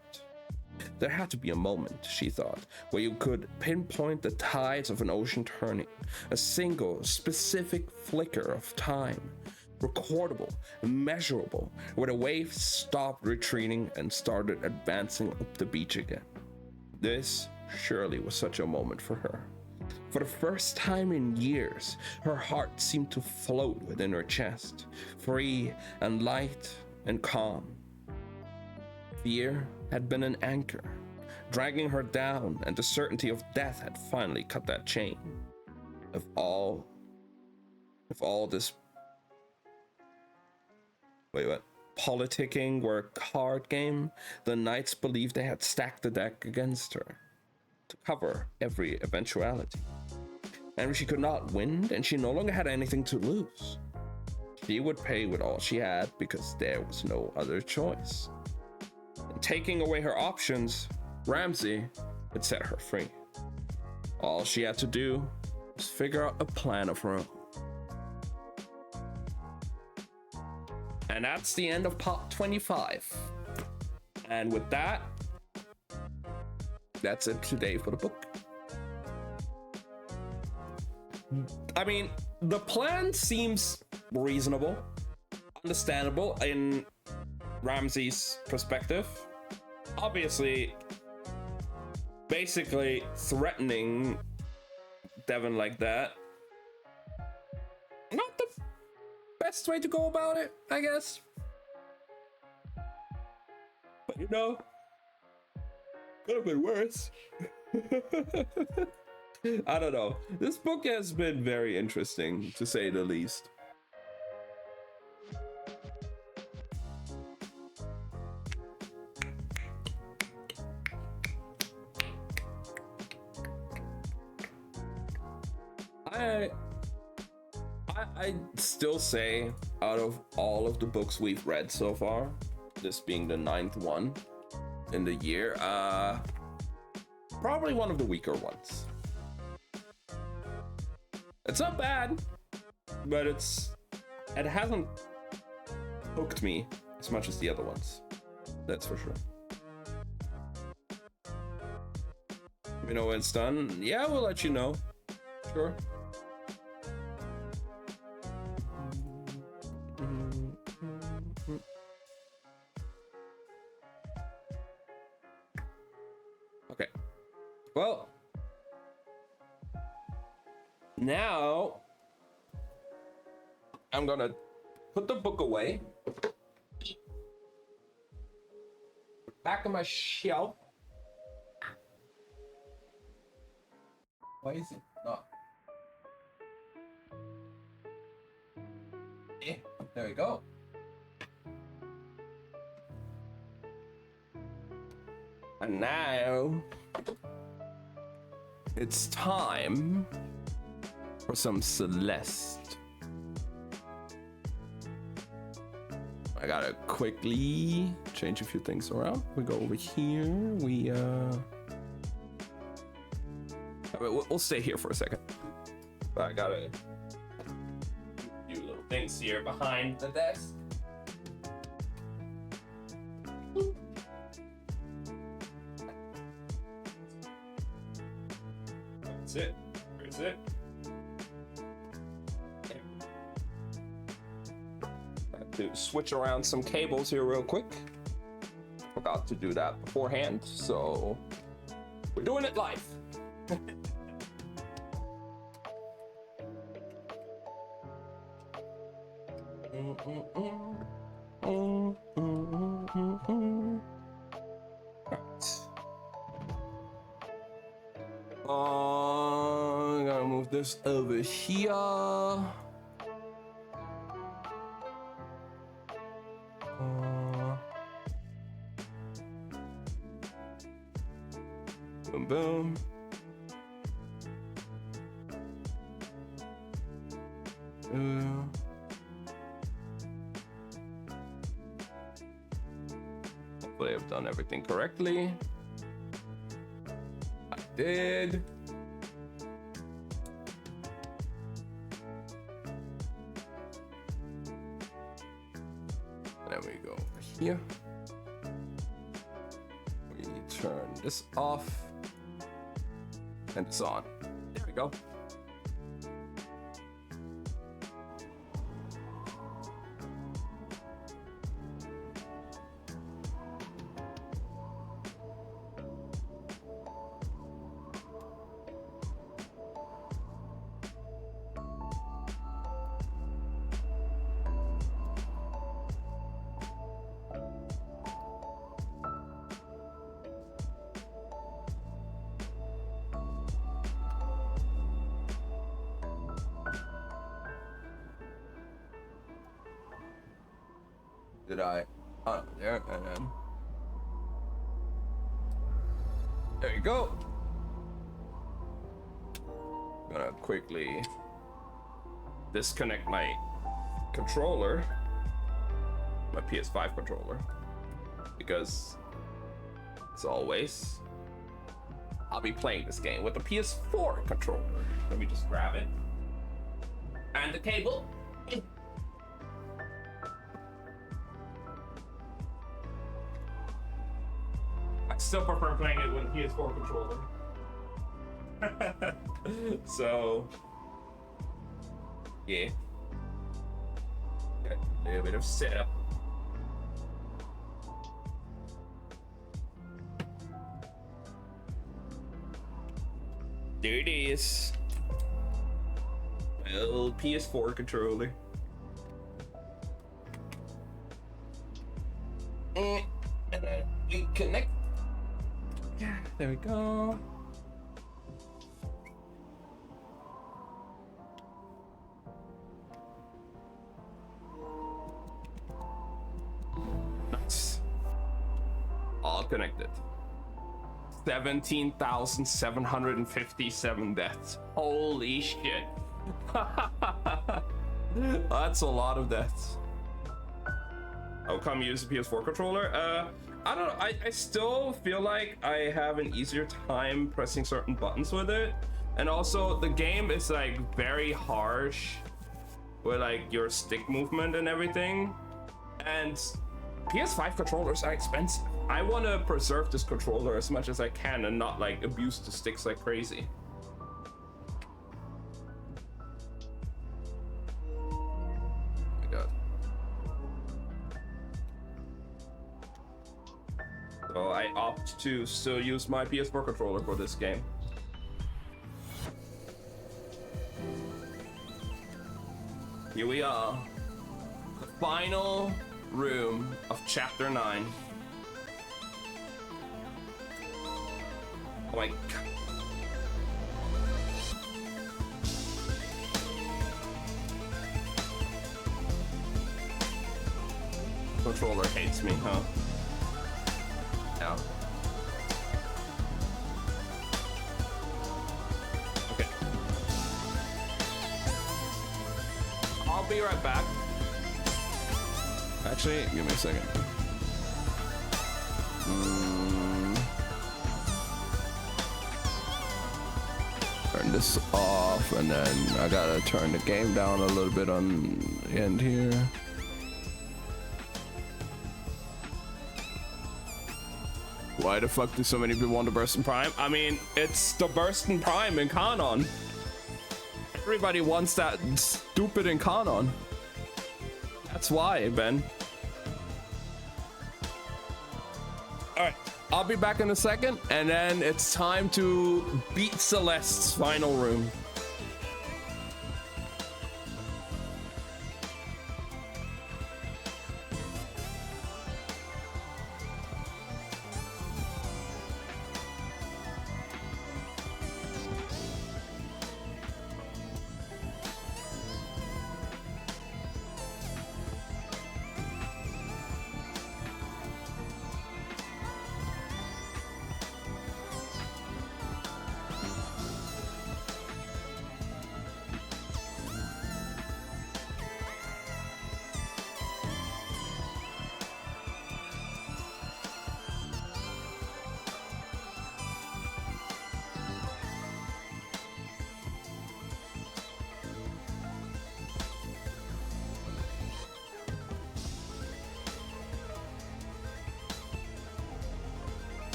There had to be a moment, she thought, where you could pinpoint the tides of an ocean turning, a single, specific flicker of time, recordable, measurable, where the waves stopped retreating and started advancing up the beach again. This surely was such a moment for her. For the first time in years, her heart seemed to float within her chest, free and light and calm. Fear had been an anchor, dragging her down, and the certainty of death had finally cut that chain. If all this politicking were a card game, the knights believed they had stacked the deck against her to cover every eventuality. And she could not win, and she no longer had anything to lose. She would pay with all she had because there was no other choice. And taking away her options, Ramsey would set her free. All she had to do was figure out a plan of her own. And that's the end of part 25. And with that, that's it today for the book. I mean, the plan seems reasonable, understandable in Ramsey's perspective. Obviously, basically threatening Devon like that, not the best way to go about it, I guess. But you know, could have been worse. I don't know. This book has been very interesting, to say the least. I still say, out of all of the books we've read so far, this being the 9th one in the year, probably one of the weaker ones. It's not bad, but it hasn't hooked me as much as the other ones. That's for sure. You know when it's done? Yeah, we'll let you know. Sure. Okay. Well, now I'm gonna put the book away, back on my shelf. Why is it not? There we go. And now it's time for some Celeste. I gotta quickly change a few things around. We go over here. We'll stay here for a second. But I gotta do little things here behind the desk. That's it. Where's it? Have to switch around some cables here real quick. Forgot to do that beforehand, so we're doing it live. I'm gonna move this over here. Boom, boom. Hopefully I've done everything correctly. I did. There we go over here. We turn this off and it's on. There we go. Did I? Oh, there, and then there you go. I'm gonna quickly disconnect my controller, my PS5 controller, because as always, I'll be playing this game with the PS4 controller. Let me just grab it and the cable. I still prefer playing it with a PS4 controller. So, yeah. Got a little bit of setup. There it is. My old PS4 controller. And then we connect. Yeah, there we go. Nice. All connected. 17,757 deaths. Holy shit. That's a lot of deaths. How come you use the PS4 controller? I don't know. I still feel like I have an easier time pressing certain buttons with it. And also the game is like very harsh with like your stick movement and everything. And PS5 controllers are expensive. I want to preserve this controller as much as I can and not like abuse the sticks like crazy. Oh my god. So I opt to still use my PS4 controller for this game. Here we are. The final room of chapter 9. Oh my god. Controller hates me, huh? Yeah. Okay. I'll be right back. Actually, give me a second. Turn this off, and then I gotta turn the game down a little bit on the end here. Why the fuck do so many people want the Burston Prime? I mean, it's the Burston Prime in Kanon. Everybody wants that stupid in Kanon. That's why, Ben. Alright, I'll be back in a second, and then it's time to beat Celeste's final room.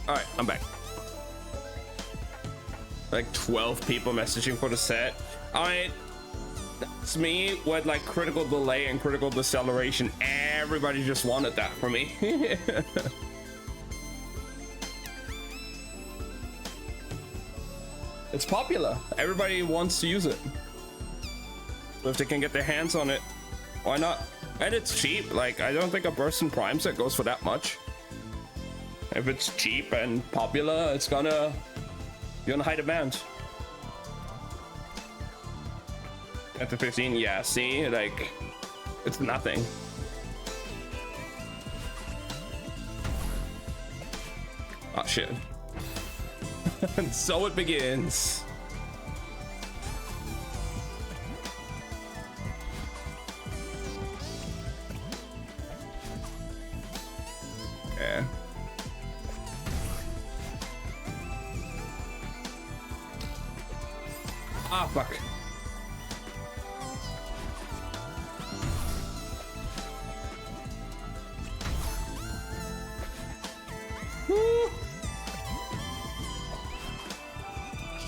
All right, I'm back. Like 12 people messaging for the set. All right, that's me with like critical delay and critical deceleration. Everybody just wanted that from me. It's popular. Everybody wants to use it. So if they can get their hands on it, why not? And it's cheap. Like, I don't think a Burston Prime set goes for that much. If it's cheap and popular, it's gonna be on high demand. At the 15, yeah, see, like, it's nothing. Oh shit. And so it begins. Yeah. Ah, fuck. Woo.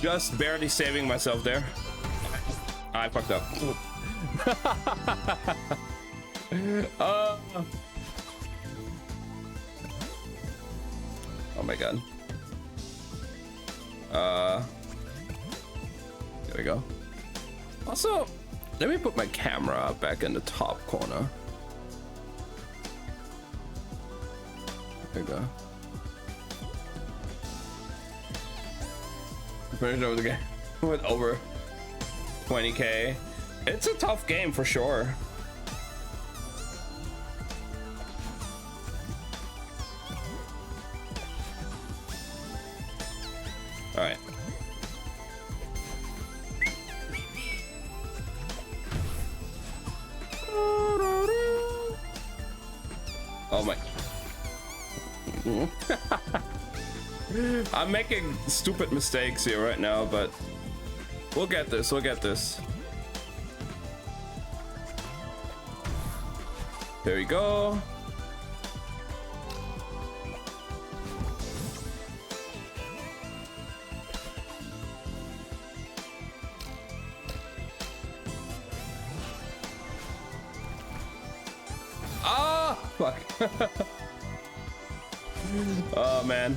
Just barely saving myself there. I fucked up. Oh my god. There we go. Also, let me put my camera back in the top corner. There you go. Finish over the game with over 20k. It's a tough game for sure. All right. Oh my. I'm making stupid mistakes here right now, but we'll get this. We'll get this. There we go. Ah, fuck. Oh man.